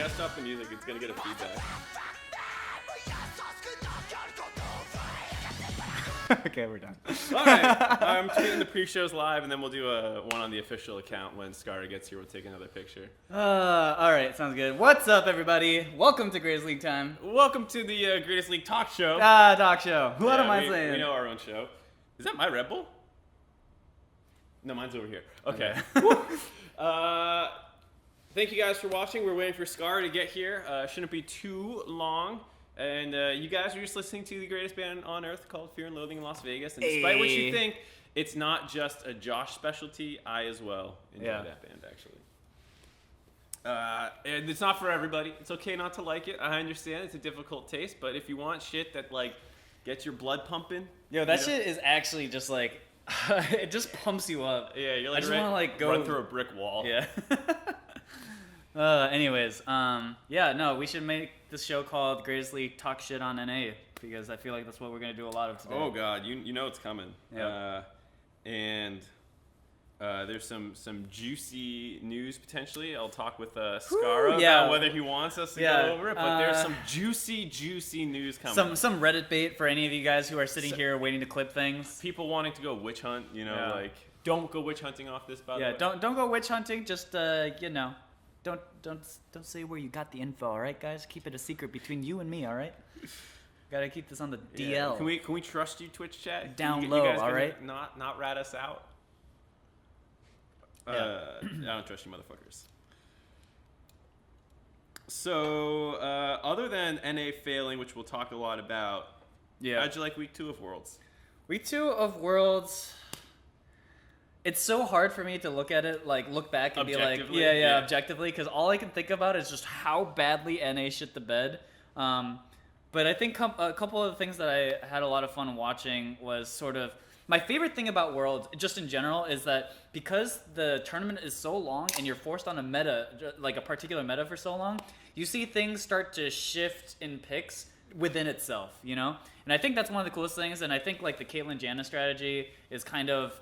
gotta stop the music. It's gonna get a feedback. Okay, we're done. All right, I'm tweeting the pre-shows live, and then we'll do one on the official account when Scarra gets here. We'll take another picture. All right, sounds good. What's up, everybody? Welcome to Greatest League time. Welcome to the Greatest League Talk Show. Talk show. What am I we saying? We know our own show. Is that my Red Bull? No, mine's over here. Okay. Thank you guys for watching. We're waiting for Scarra to get here. Shouldn't be too long. And you guys are just listening to the greatest band on earth called Fear and Loathing in Las Vegas. And despite what you think, it's not just a Josh specialty. I as well enjoy that band, actually. And it's not for everybody. It's okay not to like it. I understand it's a difficult taste. But if you want shit that, like, gets your blood pumping. Yo, that shit is actually just like, it just pumps you up. Yeah, you're like, I just want to like go run through a brick wall. Yeah. Anyways, no, we should make this show called Greatest League Talk Shit on NA because I feel like that's what we're gonna do a lot of today. Oh God, you know it's coming. Yeah. There's some juicy news potentially. I'll talk with Scarra about whether he wants us to go over it. But there's some juicy news coming. Some Reddit bait for any of you guys who are sitting here waiting to clip things. People wanting to go witch hunt. Like don't go witch hunting off this. By the way. Don't go witch hunting. Just Don't say where you got the info, all right, guys? Keep it a secret between you and me, all right? Gotta keep this on the DL. Can we trust you, Twitch chat? Down you low, guys all right? Not rat us out. I don't trust you, motherfuckers. So, other than NA failing, which we'll talk a lot about, how'd you like week 2 of Worlds? Week 2 of Worlds. It's so hard for me to look at it, like look back and be like, objectively, because all I can think about is just how badly NA shit the bed. But I think a couple of the things that I had a lot of fun watching was sort of my favorite thing about Worlds, just in general, is that because the tournament is so long and you're forced on a meta, like a particular meta for so long, you see things start to shift in picks within itself, you know? And I think that's one of the coolest things, and I think like the Caitlyn Janna strategy is kind of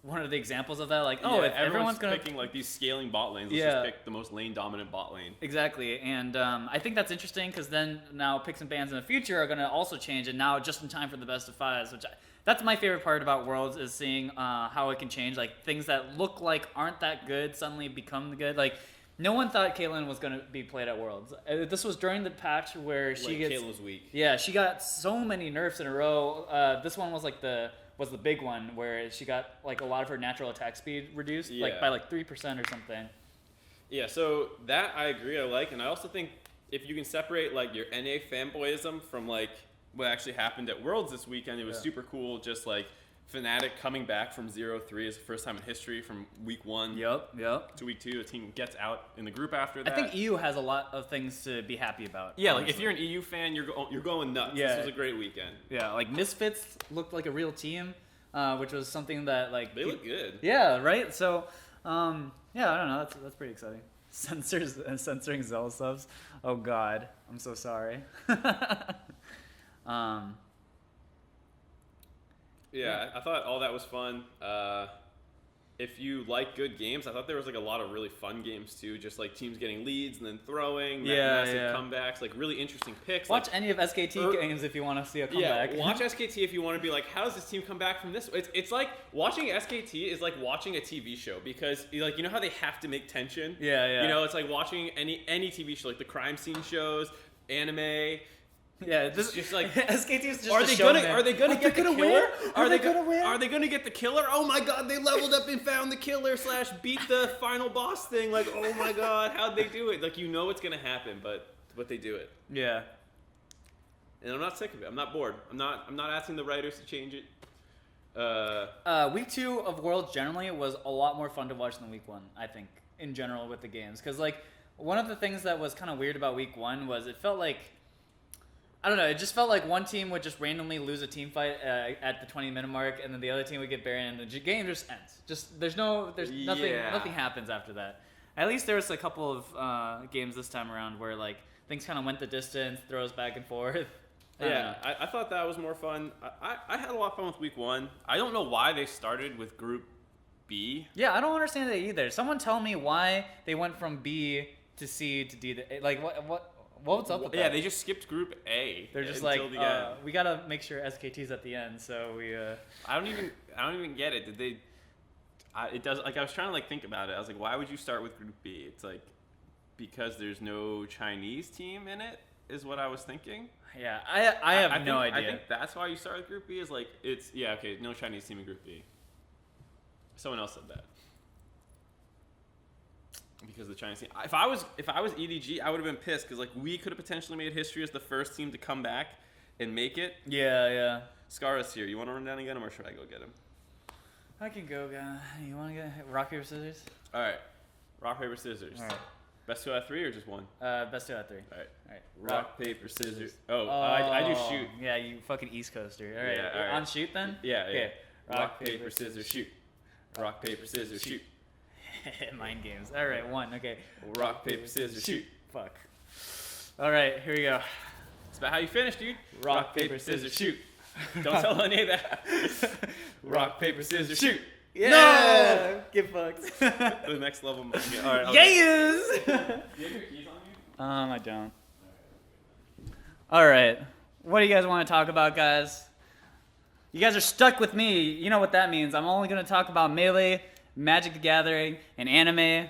one of the examples of that, like, if everyone's gonna picking like these scaling bot lanes, let's just pick the most lane dominant bot lane. Exactly, and I think that's interesting because then now picks and bans in the future are gonna also change, and now just in time for the best of fives, that's my favorite part about Worlds is seeing how it can change, like things that look like aren't that good suddenly become good. Like no one thought Caitlyn was gonna be played at Worlds. This was during the patch where Caitlyn was weak. Yeah, she got so many nerfs in a row. This one was like the big one where she got like a lot of her natural attack speed reduced like by like 3% or something. Yeah, so that I agree, I like, and I also think if you can separate like your NA fanboyism from like what actually happened at Worlds this weekend, it was super cool. Just like Fnatic coming back from 0-3 is the first time in history from week 1 to week 2. A team gets out in the group after that. I think EU has a lot of things to be happy about. Yeah, honestly. Like if you're an EU fan, you're going nuts. Yeah. This was a great weekend. Yeah, like Misfits looked like a real team, which was something that like they look good. Yeah, right. So, I don't know. That's pretty exciting. Censoring Xell subs. Oh God, I'm so sorry. Yeah, I thought all that was fun. If you like good games, I thought there was like a lot of really fun games too. Just like teams getting leads and then throwing, massive comebacks, like really interesting picks. Watch any of SKT games if you want to see a comeback. Yeah, watch SKT if you want to be like, how does this team come back from this? It's like watching SKT is like watching a TV show because like you know how they have to make tension. Yeah. You know, it's like watching any TV show, like the crime scene shows, anime. Yeah, this is just like SKT is just. Are they gonna get the killer? Are they gonna win? Are they gonna get the killer? Oh my God, they leveled up and found the killer / beat the final boss thing. Like, oh my God, how'd they do it? Like, you know it's gonna happen, but they do it. Yeah. And I'm not sick of it. I'm not bored. I'm not asking the writers to change it. Week 2 of Worlds generally was a lot more fun to watch than week 1. I think in general with the games, because like one of the things that was kind of weird about week 1 was it felt like. I don't know. It just felt like one team would just randomly lose a team fight at the 20-minute mark, and then the other team would get buried, and the game just ends. There's nothing. Nothing happens after that. At least there was a couple of games this time around where like things kind of went the distance, throws back and forth. I thought that was more fun. I had a lot of fun with week 1. I don't know why they started with Group B. Yeah, I don't understand that either. Someone tell me why they went from B to C to D. Like what's up with that? Yeah, they just skipped Group A. They're just like, we gotta make sure SKT's at the end, so we. I don't even get it. Did they? It does. Like I was trying to like think about it. I was like, why would you start with Group B? It's like because there's no Chinese team in it, is what I was thinking. Yeah, I have no idea. I think that's why you start with Group B. Is like okay, no Chinese team in Group B. Someone else said that. Because the Chinese team. If I was EDG, I would have been pissed because like we could have potentially made history as the first team to come back and make it. Yeah. Scarra's here. You want to run down and get him, or should I go get him? I can go, guy. You want to get rock paper scissors? All right, rock paper scissors. All right. Best 2 out of 3 or just one? Best 2 out of 3. All right. Rock paper scissors. Oh, I do shoot. Yeah, you fucking East Coaster. All right. Yeah, all right. On shoot then? Yeah. Okay. Rock paper scissors shoot. Rock paper scissors shoot. Mind games. All right, 1. Okay. Rock paper scissors shoot. Fuck. All right, here we go. It's about how you finish, dude. Rock paper scissors shoot. Don't tell any of that. Rock paper scissors shoot. Yeah. No! Get fucked. The next level. All right. Yes. Do you have your keys on you? I don't. All right. What do you guys want to talk about, guys? You guys are stuck with me. You know what that means. I'm only going to talk about Melee, Magic the Gathering, and anime. And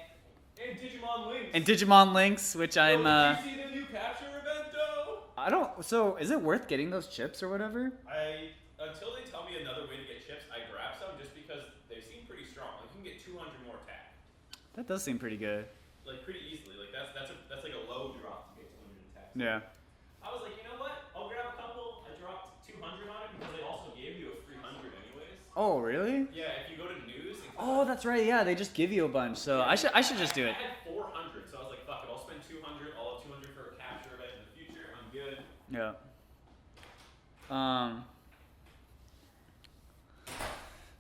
Digimon Links. And Digimon Links, which I'm. Did you see the new capture event, though? I don't. So, is it worth getting those chips or whatever? Until they tell me another way to get chips, I grab some just because they seem pretty strong. Like you can get 200 more attack. That does seem pretty good. Like pretty easily. Like that's like a low drop to get 200 attack. Yeah. I was like, you know what? I'll grab a couple. I dropped 200 on it because they also gave you a free 100 anyways. Oh, really? Yeah, if you go to news. Oh, that's right. Yeah, they just give you a bunch. So yeah, I should just do it. I had 400, so I was like, fuck it. I'll spend 200. I'll have 200 for a capture event in the future. I'm good. Yeah.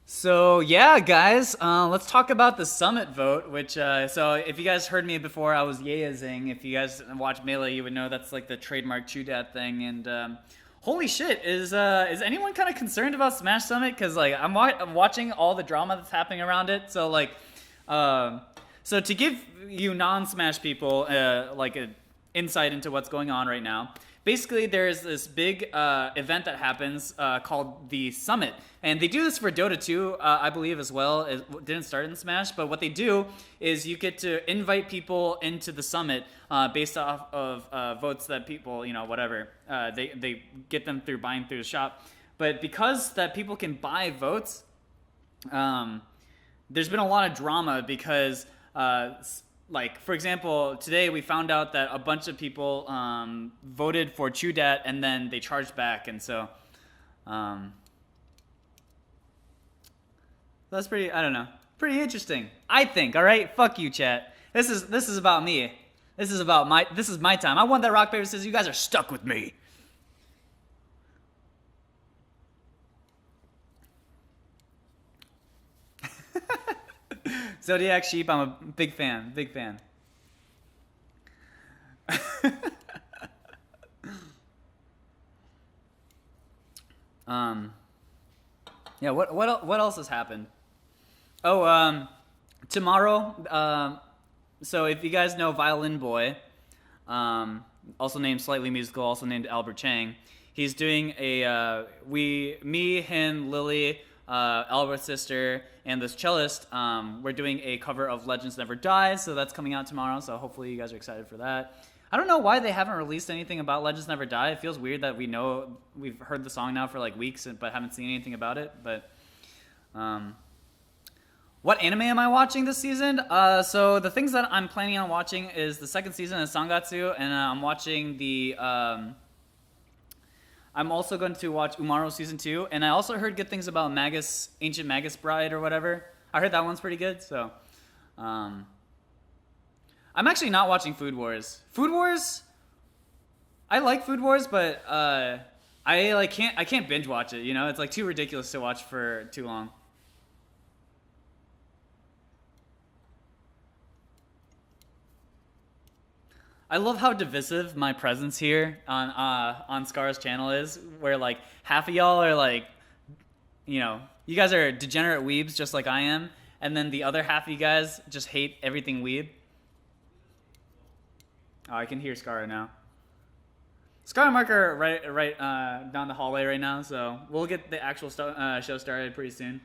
So yeah, guys, let's talk about the Summit vote. Which so if you guys heard me before, I was Yeazing. If you guys watch Melee, you would know that's like the trademark Chudat thing. And holy shit, is anyone kind of concerned about Smash Summit? Because like I'm watching all the drama that's happening around it. So like, so to give you non-Smash people like an insight into what's going on right now. Basically, there's this big event that happens called the Summit. And they do this for Dota 2, I believe, as well. It didn't start in Smash. But what they do is you get to invite people into the Summit based off of votes that people, whatever. They get them through buying through the shop. But because that people can buy votes, there's been a lot of drama because... like, for example, today we found out that a bunch of people voted for Chudat and then they charged back, and so that's pretty, I don't know, pretty interesting, I think. All right, fuck you, chat. This is about me. This is my time. I won that rock paper scissors. You guys are stuck with me. Zodiac Sheep, I'm a big fan. Yeah, what else has happened? Oh, tomorrow, so if you guys know Violin Boy, also named Slightly Musical, also named Albert Chang, he's doing me, him, Lily, Albert's sister, and this cellist, we're doing a cover of Legends Never Die, so that's coming out tomorrow, so hopefully you guys are excited for that. I don't know why they haven't released anything about Legends Never Die. It feels weird that we've heard the song now for like weeks, but haven't seen anything about it, but... What anime am I watching this season? So the things that I'm planning on watching is the second season of Sangatsu, and I'm watching the... I'm also going to watch Umaro Season 2, and I also heard good things about Ancient Magus Bride or whatever. I heard that one's pretty good, so... I'm actually not watching Food Wars. Food Wars? I like Food Wars, but I can't binge watch it, It's like too ridiculous to watch for too long. I love how divisive my presence here on Scarra's channel is, where like half of y'all are like, you guys are degenerate weebs just like I am, and then the other half of you guys just hate everything weeb. Oh, I can hear Scarra now. Scarra and Mark are right down the hallway right now, so we'll get the actual show started pretty soon.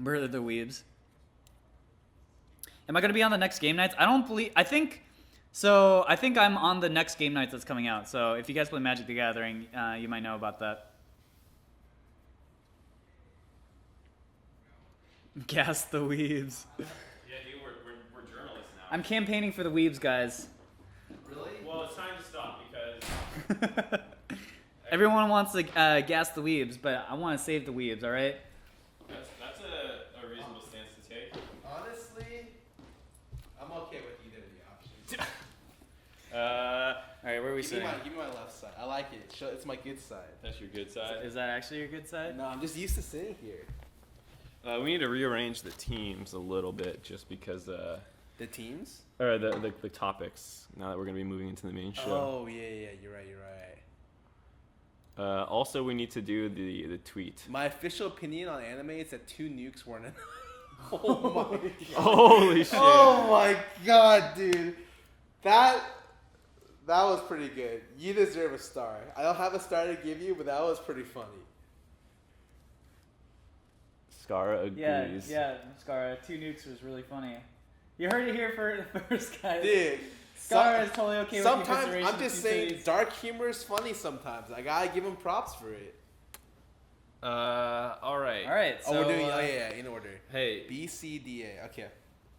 We're the weebs. Am I going to be on the next game nights? I think I'm on the next game nights that's coming out. So if you guys play Magic the Gathering, you might know about that. Gas the weebs. Yeah, dude, we're journalists now. I'm campaigning for the weebs, guys. Really? Well, it's time to stop because... Everyone wants to gas the weebs, but I want to save the weebs, all right? That's a reasonable stance to take. Honestly, I'm okay with either of the options. All right, where are we sitting? Give me my left side. I like it. It's my good side. That's your good side? Is that actually your good side? No, I'm just used to sitting here. We need to rearrange the teams a little bit just because... The teams? Or the topics, now that we're going to be moving into the main show. Oh, yeah, you're right. Also, we need to do the tweet. My official opinion on anime is that 2 nukes weren't enough. Oh my god. Holy shit. Oh my god, dude. That was pretty good. You deserve a star. I don't have a star to give you, but that was pretty funny. Scarra agrees. Yeah, Scarra. 2 nukes was really funny. You heard it here first, guys. Dude. Scarra is totally okay with sometimes the I'm just saying dark humor is funny sometimes. I gotta give him props for it. All right. So, we're doing in order. Hey. B, C, D, A. Okay.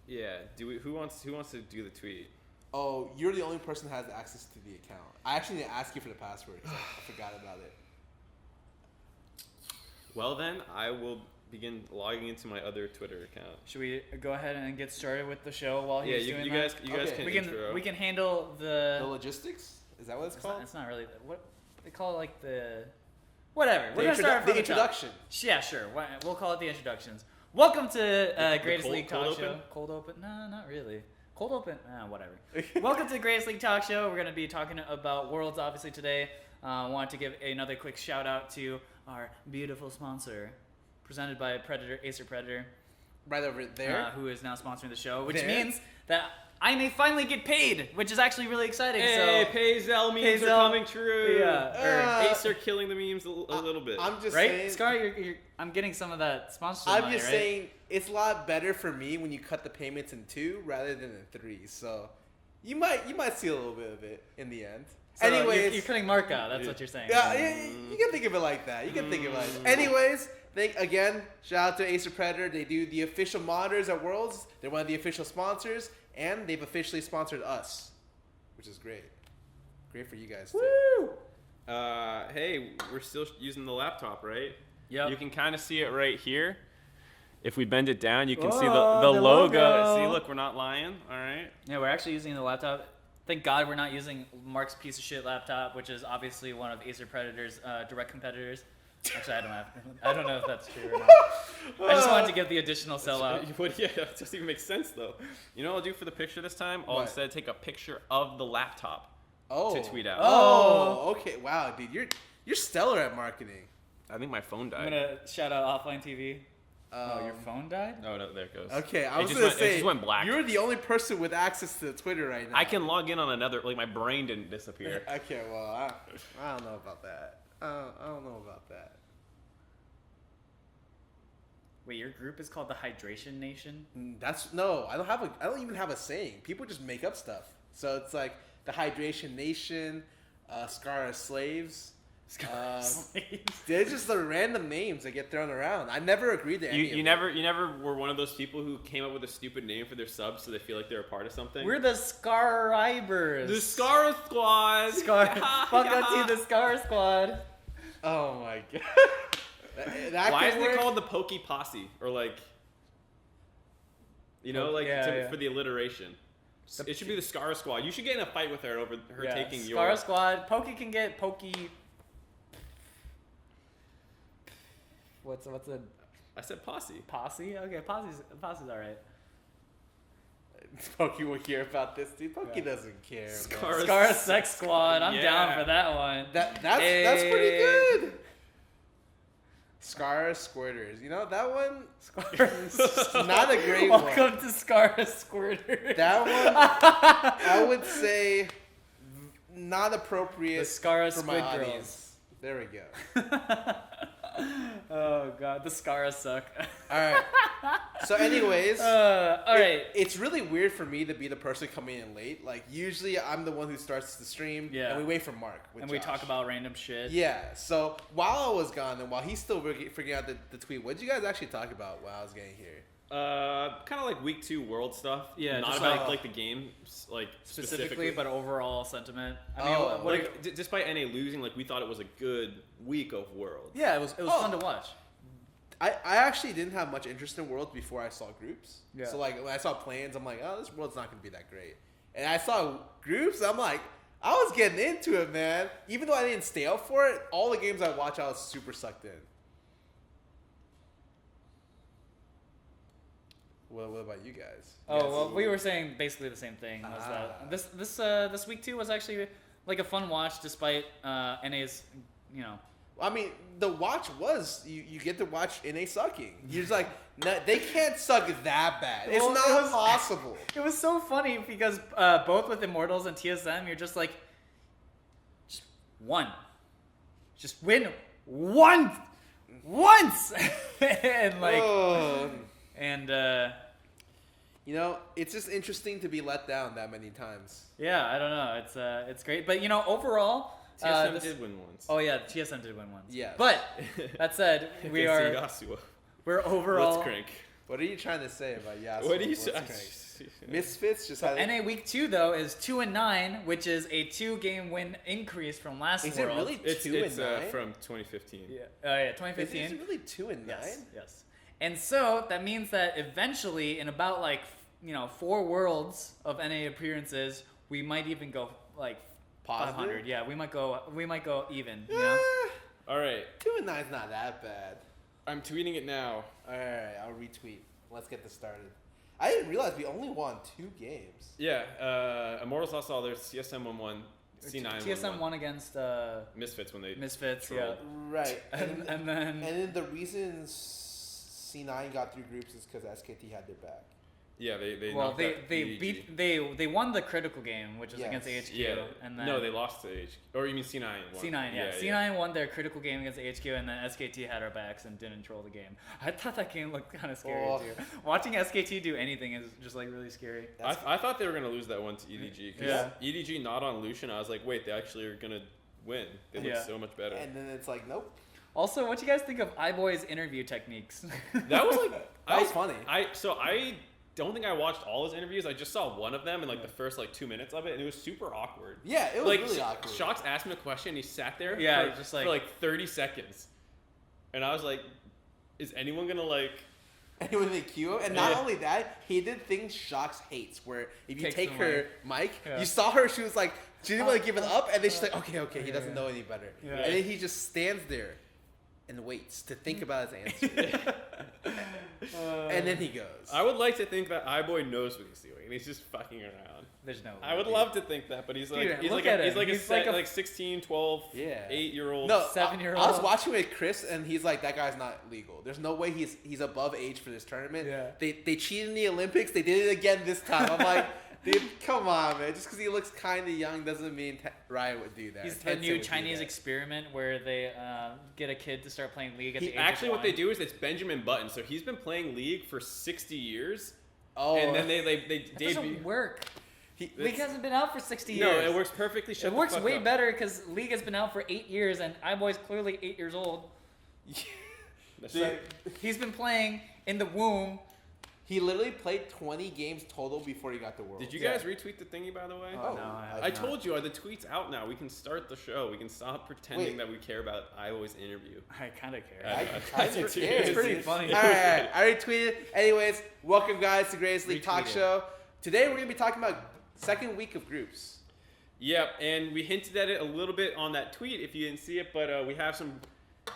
Yeah. Who wants to do the tweet? Oh, you're the only person who has access to the account. I actually need to ask you for the password. 'Cause I forgot about it. Well then, I will begin logging into my other Twitter account. Should we go ahead and get started with the show while he's doing that? You guys can intro. We can handle the logistics. Is that what it's called? It's not really what they call it, like the whatever. We're gonna start from the introduction. Yeah, sure. We'll call it the introductions. Welcome to Greatest League Talkshow. Cold open? No, not really. Cold open? Whatever. Welcome to the Greatest League Talkshow. We're gonna be talking about Worlds obviously today. Wanted to give another quick shout out to our beautiful sponsor, presented by Acer Predator. Right over there. Who is now sponsoring the show, which means that I may finally get paid, which is actually really exciting. Hey, Xell memes are coming true. Yeah. Acer killing the memes a little bit. I'm just saying. Scar, I'm getting some of that sponsorship I'm money, just saying it's a lot better for me when you cut the payments in 2 rather than in 3. So you might see a little bit of it in the end. So anyways, you're cutting Mark out. That's what you're saying. Yeah, you can think of it like that. Anyways, shout out to Acer Predator. They do the official monitors at Worlds. They're one of the official sponsors, and they've officially sponsored us, which is great. Great for you guys too. Woo! Hey, we're still using the laptop, right? Yep. You can kind of see it right here. If we bend it down, you can see the the logo. See, look, we're not lying. All right. Yeah, we're actually using the laptop. Thank God we're not using Mark's piece of shit laptop, which is obviously one of Acer Predator's direct competitors. Actually, I don't know if that's true or not. I just wanted to get the additional sellout. Yeah, that doesn't even make sense though. You know what I'll do for the picture this time? I'll instead take a picture of the laptop to tweet out. Oh, okay. Wow, dude, you're stellar at marketing. I think my phone died. I'm gonna shout out Offline TV. Oh, your phone died? Oh no, there it goes. Okay, I was gonna say it just went black. You're the only person with access to Twitter right now. I can log in on another. Like my brain didn't disappear. Okay, well, I don't know about that. I don't know about that. Wait, your group is called the Hydration Nation? I don't even have a saying. People just make up stuff. So it's like the Hydration Nation, Scarra Slaves. They're just the random names that get thrown around. I never agreed to any of them. You never were one of those people who came up with a stupid name for their subs so they feel like they're a part of something. We're the Scarribers. The Scarra Squad. Welcome to the Scarra Squad. Oh my god. Why isn't it called the Pokey Posse or like? You know, for the alliteration. It should be the Scarra Squad. You should get in a fight with her over her taking your. Scarra Squad. Pokey can get Pokey. What's a? I said posse. Posse? Okay, posse's alright. Pokey will hear about this, dude. Pokey doesn't care. Scarra Sex Squad. I'm down for that one. That's pretty good. Scarra Squirters. You know, that one not a great one. Welcome to Scarra Squirter. That one, I would say, not appropriate The Scarra for Squid my Girls. audience. There we go. Oh god, the Scarra suck. Alright. So anyways, alright. It's really weird for me to be the person coming in late. Like, usually I'm the one who starts the stream, and we wait for Mark with and Josh. we talk about random shit. Yeah, so while I was gone and while he's still figuring out the tweet, what did you guys actually talk about while I was getting here? Kind of like week 2 world stuff. Yeah, not just about like the game, like specifically, but overall sentiment. I mean, like despite NA losing, like we thought it was a good week of worlds. Yeah, it was fun to watch. I actually didn't have much interest in Worlds before I saw groups. Yeah. So like when I saw plans, I'm like, oh, this World's not gonna be that great. And I saw groups, I'm like, I was getting into it, man. Even though I didn't stay up for it, all the games I watched, I was super sucked in. Well, what about you guys? We were saying basically the same thing. Was that this week 2 was actually like a fun watch, despite NA's, you know. I mean, the watch was you get to watch NA sucking. You're just like, no, they can't suck that bad. It's not possible. It was so funny because both with Immortals and TSM, you're just like, just win once, and like, you know, it's just interesting to be let down that many times. Yeah, I don't know. It's great, but you know, overall. TSM did win once. Oh yeah, TSM did win once. Yeah. But that said, we're overall. Blitzcrank. What are you trying to say about Yasuo? What are you saying? Misfits just had NA week 2 though is 2-9, which is a 2-game win increase from last Is World. it really 2-9? From 2015. Yeah. Yeah, 2015. Is it really 2-9? Yes. And so that means that eventually, in about 4 Worlds of NA appearances, we might even go like. Positive? 500. Yeah, we might go even. You know? All right. 2-9 is not that bad. I'm tweeting it now. All right, I'll retweet. Let's get this started. I didn't realize we only won 2 games. Yeah. Immortals lost all theirs. CSM won 1. C9 TSM won against Misfits when they Misfits. trolled. Yeah. Right. And then the reasons C9 got through groups is because SKT had their back. Yeah, they won the critical game, which is against AHQ. Yeah. And then, no, they lost to AHQ. Or you mean C9 won? C9, yeah. C9 won their critical game against AHQ, and then SKT had our backs and didn't troll the game. I thought that game looked kind of scary too. Watching SKT do anything is just like really scary. I thought they were gonna lose that one to EDG. Yeah. EDG not on Lucian. I was like, wait, they actually are gonna win. They look so much better. And then it's like, nope. Also, what do you guys think of iBoy's interview techniques? That was like that was funny. I don't think I watched all his interviews. I just saw one of them in the first 2 minutes of it, and it was super awkward. Yeah, it was really awkward. Shox asked him a question, and he sat there for 30 seconds. And I was like, is anyone gonna anyone gonna cue him? And not only that, he did things Shox hates, where if you take her mic, you saw her, she was like, she didn't want to give it up, and then she's like, okay, he doesn't know any better. Yeah. And then he just stands there and waits to think about his answer. And then he goes. I would like to think that iBoy knows what he's doing, and he's just fucking around. There's no way. I would love to think that, but he's like, he's like a 16, 12, 8-year-old. No, 7-year-old. I was watching with Chris, and he's like, that guy's not legal. There's no way he's above age for this tournament. Yeah. They cheated in the Olympics. They did it again this time. I'm like, dude, come on, man. Just because he looks kind of young doesn't mean Riot would do that. He's the new Chinese experiment where they get a kid to start playing League at the age actually, of what 1. they do is it's Benjamin Button. So he's been playing League for 60 years. Oh. And then they That doesn't work. League hasn't been out for 60 years. No, it works perfectly. It works way better because League has been out for 8 years, and iBoy's clearly 8 years old. He's been playing in the womb. He literally played 20 games total before he got to Worlds. Did you guys retweet the thingy, by the way? Oh, no. I told you, the tweet's out now. We can start the show. We can stop pretending that we care about iBoy's interview. I kind of care. I kind of care. It's pretty funny. All right. I retweeted. Anyways, welcome, guys, to Greatest League Talkshow. Today, we're going to be talking about second week of groups. Yep, and we hinted at it a little bit on that tweet if you didn't see it, but we have some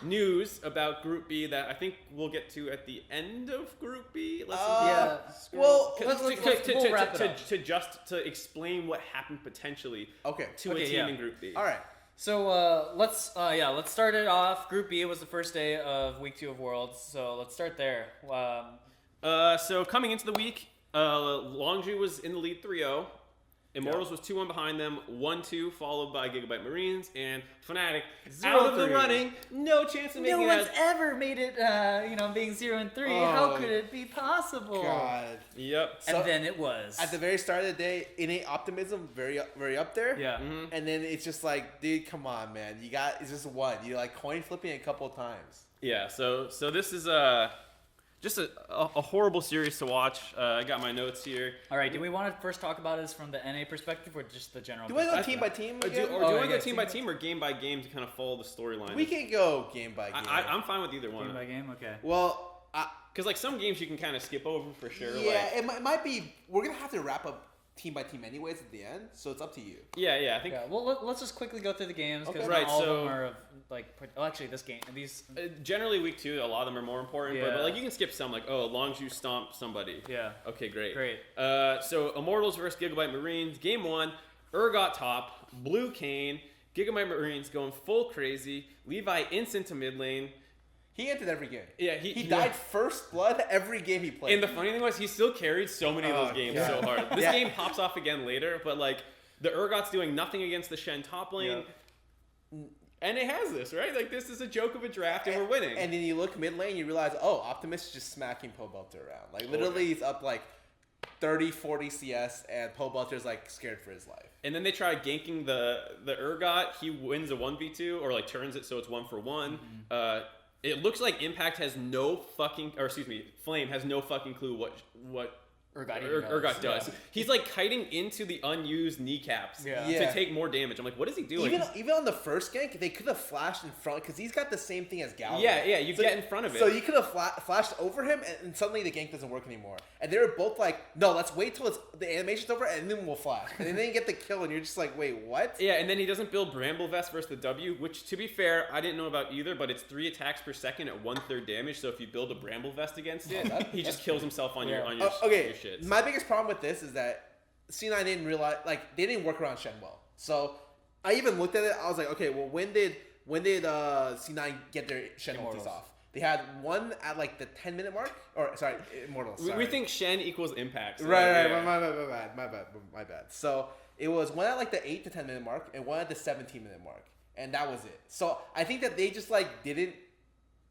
news about Group B that I think we'll get to at the end of Group B. Well, we'll wrap it up. To explain what happened potentially to a team in Group B. All right. So let's start it off. Group B was the first day of week 2 of Worlds, so let's start there. So coming into the week, Longju was in the lead 3-0. Immortals was 2-1 behind them, 1-2, followed by Gigabyte Marines, and Fnatic out of the running. No chance of making it. No one's ever made it, being 0-3. How could it be possible? God. Yep. And then it was. At the very start of the day, innate optimism, very up there. Yeah. Mm-hmm. And then it's just like, dude, come on, man. It's just one. You're like coin flipping a couple of times. Yeah, so this is just a horrible series to watch. I got my notes here. All right, do we want to first talk about this from the NA perspective or just the general? Do we go team by team? Do you want to go team by team or game by game to kind of follow the storyline? We can go game by game. I'm fine with either one. Game by game, okay. Well, because like some games you can kind of skip over for sure. Yeah, it might be. We're gonna have to wrap up team by team anyways at the end, so it's up to you. Yeah, I think. Yeah, well, let's just quickly go through the games because right, all of them are actually this game. These generally week 2, a lot of them are more important, Yeah. but like you can skip some, like Longju stomp somebody. Yeah. Okay, great. Great. So Immortals versus Gigabyte Marines, game 1. Urgot top, Blue Kane, Gigabyte Marines going full crazy. Levi instant to mid lane. He entered every game. Yeah, he died first blood every game he played. And the funny thing was, he still carried so many of those games so hard. This game pops off again later, but like the Urgot's doing nothing against the Shen top lane. Yeah. NA has this, right? Like this is a joke of a draft, and we're winning. And then you look mid lane, you realize, Optimus is just smacking Pobelter around. Like literally, he's up like 30, 40 CS, and Pobelter's like scared for his life. And then they try ganking the Urgot. He wins a 1v2 or like turns it so it's 1-for-1. Mm-hmm. It looks like Impact has Flame has no fucking clue what Urgot does. Yeah. He's like kiting into the unused kneecaps to take more damage. I'm like, what is he doing? Even on the first gank, they could have flashed in front because he's got the same thing as Gallo. Yeah, you get in front of it. So you could have flashed over him, and suddenly the gank doesn't work anymore. And they were both like, no, let's wait till the animation's over, and then we'll flash. And then they get the kill, and you're just like, wait, what? Yeah, and then he doesn't build Bramble Vest versus the W, which, to be fair, I didn't know about either, but it's 3 attacks per second at 1/3 damage, so if you build a Bramble Vest against it, he just kills himself on your shits. My biggest problem with this is that C9 didn't realize, like, they didn't work around Shen well. So I even looked at it, I was like, okay, well, when did C9 get their Shen ultis off? They had one at like the 10-minute mark, or sorry, Immortals. We think Shen equals Impact. So right. My bad. So it was one at like the 8 to 10-minute mark, and one at the 17-minute mark, and that was it. So I think that they just like didn't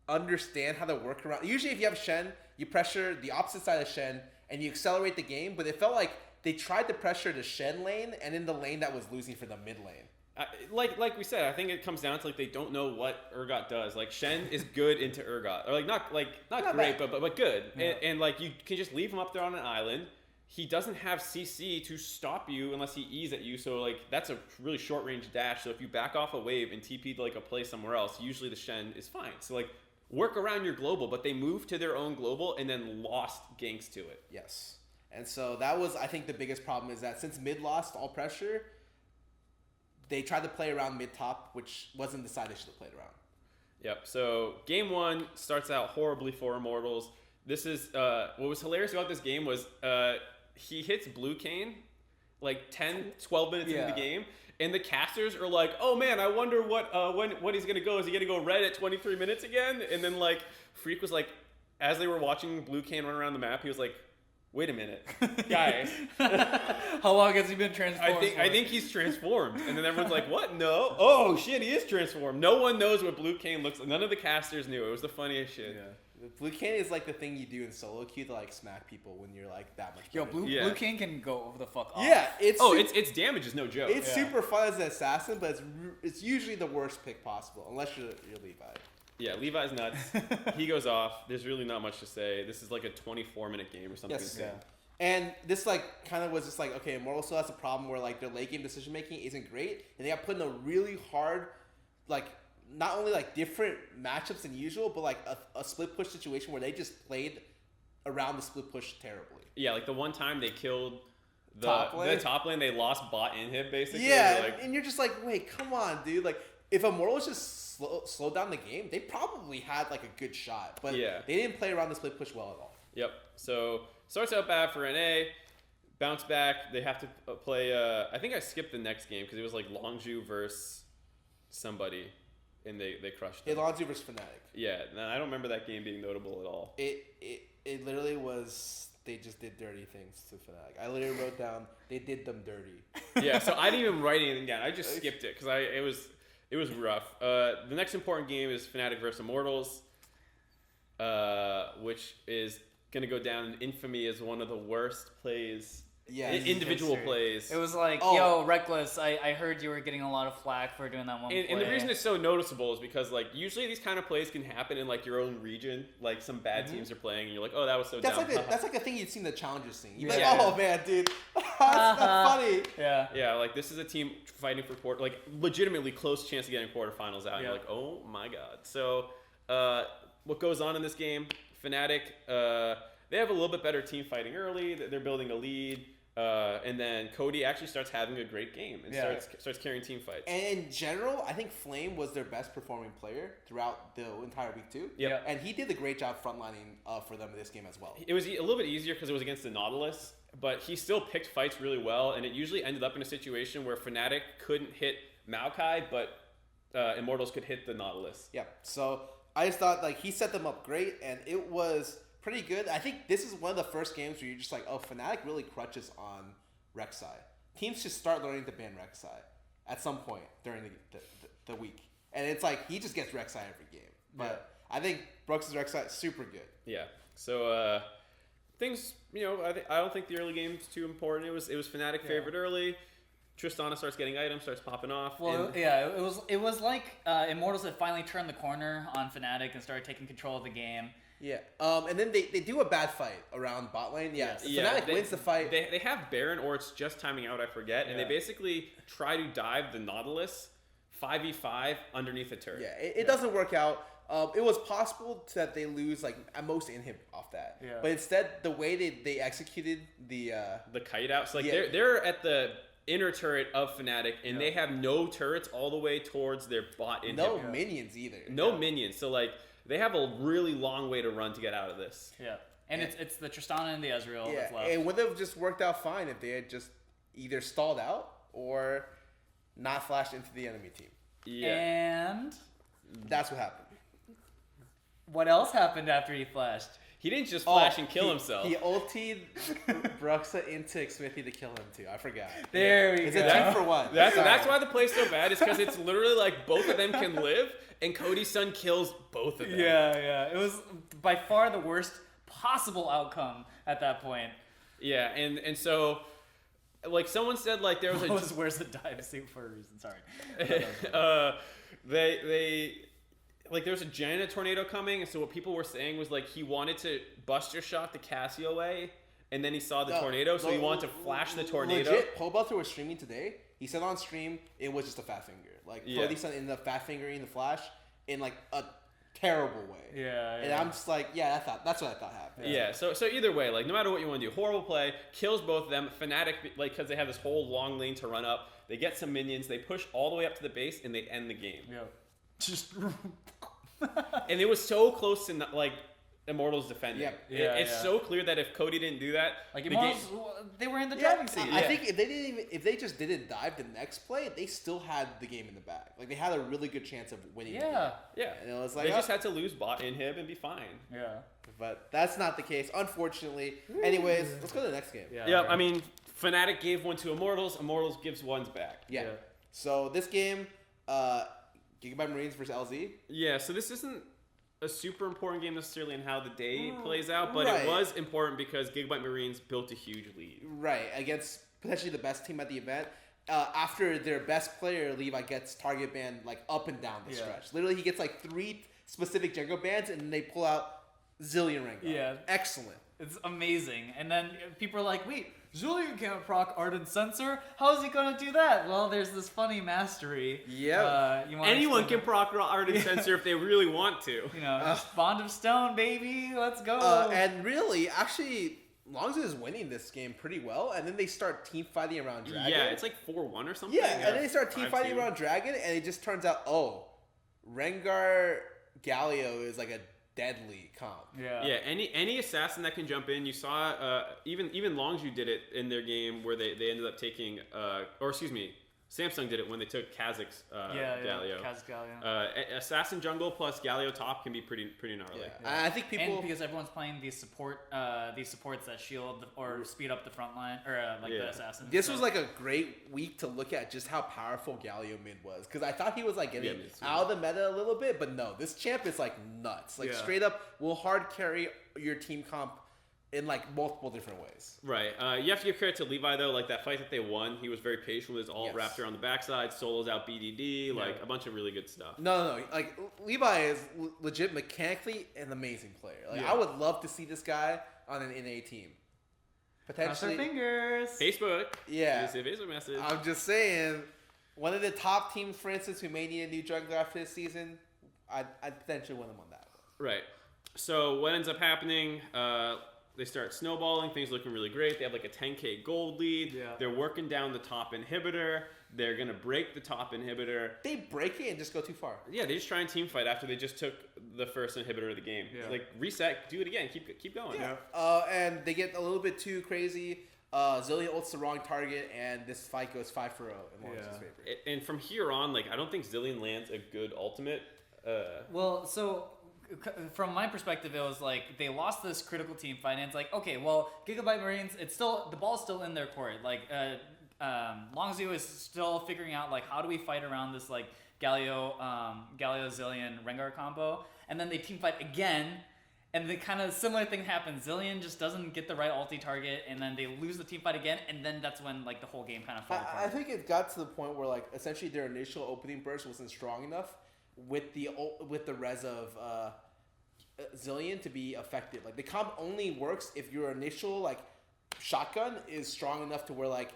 understand how to work around. Usually, if you have Shen, you pressure the opposite side of Shen, and you accelerate the game. But it felt like they tried to pressure the Shen lane, and in the lane that was losing for the mid lane. Like we said, I think it comes down to like they don't know what Urgot does. Like Shen is good into Urgot, or like not great, but good. Yeah. And like you can just leave him up there on an island. He doesn't have CC to stop you unless he E's at you. So like that's a really short range dash. So if you back off a wave and TP to like a play somewhere else, usually the Shen is fine. So like work around your global, but they moved to their own global and then lost ganks to it. Yes, and so that was I think the biggest problem is that since mid lost all pressure. They tried to play around mid-top, which wasn't the side they should have played around. Yep. So game 1 starts out horribly for Immortals. This is what was hilarious about this game was he hits Blue Kane like 10, 12 minutes into the game, and the casters are like, "Oh man, I wonder what he's gonna go. Is he gonna go red at 23 minutes again?" And then like Freak was like, as they were watching Blue Kane run around the map, he was like, wait a minute, guys. How long has he been transformed? I think he's transformed. And then everyone's like, what? No. Oh, shit, he is transformed. No one knows what Blue Kane looks like. None of the casters knew. It was the funniest shit. Yeah. Blue Kane is like the thing you do in solo queue to like smack people when you're like that much better. Blue Kane can go over the fuck off. Yeah. Its damage is no joke. It's super fun as an assassin, but it's usually the worst pick possible, unless you're Levi. Yeah, Levi's nuts. He goes off. There's really not much to say. This is like a 24-minute game or something. Yes, yeah. And this like kind of was just like, okay, Immortal still has a problem where like their late game decision making isn't great, and they got put in a really hard, like not only like different matchups than usual, but like a split push situation where they just played around the split push terribly. Yeah, like the one time they killed the top lane, they lost bot inhib basically. Yeah, and you're just like, wait, come on, dude. Like if Immortals just slowed down the game, they probably had like a good shot, but they didn't play around the split push well at all. Yep. So starts out bad for NA, bounce back. They have to play. I think I skipped the next game because it was like Longju versus somebody, and they crushed It them. Lonzu versus Fnatic. Yeah, I don't remember that game being notable at all. It literally was. They just did dirty things to Fnatic. I literally wrote down they did them dirty. Yeah, so I didn't even write anything down. I just skipped it because it was rough. The next important game is Fnatic versus Immortals, which is gonna go down in infamy as one of the worst plays. Yeah, individual plays. It was like, yo, Reckless, I heard you were getting a lot of flack for doing that one play. And the reason it's so noticeable is because, like, usually these kind of plays can happen in, like, your own region. Like, some bad teams are playing, and you're like, oh, that was so dumb. That's like a thing you'd see in the Challenger scene. You'd be Yeah. like, oh, man, dude. That's not funny. Yeah. Yeah, like, this is a team fighting for legitimately close chance of getting quarterfinals out. And you're like, oh, my God. So, what goes on in this game? Fnatic, they have a little bit better team fighting early. They're building a lead. And then Cody actually starts having a great game and starts carrying team fights. And in general, I think Flame was their best performing player throughout the entire week 2. Yep. And he did a great job frontlining for them in this game as well. It was a little bit easier because it was against the Nautilus, but he still picked fights really well, and it usually ended up in a situation where Fnatic couldn't hit Maokai, but Immortals could hit the Nautilus. Yeah. So I just thought like he set them up great, and it was pretty good. I think this is one of the first games where you're just like, oh, Fnatic really crutches on Rek'Sai. Teams should start learning to ban Rek'Sai at some point during the week. And it's like, he just gets Rek'Sai every game. But I think Brooks' Rek'Sai super good. Yeah. So things, I don't think the early game's too important. It was Fnatic favored early. Tristana starts getting items, starts popping off. Well, it was like Immortals had finally turned the corner on Fnatic and started taking control of the game. Yeah. And then they do a bad fight around bot lane. Yeah. Fnatic wins the fight. They have Baron, or it's just timing out, I forget. And they basically try to dive the Nautilus 5v5 underneath a turret. Yeah. It doesn't work out. It was possible that they lose like at most inhib off that. Yeah. But instead, the way they executed the kite out. So like they're at the inner turret of Fnatic, and they have no turrets all the way towards their bot inhib. No minions either. No minions. So like, they have a really long way to run to get out of this. Yeah. And it's the Tristana and the Ezreal that's left. It would have just worked out fine if they had just either stalled out or not flashed into the enemy team. Yeah. And that's what happened. What else happened after he flashed? He didn't just flash and kill himself. He ultied Bruxa into Smithy to kill him too. I forgot. There we go. It's a 2 for 1. That's why the play's so bad. Is because it's literally like both of them can live, and Cody's son kills both of them. Yeah. It was by far the worst possible outcome at that point. Yeah, and so, like someone said, like there was where's the dive scene for a reason. Sorry. They like there was a giant tornado coming, and so what people were saying was like he wanted to Buster shot the Cassio away, and then he saw the tornado, so he wanted to flash the tornado. Legit, Pobelter was streaming today. He said on stream it was just a fat finger. Like Cody's son ended up fat fingering the flash in like a terrible way. Yeah. And I'm just like, that's what I thought happened. Yeah. So either way, like no matter what you want to do, horrible play, kills both of them. Fnatic, like because they have this whole long lane to run up, they get some minions, they push all the way up to the base, and they end the game. Yeah. Just. And it was so close to like Immortals defending. Yep. It's so clear that if Cody didn't do that, like Immortals, they were in the driving seat. I think if they just didn't dive the next play, they still had the game in the bag. Like they had a really good chance of winning. Yeah. And it was like they just had to lose bot inhib and be fine. Yeah. But that's not the case, unfortunately. Anyways, let's go to the next game. Yeah. I mean, Fnatic gave one to Immortals. Immortals gives ones back. Yeah. So this game, Gigabyte Marines versus LZ. Yeah. So this isn't a super important game necessarily in how the day plays out, but it was important because Gigabyte Marines built a huge lead. Right, against potentially the best team at the event. After their best player, Levi gets target banned like up and down the stretch. Literally, he gets like 3 specific Django bans, and then they pull out zillion rank. Yeah. Excellent. It's amazing. And then people are like, wait, Julian can't proc Ardent Sensor? How is he going to do that? Well, there's this funny mastery. Yeah. Anyone can proc Ardent Sensor if they really want to. Bond of Stone, baby. Let's go. And really, actually, Longz is winning this game pretty well, and then they start team fighting around Dragon. Yeah, it's like 4-1 or something. Yeah, and then they start team fighting around Dragon, and it just turns out, Rengar Galio is like a deadly comp. Yeah. Any assassin that can jump in. You saw even Longzhu did it in their game where they ended up taking Samsung did it when they took Kazakh's Galio. Kaz Galio. Assassin jungle plus Galio top can be pretty gnarly. Yeah. I think people... And because everyone's playing these supports that shield or speed up the front line, or the assassins. This was like a great week to look at just how powerful Galio mid was. Because I thought he was like getting out of the meta a little bit, but no, this champ is like nuts. Like straight up will hard carry your team comp in like multiple different ways. Right. You have to give credit to Levi though. Like that fight that they won, he was very patient with his ult Raptor on the backside, solos out BDD, like a bunch of really good stuff. No. Like Levi is legit mechanically an amazing player. Like I would love to see this guy on an NA team. Potentially. Cross our fingers. Facebook. Yeah. Just a Facebook message. I'm just saying, one of the top teams, for instance, who may need a new jungler after this season, I'd potentially win them on that. Right. So what ends up happening? They start snowballing. Things looking really great. They have like a 10k gold lead. Yeah. They're working down the top inhibitor. They're going to break the top inhibitor. They break it and just go too far. Yeah, they just try and team fight after they just took the first inhibitor of the game. Yeah. Like, reset, do it again, keep going. Yeah. And they get a little bit too crazy. Zillion ults the wrong target, and this fight goes 5-0 in Lawrence's favor. And from here on, like, I don't think Zillion lands a good ultimate. Well, so... From my perspective, it was like they lost this critical team fight, and it's like, okay, well, Gigabyte Marines, it's still, the ball's still in their court. Like, LongZhu is still figuring out, like, how do we fight around this, like, Galio Zillion Rengar combo, and then they team fight again, and the kind of similar thing happens. Zillion just doesn't get the right ulti target, and then they lose the team fight again, and then that's when, like, the whole game kind of falls apart. I think it got to the point where, like, essentially their initial opening burst wasn't strong enough with the res of Zillion to be effective. Like the comp only works if your initial like shotgun is strong enough to where like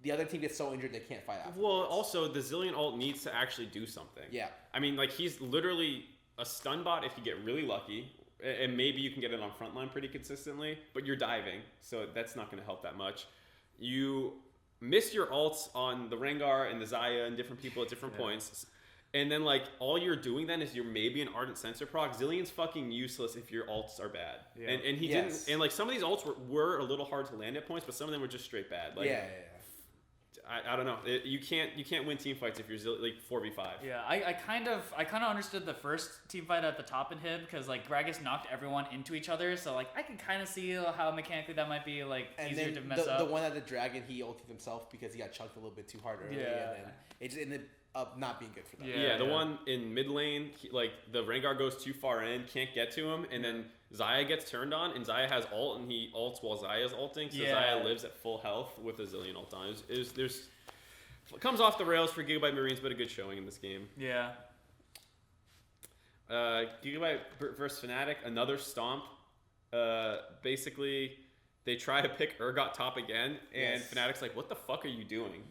the other team gets so injured they can't fight after. Well, also the Zillion ult needs to actually do something. Yeah. I mean, like he's literally a stun bot if you get really lucky, and maybe you can get it on frontline pretty consistently, but you're diving, so that's not going to help that much. You miss your ults on the Rengar and the Xayah and different people at different points. And then, like, all you're doing then is you're maybe an Ardent Sensor proc. Zillion's fucking useless if your ults are bad. Yeah. And he didn't... And, like, some of these ults were a little hard to land at points, but some of them were just straight bad. Like, I don't know. You can't win team fights if you're, like, 4v5. Yeah, I kind of understood the first team fight at the top inhib, because, like, Gragas knocked everyone into each other, so, like, I can kind of see how mechanically that might be, like, easier to mess up. The one at the Dragon, he ulted himself because he got chunked a little bit too hard early, and then it just ended up not being good for them. Yeah, the one in mid lane, like the Rengar goes too far in, can't get to him, and then Xayah gets turned on, and Xayah has ult, and he ults while Xayah's ulting, so Xayah lives at full health with a Zillion ult on. It comes off the rails for Gigabyte Marines, but a good showing in this game. Yeah. Gigabyte versus Fnatic, another stomp. Basically, they try to pick Urgot top again, and Fnatic's like, "What the fuck are you doing?"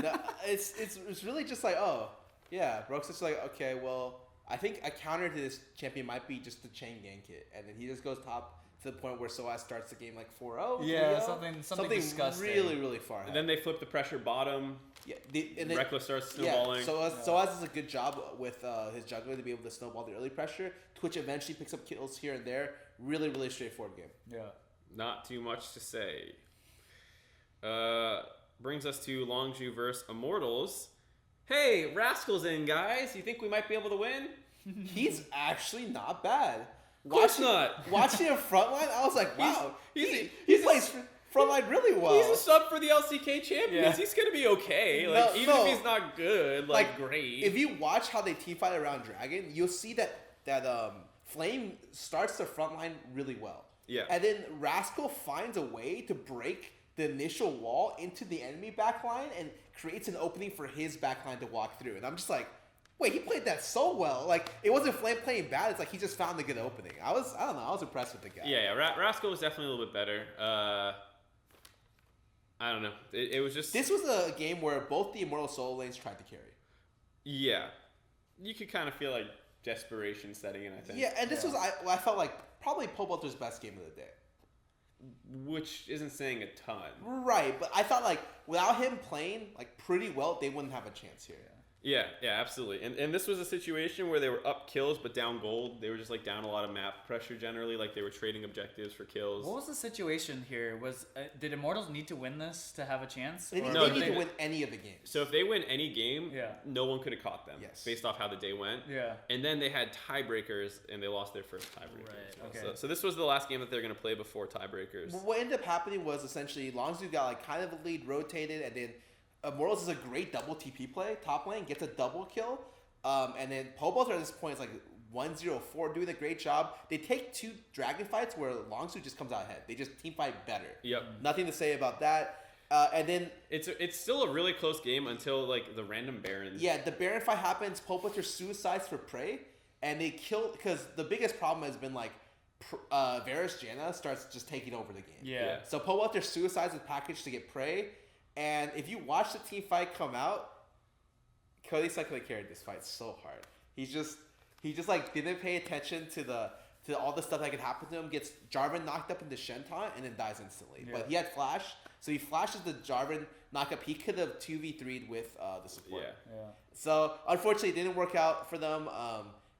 No, it's really just like, oh, yeah. Broke's just like, okay, well, I think a counter to this champion might be just the chain gank it, and then he just goes top to the point where Soaz starts the game like 4-0. Yeah, something disgusting. Really far ahead. And then they flip the pressure bottom. Yeah, Reckless starts snowballing. Yeah, Soaz does a good job with his juggler to be able to snowball the early pressure. Twitch eventually picks up kills here and there. Really straightforward game. Yeah. Not too much to say. Brings us to LongZhu versus Immortals. Hey, Rascal's in, guys. You think we might be able to win? He's actually not bad. Of course not. Watching him frontline, I was like, wow. He plays frontline really well. He's a sub for the LCK champions. Yeah. He's going to be okay. Like, even if he's not good, like great. If you watch how they team fight around Dragon, you'll see that Flame starts the frontline really well. Yeah. And then Rascal finds a way to break the initial wall into the enemy backline and creates an opening for his backline to walk through. And I'm just like, wait, he played that so well. Like, it wasn't Flame playing bad. It's like he just found a good opening. I don't know. I was impressed with the guy. Yeah. Rascal was definitely a little bit better. I don't know. It was just... This was a game where both the Immortal solo lanes tried to carry. Yeah. You could kind of feel like desperation setting in, I think. Yeah, and this was, I felt like, probably Pobelter's best game of the day. Which isn't saying a ton. Right, but I thought, like, without him playing, like, pretty well, they wouldn't have a chance here. Yeah, absolutely. And this was a situation where they were up kills but down gold. They were just like down a lot of map pressure generally. Like they were trading objectives for kills. What was the situation here? Did Immortals need to win this to have a chance? They need to win any of the games. So if they win any game, no one could have caught them based off how the day went. Yeah. And then they had tiebreakers and they lost their first tiebreaker. Right. Okay. So this was the last game that they're going to play before tiebreakers. What ended up happening was essentially LongZhu got like kind of a lead, rotated, and then Immortals is a great double TP play. Top lane gets a double kill. And then Pobalt at this point is like 1-0-4, doing a great job. They take 2 dragon fights where LongZhu just comes out ahead. They just team fight better. Yep. Nothing to say about that. And then it's still a really close game until like the random Barons. Yeah, the Baron fight happens. Pobalt suicides for prey, and they kill because the biggest problem has been like Varus Janna starts just taking over the game. Yeah. So Pobalt suicides with package to get prey. And if you watch the team fight come out, Cody's not gonna carry this fight so hard. He just like didn't pay attention to all the stuff that could happen to him. Gets Jarvan knocked up into Shenton and then dies instantly. Yeah. But he had flash, so he flashes the Jarvan knock up. He could have 2v3'd with the support. Yeah. So unfortunately, it didn't work out for them.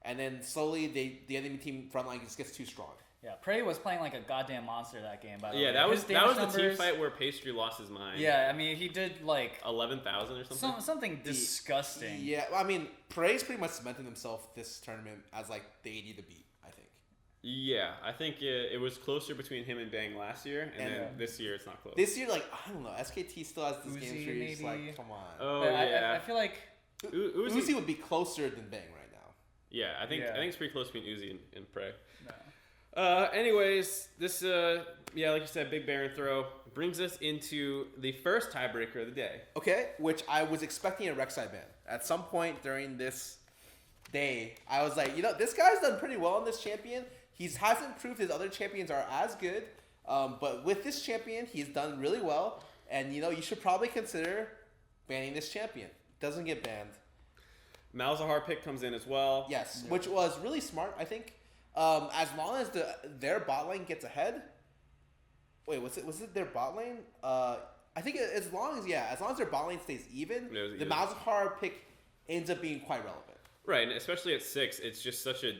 And then slowly, the enemy team frontline just gets too strong. Yeah, Prey was playing like a goddamn monster that game, by the way. Yeah, that was the team fight where Pastry lost his mind. Yeah, I mean, he did like 11,000 or something. Something disgusting. Yeah, I mean, Prey's pretty much cemented himself this tournament as like the AD to beat, I think. Yeah, I think it was closer between him and Bang last year, and then this year it's not close. This year, like, I don't know, SKT still has this Uzi, game series. Like, come on. Oh, yeah. I feel like Uzi would be closer than Bang right now. Yeah, I think it's pretty close between Uzi and Prey. No. Anyways, this like you said, big Baron throw brings us into the first tiebreaker of the day. Okay, which I was expecting a Rek'Sai ban. At some point during this day, I was like, this guy's done pretty well on this champion. He hasn't proved his other champions are as good, but with this champion, he's done really well. And you should probably consider banning this champion. Doesn't get banned. Malzahar pick comes in as well. Yes, which was really smart, I think. As long as their bot lane gets ahead. Wait, was it their bot lane? I think as long as their bot lane stays even, the Malzahar pick ends up being quite relevant. Right, and especially at 6, it's just such a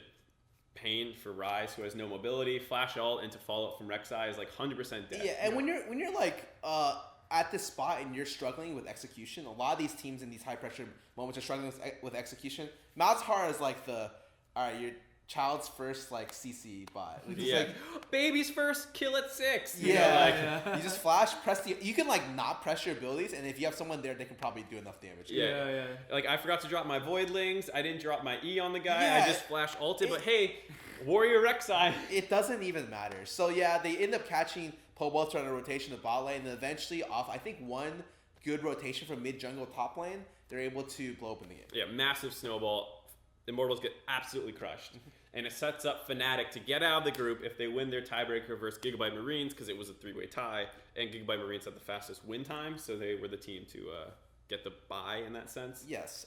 pain for Ryze, who has no mobility. Flash ult into follow up from Rek'Sai is like 100% dead. Yeah, and when you're like at this spot and you're struggling with execution, a lot of these teams in these high pressure moments are struggling with execution. Malzahar is like your child's first like CC bot. Like baby's first kill at 6. You just flash, press you can like not press your abilities, and if you have someone there, they can probably do enough damage. Yeah. Like I forgot to drop my Voidlings. I didn't drop my E on the guy. I just flash ulted. But hey, Warrior Rek'Sai. It doesn't even matter. So yeah, they end up catching Pobalt on a rotation of bot lane, and eventually off I think one good rotation from mid jungle top lane, they're able to blow open the game. Yeah, massive snowball. Immortals get absolutely crushed. And it sets up Fnatic to get out of the group if they win their tiebreaker versus Gigabyte Marines, because it was a 3-way tie, and Gigabyte Marines had the fastest win time, so they were the team to get the bye in that sense. Yes.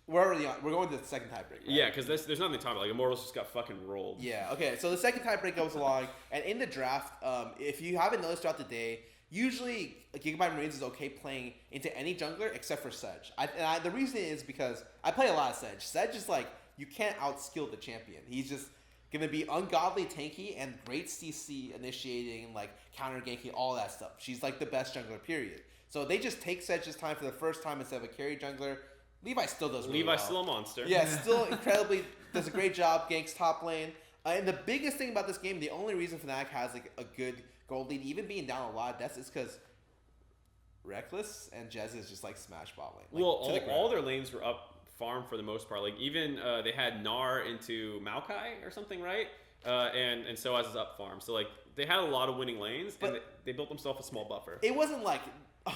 We're already on. We're going to the second tiebreaker. Right? Yeah, because there's nothing to talk about. Like, Immortals just got fucking rolled. Yeah, okay. So the second tiebreaker goes along, and in the draft, if you haven't noticed throughout the day, usually Gigabyte Marines is okay playing into any jungler except for Sedge. The reason is because I play a lot of Sedge. Sedge is like, you can't outskill the champion. He's just going to be ungodly tanky and great CC initiating and like counter ganking, all that stuff. She's like the best jungler, period. So they just take Sedge's time for the first time instead of a carry jungler. Levi still does really well. Levi's still a monster. Yeah, still incredibly does a great job, ganks top lane. And the biggest thing about this game, the only reason Fnatic has like a good gold lead, even being down a lot of deaths, is because Reckless and Jez is just like smash bot lane. Like, all their lanes were up farm for the most part. Like even they had Gnar into Maokai or something, right? And so as is up farm. So like they had a lot of winning lanes, but and they built themselves a small buffer. It wasn't like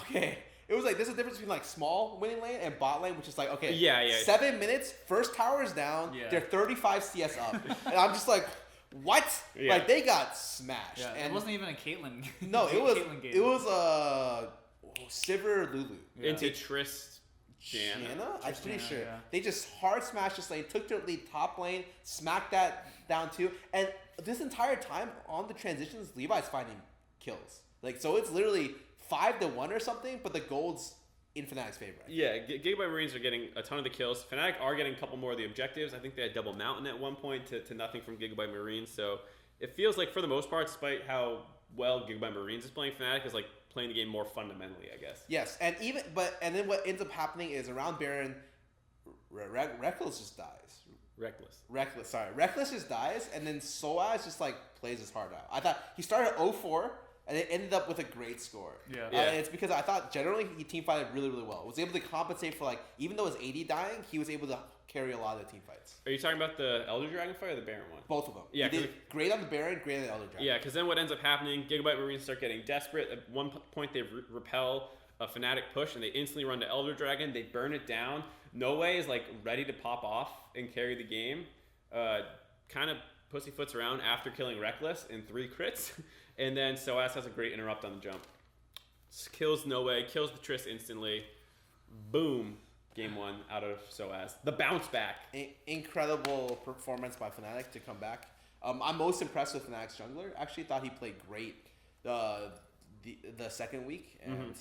it was like there's a difference between like small winning lane and bot lane, which is like 7 minutes, first tower is down, they're 35 CS up, and I'm just like, what? Yeah. Like they got smashed. Yeah, and it wasn't even a Caitlyn. No, it was Sivir Lulu into Janna? I'm pretty sure. Yeah. They just hard smashed this lane, took their lead top lane, smacked that down too. And this entire time on the transitions, Levi's finding kills. Like, so it's literally 5-1 or something, but the gold's in Fnatic's favor. Yeah, Gigabyte Marines are getting a ton of the kills. Fnatic are getting a couple more of the objectives. I think they had double Mountain at one point to nothing from Gigabyte Marines. So it feels like, for the most part, despite how well Gigabyte Marines is playing, Fnatic is like playing the game more fundamentally, I guess. Yes, and then what ends up happening is around Baron, Reckless just dies. Reckless just dies, and then Soaz just like plays his heart out. I thought he started 0-4, and it ended up with a great score. Yeah. And it's because I thought generally he team fighted really, really well. Was able to compensate for, like, even though his AD dying, he was able to carry a lot of the team fights. Are you talking about the Elder Dragon fight or the Baron one? Both of them. Yeah, he did great on the Baron, great on the Elder Dragon. Yeah, because then what ends up happening, Gigabyte Marines start getting desperate. At one point, they repel a Fnatic push, and they instantly run to Elder Dragon. They burn it down. No Way is like ready to pop off and carry the game. Kind of pussyfoots around after killing Reckless in 3 crits. And then Soaz has a great interrupt on the jump. Kills No Way, kills the Triss instantly. Boom. Game 1 out of Soaz. The bounce back. Incredible performance by Fnatic to come back. I'm most impressed with Fnatic's jungler. Actually thought he played great the second week. And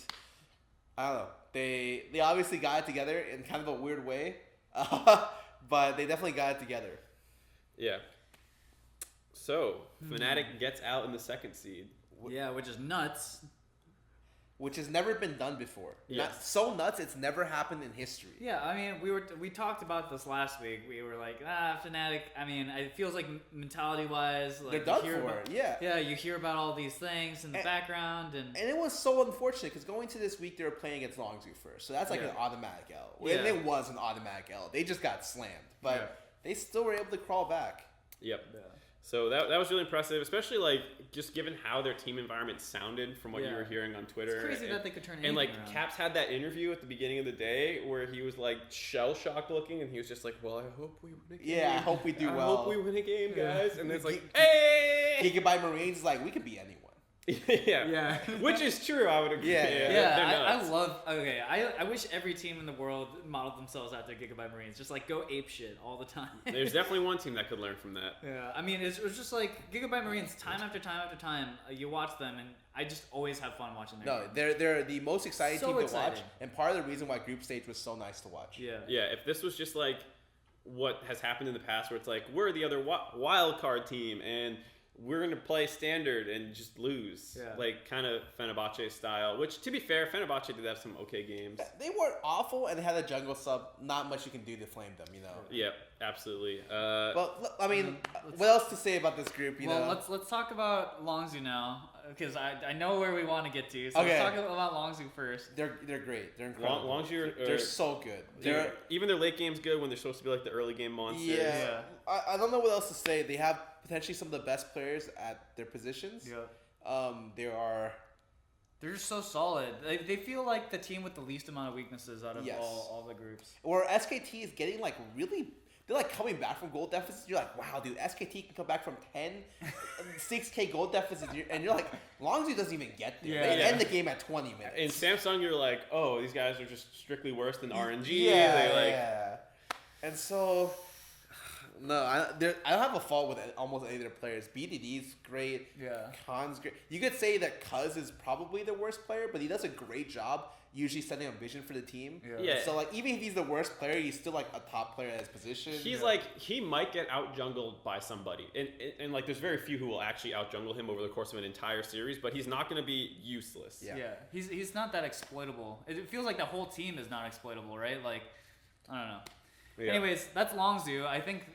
I don't know. They obviously got it together in kind of a weird way. But they definitely got it together. Yeah. So, Fnatic gets out in the 2nd seed. Yeah, which is nuts. Which has never been done before. Yes. So nuts, it's never happened in history. Yeah, I mean, we talked about this last week. We were like, Fnatic. I mean, it feels like mentality-wise, like, they're done for it. Yeah. Yeah, you hear about all these things in the background, and it was so unfortunate because going to this week they were playing against Longzhu first, so that's like an automatic L. Yeah. And it was an automatic L. They just got slammed, but they still were able to crawl back. Yep. Yeah. So that was really impressive, especially like just given how their team environment sounded from what you were hearing on Twitter. It's crazy that they could turn anything and like around. Caps had that interview at the beginning of the day where he was like shell shocked looking, and he was just like, "Well, I hope we win a game. Yeah, I hope we do well. I hope we win a game, guys." And it's like, "Hey!" Gigabyte Marines is like, we could be anyone. Yeah. Which is true, I would agree. I love. Okay, I wish every team in the world modeled themselves after Gigabyte Marines. Just like go ape shit all the time. There's definitely one team that could learn from that. Yeah, I mean, it was just like Gigabyte Marines. Time after time after time, you watch them, and I just always have fun watching them. No, they're the most exciting team to exciting. watch, and part of the reason why group stage was so nice to watch. Yeah. Yeah. If this was just like what has happened in the past, where it's like we're the other wild card team, and we're going to play standard and just lose. Yeah. Like, kind of Fenerbahce style. Which, to be fair, Fenerbahce did have some okay games. They weren't awful, and they had a jungle sub. Not much you can do to flame them, you know. Yeah, absolutely. But, I mean, what else to say about this group, you know? Let's talk about Longzhu now, because I know where we want to get to. So okay. Let's talk about Longzhu first. They're great. They're incredible. Longzhu they're so good. Even their late game's good when they're supposed to be like the early game monsters. Yeah. I don't know what else to say. They have potentially some of the best players at their positions. Yeah. They're just so solid. They feel like the team with the least amount of weaknesses out of all the groups. Or SKT is getting like really. They're like coming back from goal deficits. You're like, wow, dude, SKT can come back from 6K goal deficits, and you're like, Longzhu doesn't even get there. They end the game at 20 minutes. In Samsung, you're like, oh, these guys are just strictly worse than RNG. Yeah. And so, no, I don't have a fault with almost any of their players. BDD's great. Yeah. Khan's great. You could say that Cuz is probably the worst player, but he does a great job usually setting a vision for the team. Yeah. So, like, even if he's the worst player, he's still, like, a top player at his position. He's like, he might get out-jungled by somebody. And, like, there's very few who will actually out-jungle him over the course of an entire series, but he's not going to be useless. Yeah. He's not that exploitable. It feels like the whole team is not exploitable, right? Like, I don't know. Yeah. Anyways, that's Longzhu. I think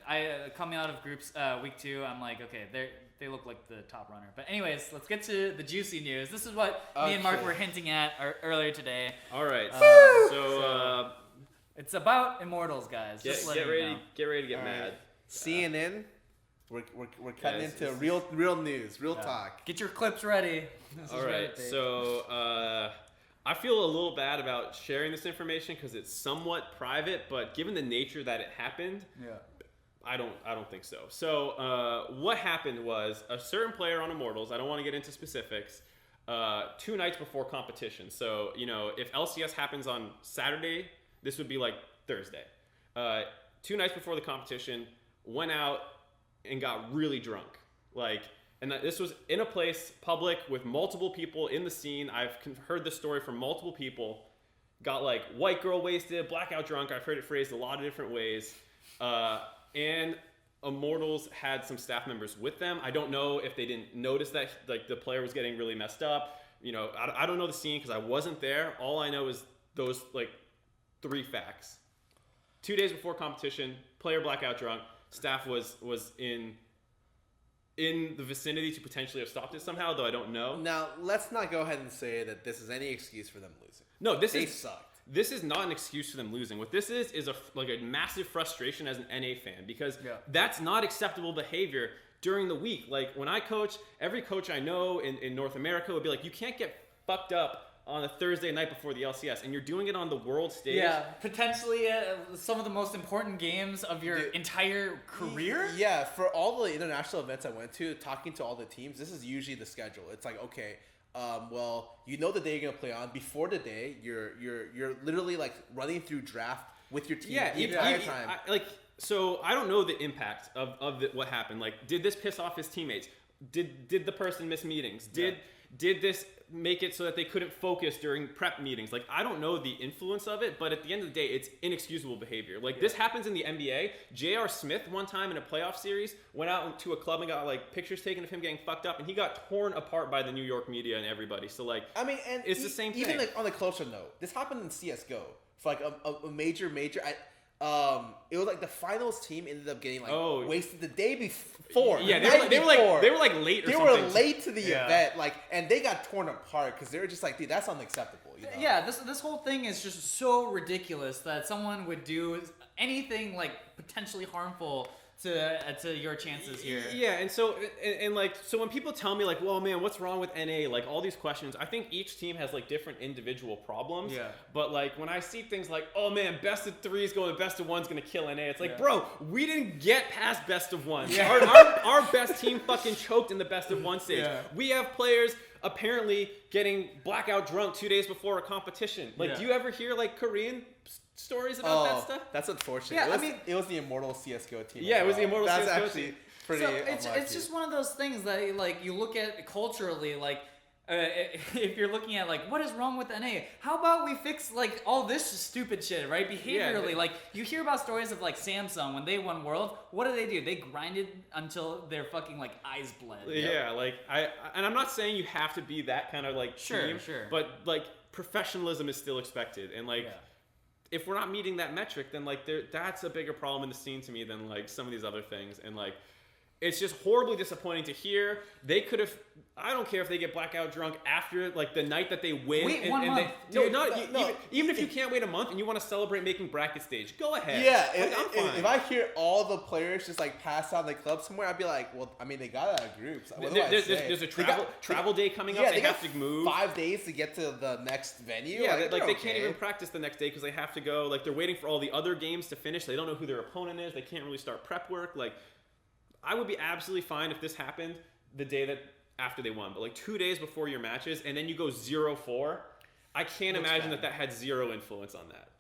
coming out of groups week 2, I'm like, okay, they look like the top runner. But anyways, let's get to the juicy news. This is what me and Mark were hinting at earlier today. All right. So it's about Immortals, guys. Get ready to get mad. Right. CNN, we're cutting into real news, real talk. Get your clips ready. All right. So I feel a little bad about sharing this information because it's somewhat private, but given the nature that it happened, I don't think so. So what happened was a certain player on Immortals, I don't want to get into specifics, 2 nights before competition. So, you know, if LCS happens on Saturday, this would be like Thursday. 2 nights before the competition, went out and got really drunk. And this was in a place, public, with multiple people in the scene. I've heard this story from multiple people. got like white girl wasted, blackout drunk. I've heard it phrased a lot of different ways. And Immortals had some staff members with them. I don't know if they didn't notice that like the player was getting really messed up. You know, I don't know the scene because I wasn't there. All I know is those like 3 facts. 2 days before competition, player blackout drunk. Staff was in the vicinity to potentially have stopped it somehow, though I don't know. Now, let's not go ahead and say that this is any excuse for them losing. No, they sucked. This is not an excuse for them losing. What this is a massive frustration as an NA fan because that's not acceptable behavior during the week. Like when I coach, every coach I know in North America would be like, you can't get fucked up on a Thursday night before the LCS, and you're doing it on the world stage. Yeah, potentially some of the most important games of your entire career. Yeah, for all the international events I went to, talking to all the teams, this is usually the schedule. It's like, okay, well, you know the day you're gonna play on. Before the day, you're literally like running through draft with your team the entire time. So I don't know the impact of what happened. Like, did this piss off his teammates? Did the person miss meetings? Did this make it so that they couldn't focus during prep meetings? Like, I don't know the influence of it, but at the end of the day, it's inexcusable behavior. Like, this happens in the NBA. J.R. Smith, one time in a playoff series, went out to a club and got, like, pictures taken of him getting fucked up, and he got torn apart by the New York media and everybody. So, like, I mean, and it's the same thing. Even, like, on a closer note, this happened in CSGO. For, like, a major... it was like the finals team ended up getting like wasted the day before. Yeah, they were like late. They were late to the event, like, and they got torn apart because they were just like, dude, that's unacceptable. You know? Yeah, this whole thing is just so ridiculous that someone would do anything like potentially harmful to your chances here. Yeah, and so when people tell me like, well, man, what's wrong with NA? Like all these questions, I think each team has like different individual problems. Yeah. But like when I see things like, oh man, best of 3 is going to best of 1's going to kill NA. It's like, bro, we didn't get past best of 1. Yeah. Our best team fucking choked in the best of 1 stage. Yeah. We have players apparently getting blackout drunk 2 days before a competition. Like, do you ever hear like Korean stories about that stuff? That's unfortunate. Yeah, it was the Immortal CSGO team. Yeah, it was the Immortal CSGO team. That's actually pretty it's just one of those things that like you look at culturally, like if you're looking at like what is wrong with NA, how about we fix like all this stupid shit, right? Behaviorally, like you hear about stories of like Samsung when they won World, what do? They grinded until their fucking like eyes bled. Yeah, like I'm not saying you have to be that kind of like team, but like professionalism is still expected, and like. If we're not meeting that metric, then like that's a bigger problem in the scene to me than like some of these other things. And like, it's just horribly disappointing to hear. They could have. I don't care if they get blackout drunk after like the night that they win. Wait, 1 month. Even if you can't wait a month and you want to celebrate making bracket stage, go ahead. Yeah, if I hear all the players just like pass out the club somewhere, I'd be like, well, I mean, they got out of groups. There's a travel day coming up. They have to move 5 days to get to the next venue. Yeah, they can't even practice the next day because they have to go. Like they're waiting for all the other games to finish. They don't know who their opponent is. They can't really start prep work. Like, I would be absolutely fine if this happened the day that after they won, but like 2 days before your matches, and then you go 0-4. I can't imagine that had zero influence on that.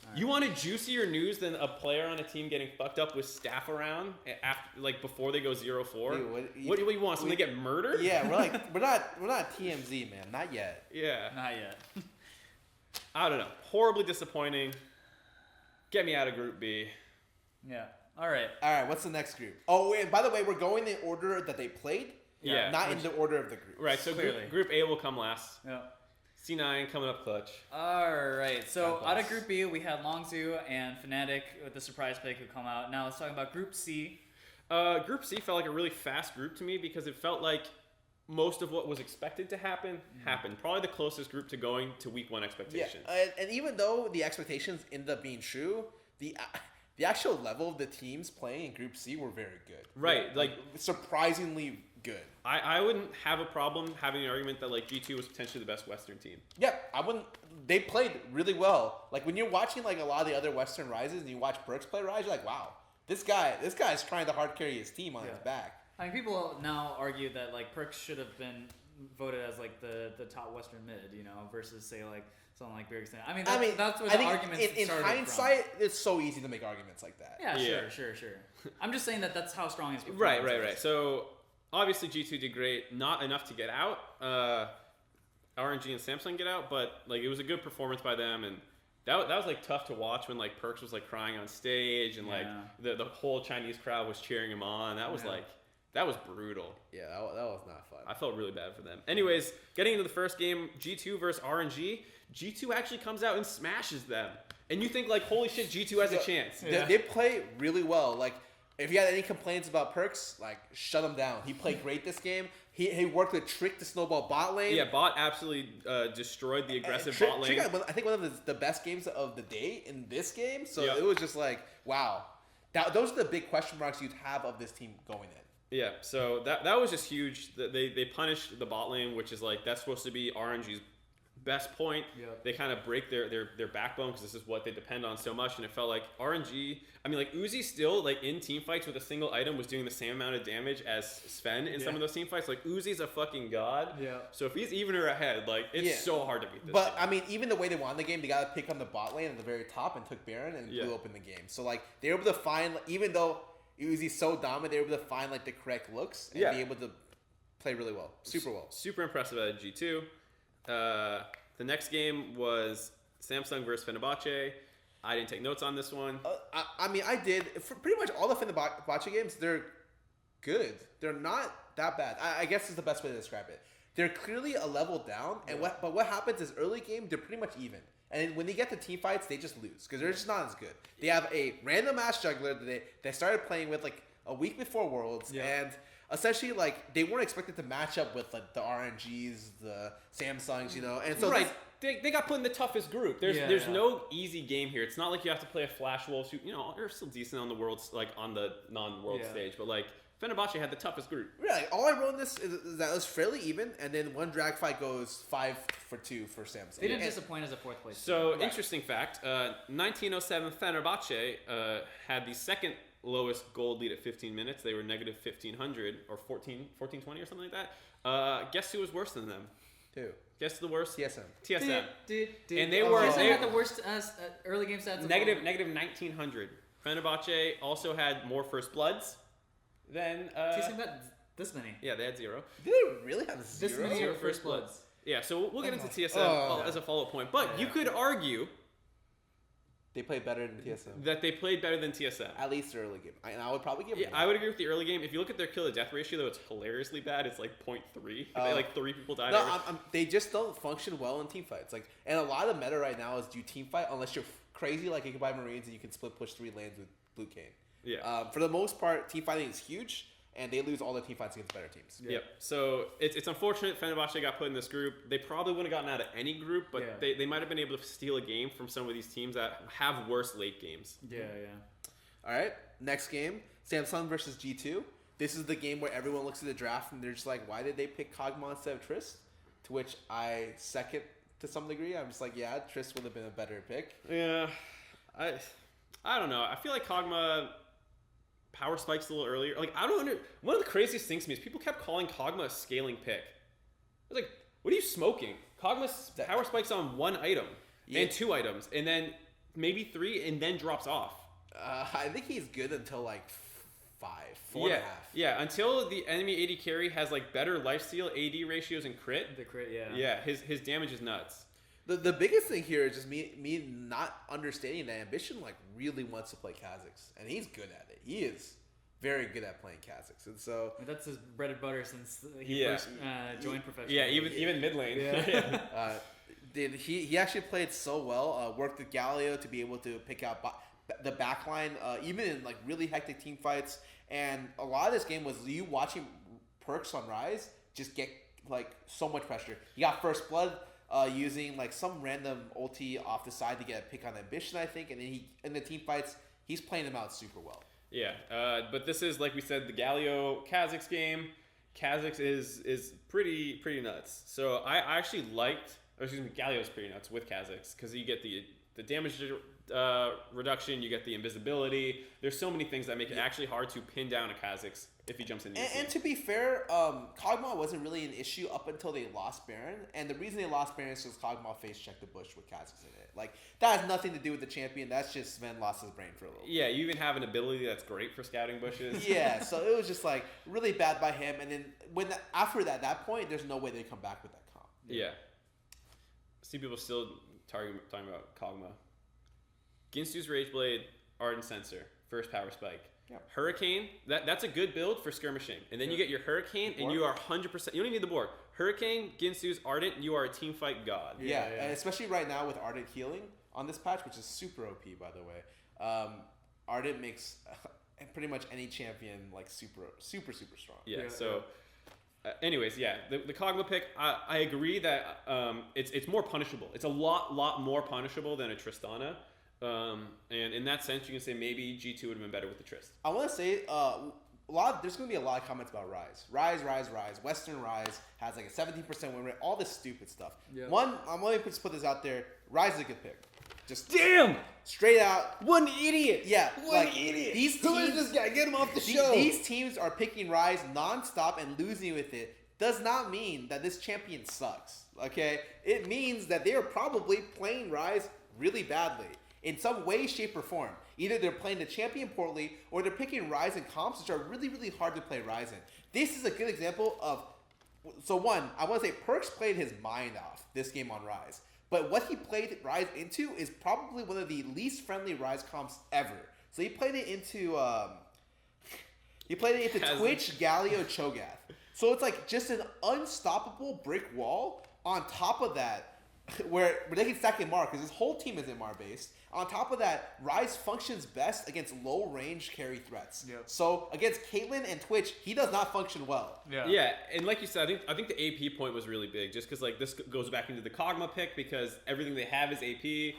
Right. You wanted juicier news than a player on a team getting fucked up with staff around after, like before they go 0-4. Dude, what do you want? Someone to get murdered? Yeah, we're not TMZ, man, not yet. Yeah, not yet. I don't know. Horribly disappointing. Get me out of Group B. Yeah. All right. What's the next group? Oh, wait, by the way, we're going in order that they played. Yeah. Not in the order of the group. Right. So group A will come last. Yeah. C9 coming up clutch. All right. So out of Group B, we had Longzhu and Fnatic with the surprise pick who come out. Now let's talk about Group C. Group C felt like a really fast group to me because it felt like most of what was expected to happen happened. Probably the closest group to going to week 1 expectations. Yeah. And even though the expectations ended up being true, the actual level of the teams playing in Group C were very good. Right. Like surprisingly good. I wouldn't have a problem having an argument that like G2 was potentially the best Western team. Yeah, I wouldn't. They played really well. Like when you're watching like a lot of the other Western Rises and you watch Brooks play Rise, you're like, wow, this guy's trying to hard carry his team on his back. I mean, people now argue that like Perks should have been voted as like the top Western mid, you know, versus say like something like Bergson. I mean, that's what the argument in hindsight, it's so easy to make arguments like that. Yeah, sure. I'm just saying that's how strong his performance is. Right. So obviously G2 did great, not enough to get out. RNG and Samsung get out, but like it was a good performance by them, and that was like tough to watch when like Perks was like crying on stage, and like the whole Chinese crowd was cheering him on. That was like that was brutal. Yeah, that was not fun. I felt really bad for them. Anyways, getting into the first game, G2 versus RNG. G2 actually comes out and smashes them, and you think like, holy shit, G2 has a chance. They play really well. Like, if you had any complaints about Perks, like, shut him down. He played great this game. He worked a trick to snowball bot lane. Yeah, bot absolutely destroyed the aggressive bot lane. I think one of the best games of the day in this game. So it was just like, wow. Those are the big question marks you'd have of this team going in. Yeah, so that was just huge. They punished the bot lane, which is like, that's supposed to be RNG's best point. They kind of break their backbone because this is what they depend on so much, and it felt like RNG. I mean, like Uzi still like in team fights with a single item was doing the same amount of damage as Sven in some of those team fights. Like Uzi's a fucking god. Yeah. So if he's even or ahead, like it's so hard to beat this. But I mean, even the way they won the game, they got to pick on the bot lane at the very top and took Baron and blew open the game. So like they were able to find, even though Uzi's so dominant, they were able to find like the correct looks and be able to play really well, super well. Super impressive at G2. The next game was Samsung versus Fenerbahce. I didn't take notes on this one. I mean, I did. For pretty much all the Fenerbahce games, they're good. They're not that bad. I guess is the best way to describe it. They're clearly a level down, and what happens is early game, they're pretty much even. And when they get to team fights, they just lose because they're just not as good. They have a random ass juggler that they started playing with like a week before Worlds, and essentially, like, they weren't expected to match up with like the RNGs, the Samsungs, and so they got put in the toughest group. There's no easy game here. It's not like you have to play a Flash Wolves who, they're still decent on the worlds, like on the non-world stage, but like Fenerbahce had the toughest group. Really, all I wrote in this is that it was fairly even, and then one drag fight goes 5-2 for Samsung. They didn't disappoint as a fourth place. So interesting fact: 1907 Fenerbahce had the second lowest gold lead at 15 minutes. They were negative 1500 or 1420 or something like that. Guess who was worse than them? Who? Guess the worst? TSM. And they were TSM had the worst early game stats. Negative 1900. Fenerbahce also had more first bloods than TSM got this many. Yeah, they had 0. Did they really have 0? This many first bloods. Yeah, so we'll get into TSM as a follow-up point, but you could argue they played better than TSM. That they played better than TSM. At least the early game. And I would probably give them I would agree with the early game. If you look at their kill-to-death ratio, though, it's hilariously bad. It's like 0.3. Like 3 people died. No, they just don't function well in team fights. Like, and a lot of meta right now is do team fight unless you're crazy, like you can buy Marines and you can split push 3 lanes with Blue Cane. Yeah. For the most part, team fighting is huge, and they lose all their team fights against better teams. Yep. So it's unfortunate Fenerbahce got put in this group. They probably wouldn't have gotten out of any group, but they might have been able to steal a game from some of these teams that have worse late games. Yeah. All right, next game, Samsung versus G2. This is the game where everyone looks at the draft and they're just like, why did they pick Kog'Maw instead of Trist? To which I second to some degree. I'm just like, yeah, Trist would have been a better pick. Yeah. I don't know. I feel like Kog'Maw power spikes a little earlier. Like, I don't one of the craziest things to me is people kept calling Kog'Maw a scaling pick. I was like, what are you smoking? Kog'Maw's power spikes on 1 item and 2 items, and then maybe 3, and then drops off. I think he's good until like 4.5. Yeah, until the enemy AD carry has like better lifesteal, AD ratios, and crit. The crit, Yeah, his damage is nuts. The biggest thing here is just me not understanding that Ambition like really wants to play Kha'Zix, and he's good at it. He is very good at playing Kha'Zix, and so that's his bread and butter since he first joined professional. Yeah, even mid lane. Yeah. He actually played so well. Worked with Galio to be able to pick out the backline, even in like really hectic team fights. And a lot of this game was you watching Perks on Rise just get like so much pressure. He got first blood. Using like some random ulti off the side to get a pick on Ambition, I think, and then he in the team fights he's playing them out super well. Yeah, but this is like we said the Galio Kha'Zix game. Kha'Zix is pretty nuts. So I actually liked, Galio's pretty nuts with Kha'Zix because you get the damage reduction, you get the invisibility. There's so many things that make it actually hard to pin down a Kha'Zix if he jumps in. And to be fair, Kog'Maw wasn't really an issue up until they lost Baron. And the reason they lost Baron is because Kog'Maw face checked the bush with Kha'Zix in it. Like, that has nothing to do with the champion. That's just Sven lost his brain for a little bit. Yeah, you even have an ability that's great for scouting bushes. Yeah, so it was just like really bad by him. And then after that point, there's no way they come back with that comp. Yeah. see people still talking about Kog'Maw. Ginsu's Rage Blade, Ardent Sensor, first power spike. Yeah. Hurricane, that's a good build for skirmishing. And then you get your Hurricane, and you are 100%. You don't even need the board. Hurricane, Ginsu's, Ardent, you are a team fight god. Yeah, and especially right now with Ardent healing on this patch, which is super OP, by the way. Ardent makes pretty much any champion like super strong. Yeah, so... anyways, the Kog'Maw pick, I agree that it's more punishable. It's a lot more punishable than a Tristana. And in that sense, you can say maybe G2 would have been better with the Trist. I want to say there's going to be a lot of comments about Rise. Western Rise has like a 17% win rate, all this stupid stuff. Yeah. I'm going to just put this out there. Rise is a good pick. Just damn! Straight out. One idiot! Yeah. One idiot! Who is this guy? Get him off the show! These teams are picking Rise nonstop and losing with it. Does not mean that this champion sucks, okay? It means that they are probably playing Rise really badly in some way, shape, or form. Either they're playing the champion poorly, or they're picking Rise in comps, which are really, really hard to play Rise in. This is a good example of... So one, I want to say Perks played his mind off this game on Rise. But what he played Rise into is probably one of the least friendly Rise comps ever. So he played it into... Twitch, Galio, Cho'Gath. So it's like just an unstoppable brick wall. On top of that, where they can stack in Mar, because his whole team is in Mar based. On top of that, Rise functions best against low range carry threats. Yep. So against Caitlyn and Twitch, he does not function well. Yeah, and like you said, I think the AP point was really big, just because like this goes back into the Kog'Maw pick, because everything they have is AP.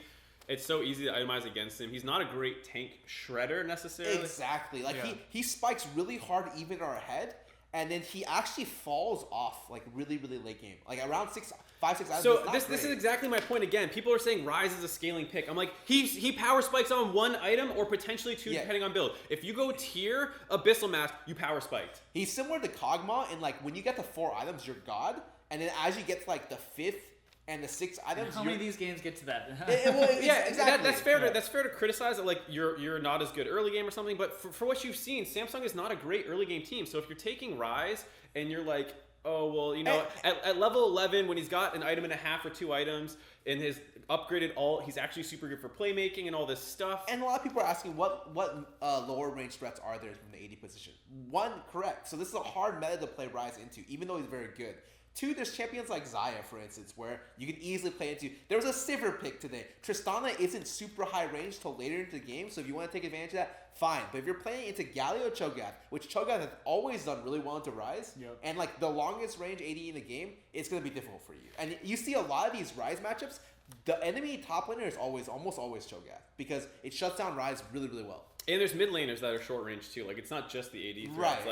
It's so easy to itemize against him. He's not a great tank shredder necessarily. Exactly. Like he spikes really hard even our head. And then he actually falls off like really, really late game, like around 5-6 items. So this is exactly my point again. People are saying Rise is a scaling pick. I'm like, he power spikes on one item or potentially two depending on build. If you go tier Abyssal Mask, you power spiked. He's similar to Kog'Maw in like when you get the 4 items, you're god, and then as you get to like the 5th and the 6 items. How many of these games get to that? Exactly. That's fair. That's fair to criticize it. Like you're not as good early game or something. But for what you've seen, Samsung is not a great early game team. So if you're taking Rise and you're like, oh well, you know, at level 11 when he's got an item and a half or 2 items and his upgraded alt, he's actually super good for playmaking and all this stuff. And a lot of people are asking what lower range threats are there from the AD position. 1, correct. So this is a hard meta to play Rise into, even though he's very good. 2, there's champions like Xayah, for instance, where you can easily play into. There was a Sivir pick today. Tristana isn't super high range till later into the game, so if you want to take advantage of that, fine. But if you're playing into Galio Cho'Gath, which Cho'Gath has always done really well into Rise, and like the longest range AD in the game, it's going to be difficult for you. And you see a lot of these Rise matchups, the enemy top laner is almost always Cho'Gath, because it shuts down Rise really, really well. And there's mid laners that are short range too. Like it's not just the AD threats.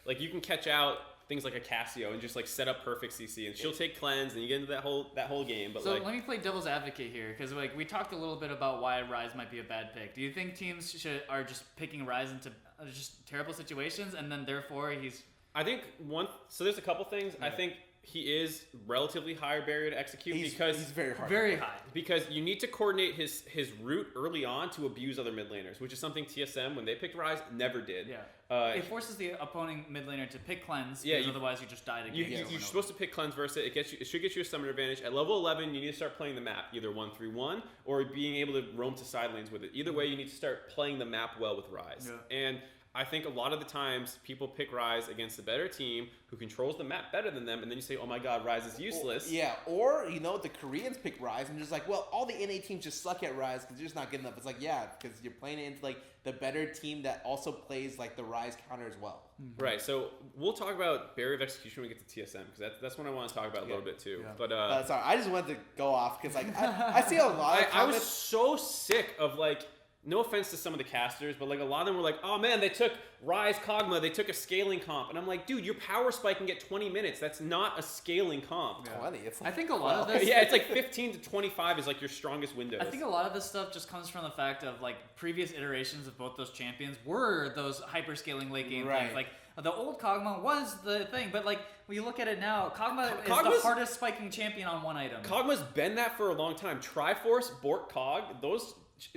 Like you can catch out things like a Cassio and just like set up perfect CC, and she'll take cleanse, and you get into that whole game. But so let me play devil's advocate here, because like we talked a little bit about why Rise might be a bad pick. Do you think teams are just picking Rise into just terrible situations, and then therefore he's? I think so there's a couple things. I think he is relatively higher barrier to execute because he's very hard. Very high. Because you need to coordinate his route early on to abuse other mid laners, which is something TSM, when they picked Rise, never did. Yeah. It forces the opposing mid laner to pick cleanse, because otherwise you just die to game. You're supposed to pick cleanse versus it. It should get you a summoner advantage. At level 11, you need to start playing the map, either 1-3-1 or being able to roam to side lanes with it. Either way, you need to start playing the map well with Rise. Yeah. And I think a lot of the times people pick Rise against a better team who controls the map better than them, and then you say, oh my god, Rise is useless. Or you know, the Koreans pick Rise and they're just like, well, all the NA teams just suck at Rise because they're just not good enough. It's like, yeah, because you're playing it into like the better team that also plays like the Rise counter as well. Mm-hmm. Right, so we'll talk about barrier of execution when we get to TSM, because that's what I want to talk about a little bit too. Yeah. But sorry, I just wanted to go off because like I see a lot of comments. I was so sick of like, no offense to some of the casters, but like a lot of them were like, oh man, they took Rise Kog'Maw, they took a scaling comp. And I'm like, dude, your power spike can get 20 minutes. That's not a scaling comp. Yeah. 20, it's like I think a lot of this... Yeah, it's like 15 to 25 is like your strongest windows. I think a lot of this stuff just comes from the fact of like previous iterations of both those champions were those hyper-scaling late game things. Like the old Kog'Maw was the thing, but like when you look at it now, Kog'Maw is the hardest spiking champion on one item. Kog'Maw's been that for a long time. Triforce, Bork, Kog, those...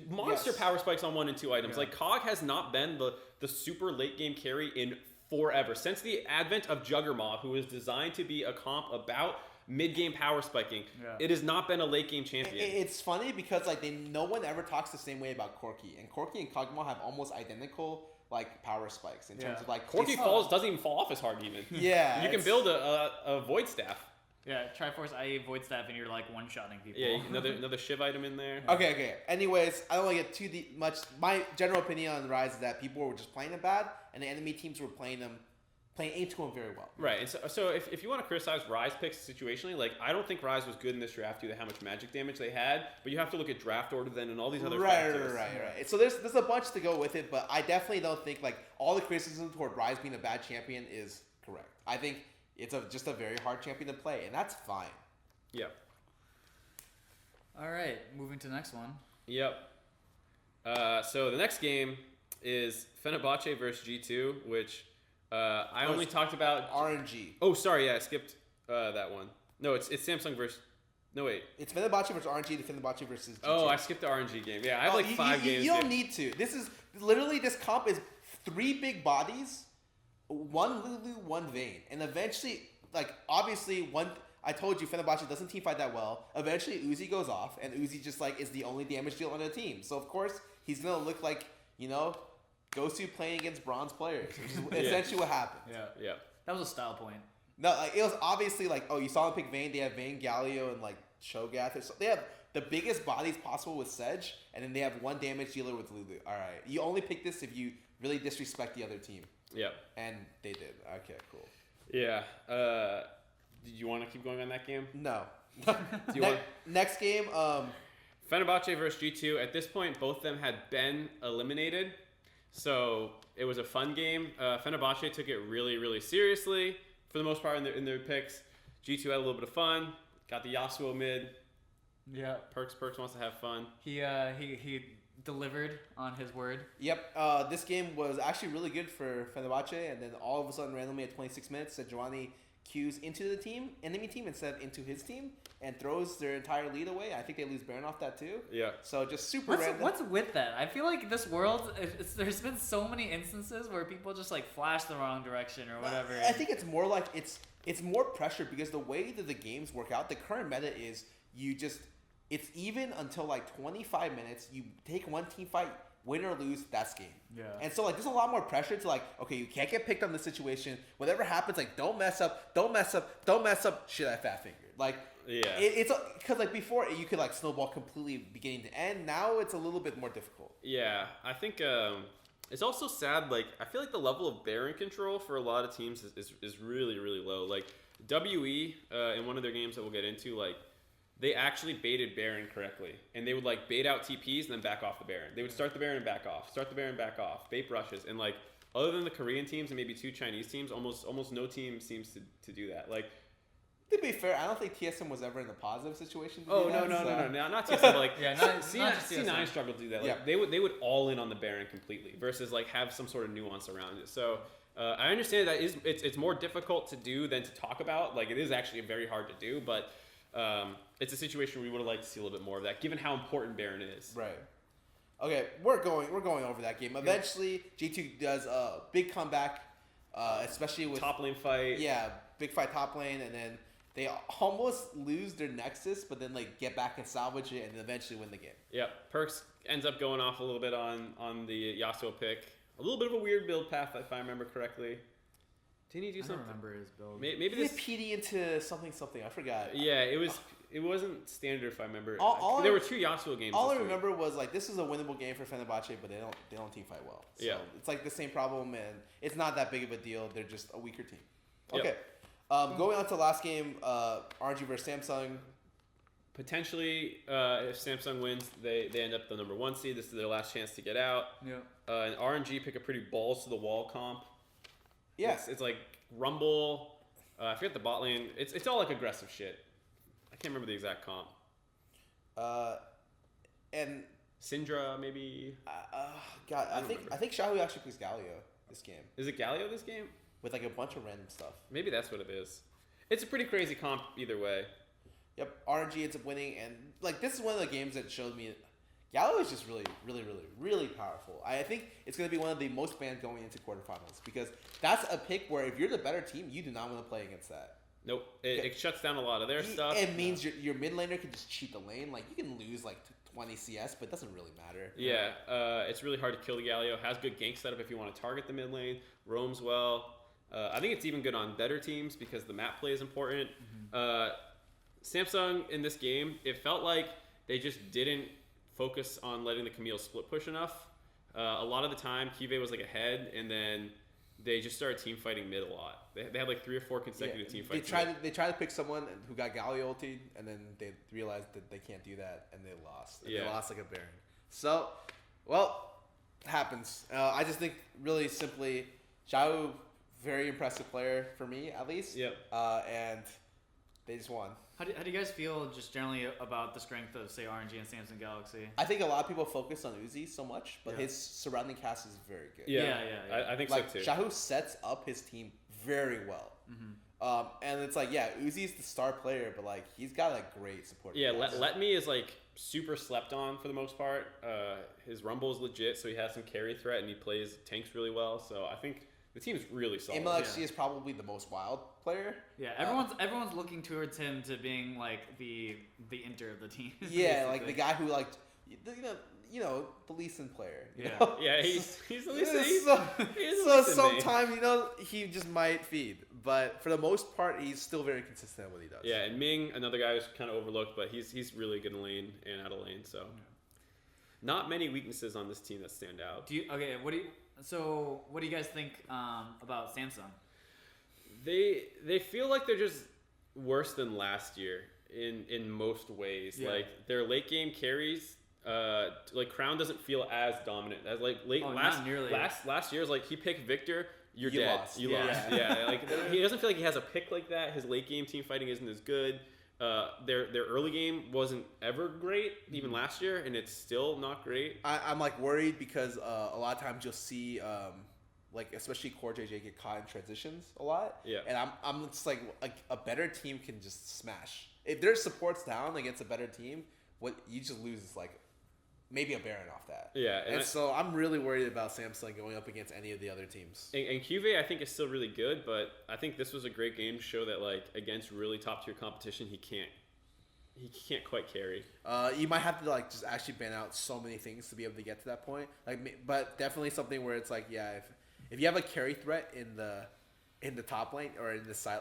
monster power spikes on 1 and 2 items. Like Kog has not been the super late game carry in forever. Since the advent of Juggernaut, who was designed to be a comp about mid-game power spiking. Yeah. It has not been a late-game champion. It's funny because like no one ever talks the same way about Corki, and Corki and Kog'Maw have almost identical like power spikes in terms of like Corki doesn't even fall off as hard even. Yeah, you can build a void staff. Yeah, Triforce IE Void Staff, and you're like one-shotting people. Yeah, another Shiv item in there. Okay. Anyways, I don't want to get too much. My general opinion on Rise is that people were just playing them bad, and the enemy teams were playing into them very well. Right, and so if you want to criticize Rise picks situationally, like I don't think Rise was good in this draft due to how much magic damage they had, but you have to look at draft order then and all these other factors. Right. So there's a bunch to go with it, but I definitely don't think like all the criticism toward Rise being a bad champion is correct. I think it's just a very hard champion to play, and that's fine. Yep. All right, moving to the next one. Yep. So the next game is Fenerbahce versus G2, which I only talked about RNG. Oh, sorry, yeah, I skipped that one. No, it's Samsung versus. No, wait. It's Fenerbahce versus RNG to Fenerbahce versus G2. Oh, I skipped the RNG game. Yeah, I have five games. You don't need to. This is literally this comp is 3 big bodies. 1 Lulu, 1 Vayne. And eventually, like, obviously, I told you, Fenerbahce doesn't teamfight that well. Eventually, Uzi goes off, and Uzi just, like, is the only damage dealer on the team. So, of course, he's going to look like, Gosu playing against bronze players, which is essentially what happened. Yeah. That was a style point. No, like, it was obviously, like, you saw them pick Vayne. They have Vayne, Galio, and, like, Shogath. So they have the biggest bodies possible with Sedge, and then they have 1 damage dealer with Lulu. All right. You only pick this if you really disrespect the other team. Yeah. And they did. Okay, cool. Yeah. Did you want to keep going on that game? No. Next game. Fenerbahce versus G2. At this point, both of them had been eliminated. So it was a fun game. Fenerbahce took it really, really seriously for the most part in their picks. G2 had a little bit of fun. Got the Yasuo mid. Yeah. Perks wants to have fun. He delivered on his word. Yep. This game was actually really good for Fenerbahce, and then all of a sudden, randomly at 26 minutes, Sejuani queues into the enemy team instead of into his team, and throws their entire lead away. I think they lose Baron off that too. Yeah. So just super random. What's with that? I feel like this world, there's been so many instances where people just like flash the wrong direction or whatever. I think it's more like it's more pressure because the way that the games work out, the current meta is it's even until like 25 minutes. You take one team fight, win or lose, that's game. Yeah. And so like there's a lot more pressure to like, okay, you can't get picked on this situation. Whatever happens, like don't mess up. Shit, I fat fingered. Like yeah, it's because like before you could like snowball completely beginning to end. Now it's a little bit more difficult. Yeah, I think it's also sad. Like I feel like the level of Baron control for a lot of teams is really, really low. Like WE in one of their games that we'll get into, like they actually baited Baron correctly, and they would like bait out TPs and then back off the Baron. They would start the Baron and back off, start the Baron, back off, bait brushes, and like other than the Korean teams and maybe 2 Chinese teams, almost no team seems to do that. Like. To be fair, I don't think TSM was ever in a positive situation. No, not TSM. Like C9 struggled to do that. Like, yeah. They would all in on the Baron completely versus like have some sort of nuance around it. So I understand that it's more difficult to do than to talk about. Like it is actually very hard to do, but it's a situation where we would have liked to see a little bit more of that, given how important Baron is. Right. Okay, we're going over that game. Eventually, G2 does a big comeback, especially with top lane fight. Yeah, big fight top lane, and then. They almost lose their Nexus, but then like get back and salvage it, and eventually win the game. Yeah, Perks ends up going off a little bit on the Yasuo pick. A little bit of a weird build path, if I remember correctly. Didn't he do something? I don't remember his build. Maybe he did PD into something. I forgot. Yeah, it wasn't standard, if I remember. There were 2 Yasuo games. All I remember was like this is a winnable game for Fenerbahce, but they don't team fight well. So yeah, it's like the same problem, and it's not that big of a deal. They're just a weaker team. Okay. Yep. Going on to the last game, RNG versus Samsung. Potentially, if Samsung wins, they end up the number 1 seed. This is their last chance to get out. Yeah. And RNG pick a pretty balls to the wall comp. Yeah. It's like Rumble. I forget the bot lane. It's all like aggressive shit. I can't remember the exact comp. And Syndra maybe. God, I think Shahu actually picks Galio this game. Is it Galio this game? With like a bunch of random stuff. Maybe that's what it is. It's a pretty crazy comp either way. Yep, RNG ends up winning, and like this is one of the games that showed me Gallo is just really, really, really, really powerful. I think it's going to be one of the most banned going into quarterfinals because that's a pick where if you're the better team, you do not want to play against that. Nope. It shuts down a lot of their stuff. It means your mid laner can just cheat the lane. Like, you can lose like 20 CS, but it doesn't really matter. Yeah, it's really hard to kill the Galio. Has good gank setup if you want to target the mid lane. Roams well. I think it's even good on better teams because the map play is important. Samsung in this game, it felt like they just didn't focus on letting the Camille split push enough. A lot of the time, Kive was like ahead, and then they just started team fighting mid a lot. They had like 3 or 4 consecutive team fights. They tried to pick someone who got Galio ultied, and then they realized that they can't do that, and they lost. And they lost like a Baron. So, well, it happens. I just think really simply, Xiao, very impressive player for me at least. Yep. And they just won. How do you guys feel just generally about the strength of, say, RNG and Samsung Galaxy? I think a lot of people focus on Uzi so much, but his surrounding cast is very good. Yeah. I think like, so too. Xiao sets up his team very well. And it's like, Uzi's the star player, but like he's got a great support. Yeah, Let Me is like super slept on for the most part. His Rumble is legit, so he has some carry threat, and he plays tanks really well. So I think the team's really solid. MLXG is probably the most wild player. Yeah, everyone's looking towards him to being like the Inter of the team. Yeah, like the guy who like the Lee Sin player. You Yeah, know? yeah, he's the Lee Sin. So sometimes he just might feed, but for the most part he's still very consistent at what he does. Yeah, and Ming, another guy who's kind of overlooked, but he's really good in lane and out of lane. So not many weaknesses on this team that stand out. What do you guys think about Samsung? They feel like they're just worse than last year in most ways. Yeah. Like their late game carries, like Crown doesn't feel as dominant as like last year's. Like he picked Victor, you're dead. Lost. You lost. Yeah, like he doesn't feel like he has a pick like that. His late game team fighting isn't as good. Their early game wasn't ever great, even last year, and it's still not great. I'm like worried because a lot of times you'll see like especially Core JJ get caught in transitions a lot. Yeah. And I'm just like a better team can just smash. If their support's down against a better team, what you just lose is like maybe a Baron off that. Yeah. And so I'm really worried about Samsung going up against any of the other teams. And QV I think is still really good, but I think this was a great game to show that like against really top tier competition he can't quite carry. You might have to like just actually ban out so many things to be able to get to that point. Like, but definitely something where it's like, if you have a carry threat in the top lane or in the side,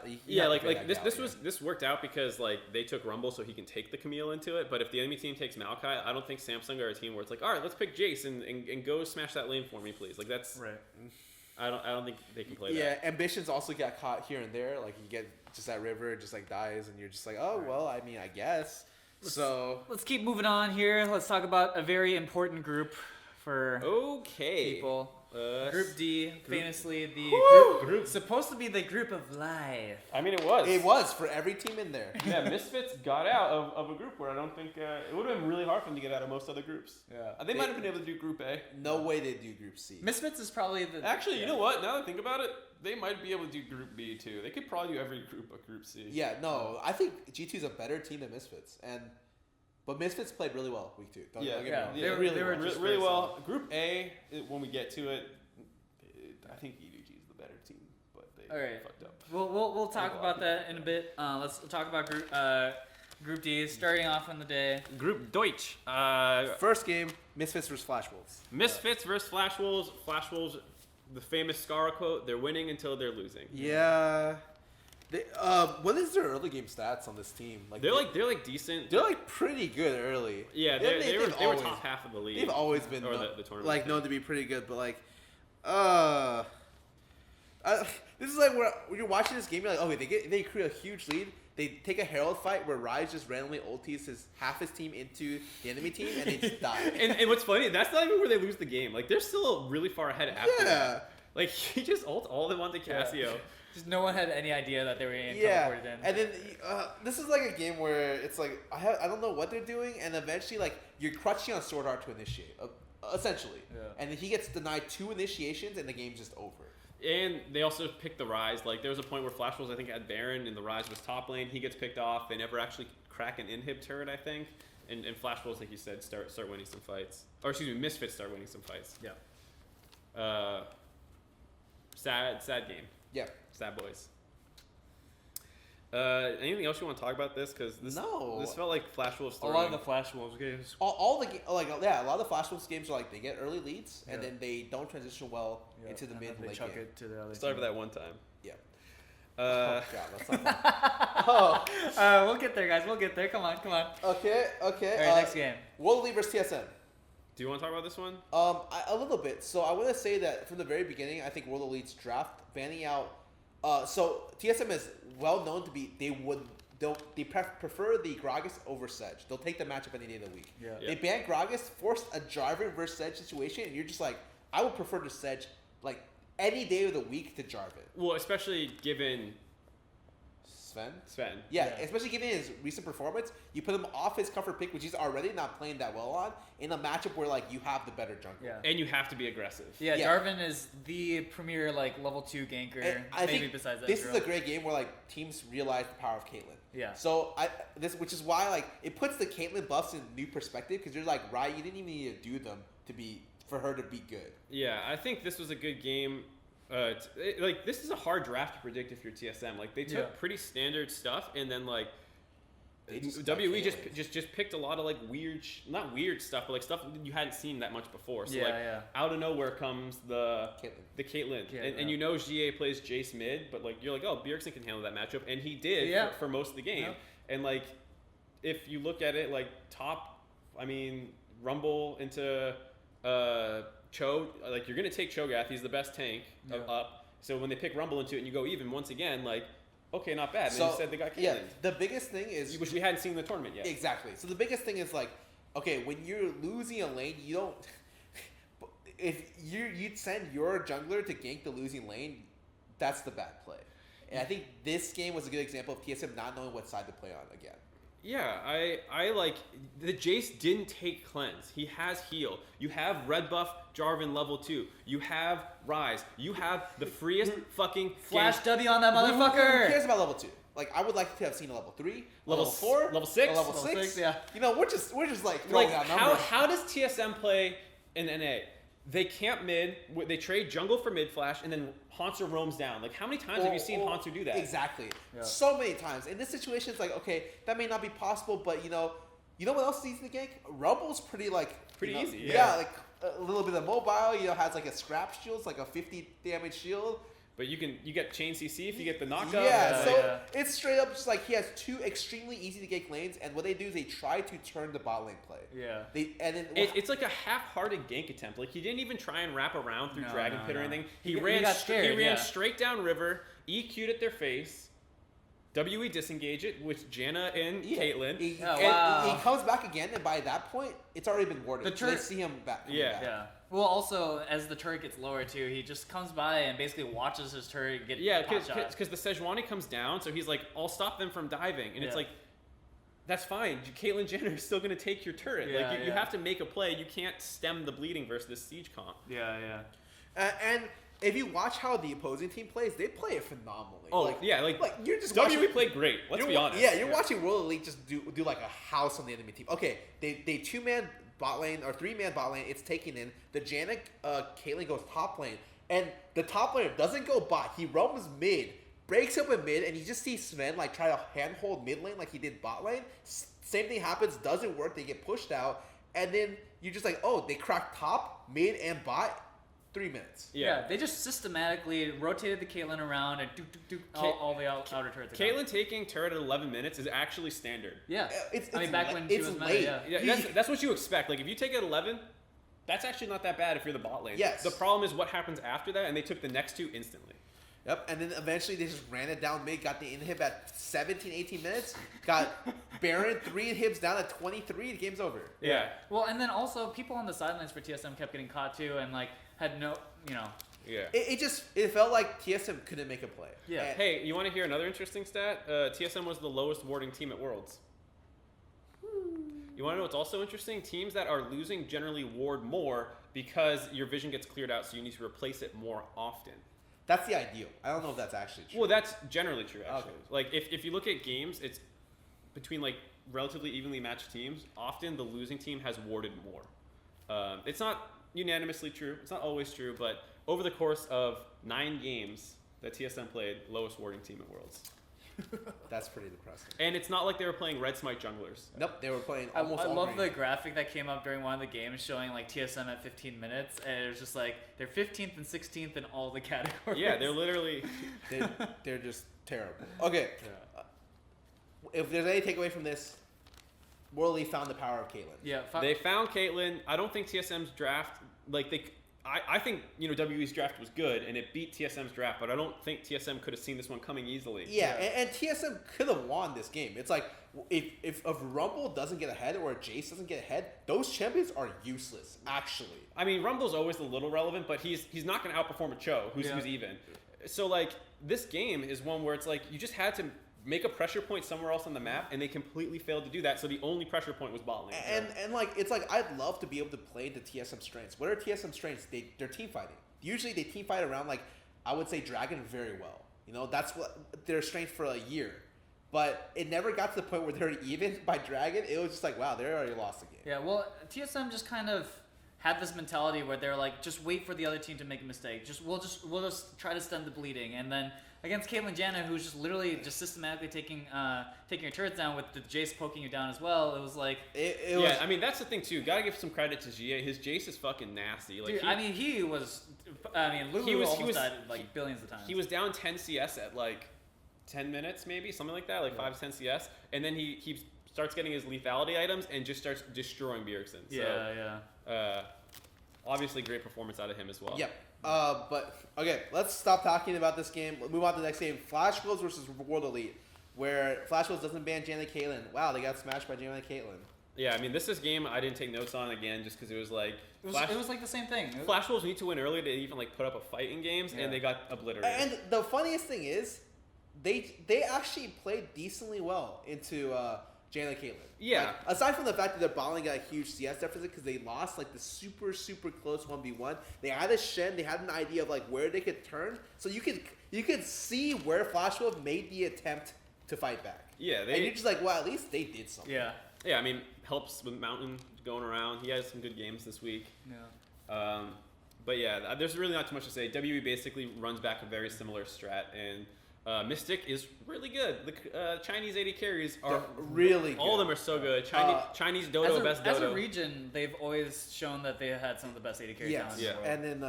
this worked out because like they took Rumble so he can take the Camille into it. But if the enemy team takes Maokai, I don't think Samsung are a team where it's like, all right, let's pick Jace and go smash that lane for me, please. Like that's right. I don't think they can play that. Yeah, Ambitions also got caught here and there. Like you get just that river, just like dies, and you're just like, oh well, I mean, I guess. Let's keep moving on here. Let's talk about a very important group for people. Group D, famously the group supposed to be the group of life. I mean, it was. It was for every team in there. Yeah, Misfits got out of a group where I don't think it would have been really hard for them to get out of most other groups. Yeah, they might have been able to do Group A. No way they do Group C. Misfits is probably the. Actually, you know what? Now that I think about it, they might be able to do Group B too. They could probably do every group but Group C. Yeah, no, I think G2 is a better team than Misfits, but Misfits played really well week 2. Don't get me wrong. They were really well. Group A, when we get to it, I think EDG is the better team, but they fucked up. We'll talk about that in a bit. Let's talk about Group D, starting off on the day. Group Deutsch. First game, Misfits versus Flash Wolves. Misfits versus Flash Wolves. Flash Wolves, the famous Scarra quote, they're winning until they're losing. Yeah. What is their early game stats on this team? Like they're like decent. They're like pretty good early. Yeah, they were top half of the league. They've always been the tournament. Like known to be pretty good, but like this is like where when you're watching this game, you're like, okay, they create a huge lead. They take a Herald fight where Rise just randomly ultis half his team into the enemy team, and they just die. and what's funny, that's not even where they lose the game. Like they're still really far ahead after that. Like he just ults all of them onto Casio. Yeah. Just no one had any idea that they were getting teleported in. And then this is like a game where it's like I don't know what they're doing, and eventually like you're crutching on Sword Art to initiate, essentially. Yeah. And then he gets denied 2 initiations, and the game's just over. And they also picked the Rise. Like there was a point where Flash Wolves I think had Baron, and the Rise was top lane. He gets picked off. They never actually crack an inhib turret, I think. And Flash Wolves, like you said, start winning some fights. Or excuse me, Misfits start winning some fights. Yeah. Sad game. Yeah. Sad boys. Anything else you want to talk about this? Because this felt like Flash Wolves. A lot of the Flash Wolves games. A lot of the Flash Wolves games are like they get early leads and then they don't transition well into the mid and late game. It to the early Sorry for that one time. Yeah. Oh God, that's not fun. We'll get there, guys. We'll get there. Come on. Okay. All right, next game. World Elite versus TSM. Do you want to talk about this one? A little bit. So I want to say that from the very beginning, I think World Elite's draft banning out. So TSM is well known to be they prefer the Gragas over Sedge. They'll take the matchup any day of the week. Yeah. They banned Gragas, forced a Jarvan versus Sedge situation, and you're just like, I would prefer to Sedge like any day of the week to Jarvan. Well, especially given Sven. Yeah, especially given his recent performance, you put him off his comfort pick, which he's already not playing that well on, in a matchup where like you have the better jungler. Yeah. And you have to be aggressive. Yeah, Jarvan is the premier like level 2 ganker. And I maybe think besides that. This is a great game where like teams realize the power of Caitlyn. Yeah. So which is why like it puts the Caitlyn buffs in new perspective because you're like, right, you didn't even need to do them for her to be good. Yeah, I think this was a good game. This is a hard draft to predict if you're TSM. Like they took pretty standard stuff, and then like WE just picked a lot of like not weird stuff, but like stuff you hadn't seen that much before. So out of nowhere comes the Caitlyn, and you know GA plays Jace mid, but like you're like, oh, Bjergsen can handle that matchup, and he did for most of the game. Yeah. And like if you look at it like Rumble into Cho, like you're gonna take Cho'Gath. He's the best tank up. So when they pick Rumble into it and you go even once again, like okay, not bad. And so, instead they got Caitlyn. Yeah, the biggest thing is which we hadn't seen in the tournament yet. Exactly. So the biggest thing is like, okay, when you're losing a lane, you don't. If you'd send your jungler to gank the losing lane, that's the bad play. And I think this game was a good example of TSM not knowing what side to play on again. Yeah, I like the Jace didn't take cleanse. He has heal. You have red buff Jarvan level 2. You have Rise. You have the freest fucking Flash W on that motherfucker. Who cares about level 2? Like I would like to have seen a level 3, level 4, level 6, level 6. Yeah. You know, we're just like throwing out numbers. How does TSM play in NA? They camp mid. They trade jungle for mid flash, and then Haunter roams down. Like, how many times have you seen Haunter do that? Exactly. Yeah. So many times. In this situation, it's like, okay, that may not be possible, but you know what else is easy to gank? Rumble's pretty easy. Yeah, like a little bit of mobile. You know, has like a scrap shield, it's like a 50 damage shield. But you get chain CC if you get the knockup. Yeah, it's straight up just like he has two extremely easy to gank lanes, and what they do is they try to turn the bot lane play. Yeah. It's like a half-hearted gank attempt. Like he didn't even try and wrap around through Dragon Pit or anything. He ran straight down river, EQ'd at their face. WE disengage it with Janna and Caitlyn. He comes back again, and by that point, it's already been warded. They see him back. Yeah. Well, also, as the turret gets lower, too, he just comes by and basically watches his turret get because the Sejuani comes down, so he's like, I'll stop them from diving. And it's like, that's fine. Caitlyn Jenner is still going to take your turret. You have to make a play. You can't stem the bleeding versus this siege comp. And if you watch how the opposing team plays, they play it phenomenally. Oh, you're just WE played great. Let's be honest. Yeah, you're watching World Elite just do like a house on the enemy team. Okay, they two-man bot lane or three-man bot lane. It's taken in. The Janna Caitlyn goes top lane, and the top laner doesn't go bot. He roams mid, breaks up in mid, and you just see Sven like try to handhold mid lane like he did bot lane. Same thing happens. Doesn't work. They get pushed out, and then you're just like, oh, they crack top, mid, and bot. 3 minutes. Yeah, they just systematically rotated the Caitlyn around and all the outer turrets. Caitlyn taking turret at 11 minutes is actually standard. Yeah, back when she was late. That's what you expect. Like if you take it at 11, that's actually not that bad if you're the bot lane. Yes. The problem is what happens after that, and they took the next two instantly. Yep, and then eventually they just ran it down mid, got the inhib at 17, 18 minutes, got Baron 3 inhibs down at 23, the game's over. Yeah. Well, and then also people on the sidelines for TSM kept getting caught too, and like had no, Yeah. It felt like TSM couldn't make a play. Yeah. Hey, you want to hear another interesting stat? TSM was the lowest warding team at Worlds. You want to know what's also interesting? Teams that are losing generally ward more because your vision gets cleared out, so you need to replace it more often. That's the ideal. I don't know if that's actually true. Well, that's generally true, actually. Okay. Like, if you look at games, it's between, like, relatively evenly matched teams. Often the losing team has warded more. It's not unanimously true. It's not always true, but over the course of 9 games that TSM played, lowest warding team at Worlds. That's pretty depressing. And it's not like they were playing Red Smite junglers. Nope, they were playing I almost all love green. the graphic that came up during one of the games showing like TSM at 15 minutes, and it was just like they're 15th and 16th in all the categories. Yeah, they're literally... they're just terrible. Okay, if there's any takeaway from this, World League found the power of Caitlyn. Yeah, they found Caitlyn. I don't think TSM's draft, I think, WE's draft was good, and it beat TSM's draft, but I don't think TSM could have seen this one coming easily. Yeah, and TSM could have won this game. It's like, if Rumble doesn't get ahead or Jace doesn't get ahead, those champions are useless, actually. I mean, Rumble's always a little relevant, but he's not going to outperform a Cho, who's even. So, this game is one where it's like, you just had to make a pressure point somewhere else on the map, and they completely failed to do that. So the only pressure point was bot lane. And it's like I'd love to be able to play to TSM strengths. What are TSM strengths? They're team fighting. Usually they team fight around I would say Dragon very well. That's what their strength for a year. But it never got to the point where they're even by Dragon. It was just like, wow, they already lost the game. Yeah, well, TSM just kind of had this mentality where they're like, just wait for the other team to make a mistake. We'll just try to stem the bleeding, and then against Caitlyn Janna, who's just literally just systematically taking your turrets down with the Jace poking you down as well. It was like I mean that's the thing too. Gotta give some credit to GA. His Jace is fucking nasty. Lulu almost died billions of times. He was down 10 CS at 10 minutes maybe, something like that, 5 to 10 CS, and then he starts getting his lethality items and just starts destroying Bjergsen. So, obviously great performance out of him as well. Yep. But okay, let's stop talking about this game. Move on to the next game: Flash Wolves versus World Elite, where Flash Wolves doesn't ban Janna Caitlyn. Wow, they got smashed by Janna Caitlyn. Yeah, I mean this game I didn't take notes on again just because it was it was like the same thing. Flash Wolves need to win early to even put up a fight in games, and they got obliterated. And the funniest thing is, they actually played decently well into Janna Caitlyn. Yeah. Aside from the fact that their bottom got a huge CS deficit because they lost the super close 1v1, they had a Shen, they had an idea of where they could turn, so you could see where Flash Wolf made the attempt to fight back. Yeah, and you're just well, at least they did something. Yeah. Yeah, I mean helps with Mountain going around. He has some good games this week. Yeah. But yeah, there's really not too much to say. WE basically runs back a very similar strat, and Mystic is really good. The Chinese AD carries are really good. All of them are so good. Chinese Dodo, best Dodo. As a region, they've always shown that they had some of the best AD carry talents in the world. And then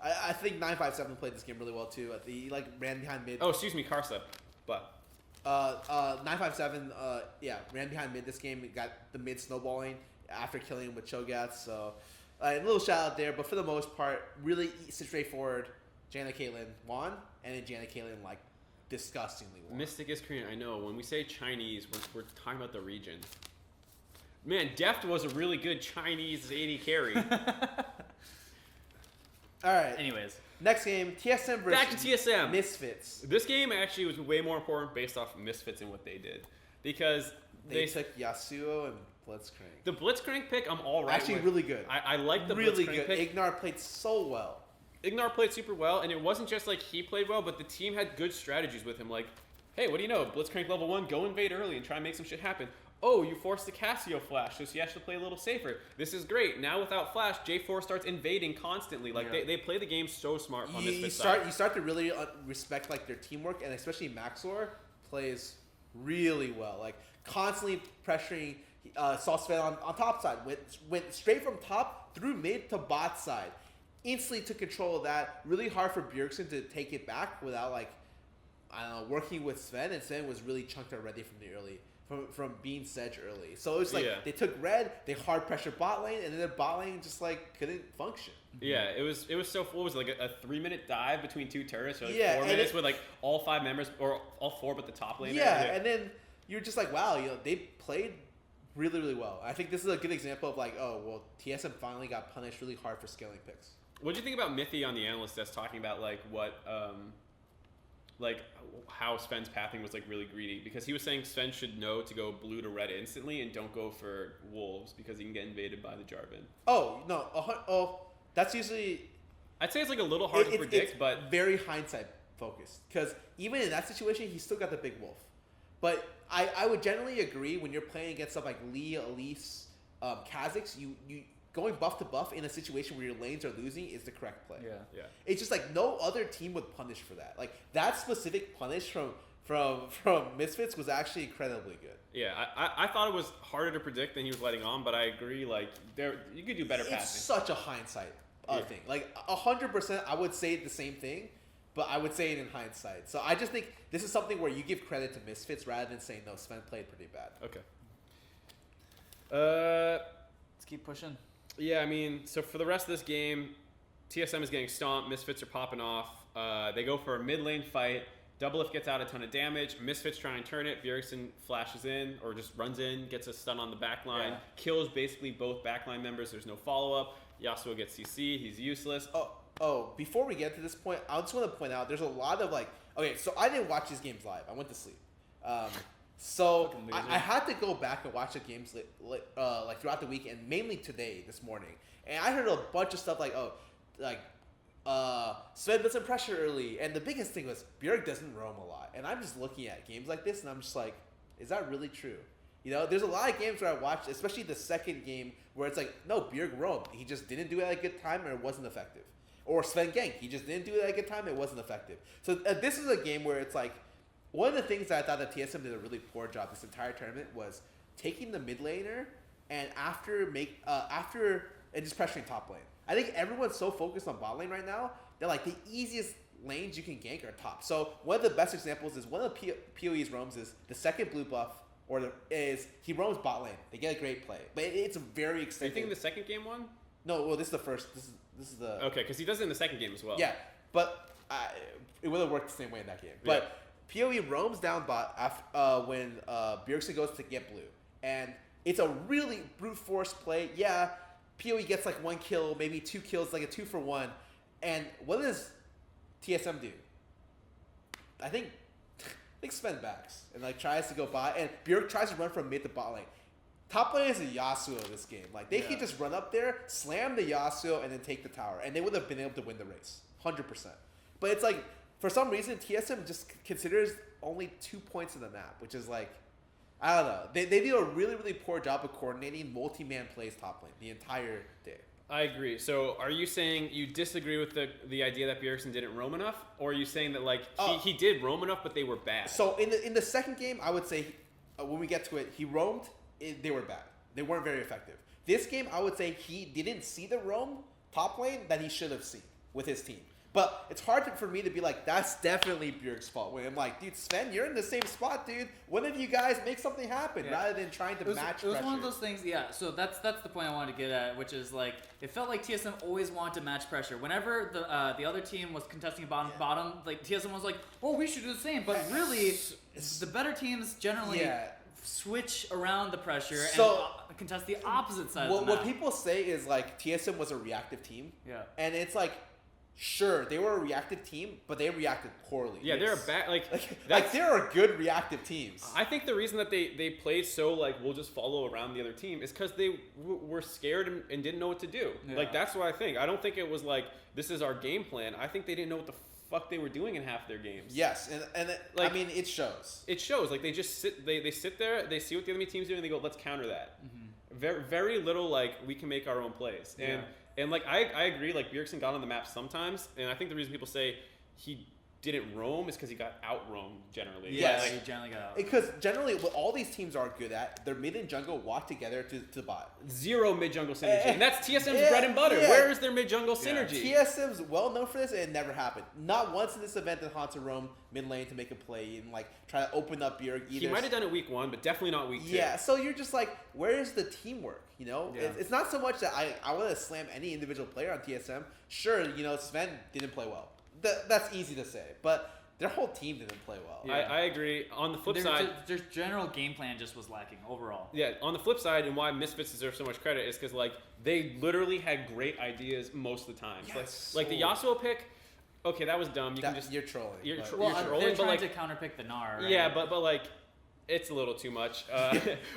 I think 957 played this game really well too. He ran behind mid. Oh, excuse me, Karsa. But 957 ran behind mid this game. Got the mid snowballing after killing him with Cho'Gath. So a little shout out there, but for the most part, really straightforward. Janna Caitlyn won, and then Janna Caitlyn disgustingly won. Mystic is Korean, I know. When we say Chinese, we're talking about the region. Man, Deft was a really good Chinese AD carry. All right. Anyways, next game, TSM versus back to TSM. Misfits. This game actually was way more important based off Misfits and what they did, because they took Yasuo and Blitzcrank. The Blitzcrank pick, I'm all right. Actually, really good. I like the really Blitzcrank good. pick. Ignar played so well. Ignar played super well, and it wasn't just he played well, but the team had good strategies with him. Hey, what do you know? Blitzcrank level 1, go invade early and try and make some shit happen. Oh, you forced the Cassio flash, so he has to play a little safer. This is great. Now without flash, J4 starts invading constantly. They play the game so smart on this side. You start to really respect their teamwork, and especially Maxor plays really well. Constantly pressuring saw Sven on top side. Went straight from top through mid to bot side. Instantly took control of that. Really hard for Bjergsen to take it back without working with Sven, and Sven was really chunked already from the early from being Sedge early. So it was they took red, they hard pressured bot lane, and then their bot lane just couldn't function. Yeah, it was so what was it, a 3-minute dive between two turrets, or 4 minutes with all 5 members, or all 4 but the top laner. Yeah, and then you're just wow, they played really, really well. I think this is a good example of TSM finally got punished really hard for scaling picks. What do you think about Mithy on the analyst desk talking about what how Sven's pathing was really greedy? Because he was saying Sven should know to go blue to red instantly and don't go for wolves because he can get invaded by the Jarvan. Oh no! That's usually. I'd say it's a little hard to predict, but very hindsight focused. Because even in that situation, he still got the big wolf. But I would generally agree when you're playing against stuff like Lee, Elise, Kha'Zix, you going buff to buff in a situation where your lanes are losing is the correct play. Yeah. It's just no other team would punish for that. That specific punish from Misfits was actually incredibly good. Yeah, I thought it was harder to predict than he was letting on, but I agree. Like, you could do better passing. It's such a hindsight thing. Like 100%, I would say the same thing, but I would say it in hindsight. So I just think this is something where you give credit to Misfits rather than saying no, Sven played pretty bad. Okay. Let's keep pushing. Yeah, I mean, so for the rest of this game, TSM is getting stomped. Misfits are popping off. They go for a mid lane fight. Doublelift gets out a ton of damage. Misfits try and turn it. Bjergsen flashes in or just runs in, gets a stun on the backline, kills basically both backline members. There's no follow-up. Yasuo gets CC. He's useless. Before we get to this point, I just want to point out there's a lot of okay, so I didn't watch these games live. I went to sleep. So I had to go back and watch the games like throughout the week and mainly today, this morning. And I heard a bunch of stuff Sven doesn't pressure early, and the biggest thing was Bjerg doesn't roam a lot. And I'm just looking at games like this, and I'm just like, is that really true? You know, there's a lot of games where I watched, especially the second game, where it's like, no, Bjerg roamed. He just didn't do it at a good time, or it wasn't effective. Or Sven ganked. He just didn't do it at a good time, it wasn't effective. So this is a game where it's like, one of the things that I thought that TSM did a really poor job this entire tournament was taking the mid laner and after just pressuring top lane. I think everyone's so focused on bot lane right now that like the easiest lanes you can gank are top. So one of the best examples is one of the PoE's roams is the second blue buff he roams bot lane. They get a great play, but it's very extended. Do you think the second game won? No, well this is the first. This is the okay because he does it in the second game as well. Yeah, but it would have worked the same way in that game. But PoE roams down bot after when Bjergsen goes to get blue, and it's a really brute force play. Yeah. PoE gets like 1 kill, maybe 2 kills, like a 2-for-1. And what does TSM do? I think Sven backs and like tries to go bot, and Bjerg tries to run from mid to bot lane. Top lane is a Yasuo this game. Like they could just run up there, slam the Yasuo, and then take the tower, and they would have been able to win the race, 100%. But it's like for some reason TSM just considers only 2 points in the map, which is like. I don't know. They do a really, really poor job of coordinating multi-man plays top lane the entire day. I agree. So are you saying you disagree with the idea that Bjergsen didn't roam enough? Or are you saying that like he did roam enough, but they were bad? So in the second game, I would say when we get to it, he roamed. They were bad. They weren't very effective. This game, I would say he didn't see the roam top lane that he should have seen with his team. But it's hard for me to be like, that's definitely Bjerg's fault. When I'm like, dude, Sven, you're in the same spot, dude. One of you guys make something happen rather than trying to match pressure. It was one of those things, so that's the point I wanted to get at, which is like, it felt like TSM always wanted to match pressure. Whenever the other team was contesting bottom, like TSM was like, oh, we should do the same. But really, the better teams generally switch around the pressure and contest the opposite side of the map. What people say is like, TSM was a reactive team. Yeah. And it's like, sure, they were a reactive team, but they reacted poorly. Yeah, they're a bad they're a good reactive teams. I think the reason that they played so like we'll just follow around the other team is because they were scared and didn't know what to do. Yeah. Like that's what I think. I don't think it was like this is our game plan. I think they didn't know what the fuck they were doing in half their games. Yes, and I mean it shows. It shows. Like they just sit. They sit there. They see what the enemy team's doing. And they go, let's counter that. Mm-hmm. Very very little like we can make our own plays. Yeah. And like I agree, like Bjergsen got on the map sometimes, and I think the reason people say he didn't roam is because he got out roamed generally. Yes, he generally got out. Because generally, what all these teams are good at, their mid and jungle walk together to bot. Zero mid jungle synergy, and that's TSM's bread and butter. Where is their mid jungle synergy? TSM's well known for this, and it never happened. Not once in this event did Hansa roam mid lane to make a play and like try to open up Bjerg. He might have done it week 1, but definitely not week 2. Yeah, so you're just like, where is the teamwork? You know, it's not so much that I want to slam any individual player on TSM. Sure, you know, Sven didn't play well. That's easy to say, but their whole team didn't play well. Yeah. I agree. On the flip side, their general game plan just was lacking overall. Yeah, on the flip side, and why Misfits deserve so much credit is because like they literally had great ideas most of the time. Yes. Like the Yasuo pick. Okay, that was dumb. You're trolling. You're they're trolling, trying to counterpick the Gnar, right? Yeah, but like, it's a little too much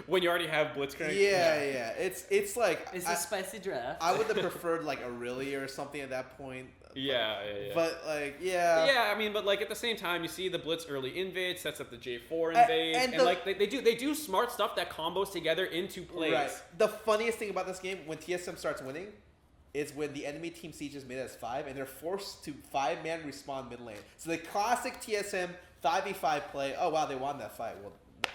when you already have Blitzcrank. Yeah. It's like it's a spicy draft. I would have preferred like Aurelia or something at that point. Yeah. But like, yeah. Yeah, I mean, but like at the same time, you see the Blitz early invade sets up the J4 invade, and like they do smart stuff that combos together into plays. Right. The funniest thing about this game when TSM starts winning is when the enemy team siege is made as 5, and they're forced to 5-man respawn mid lane. So the classic TSM 5v5 play. Oh wow, they won that fight. Well,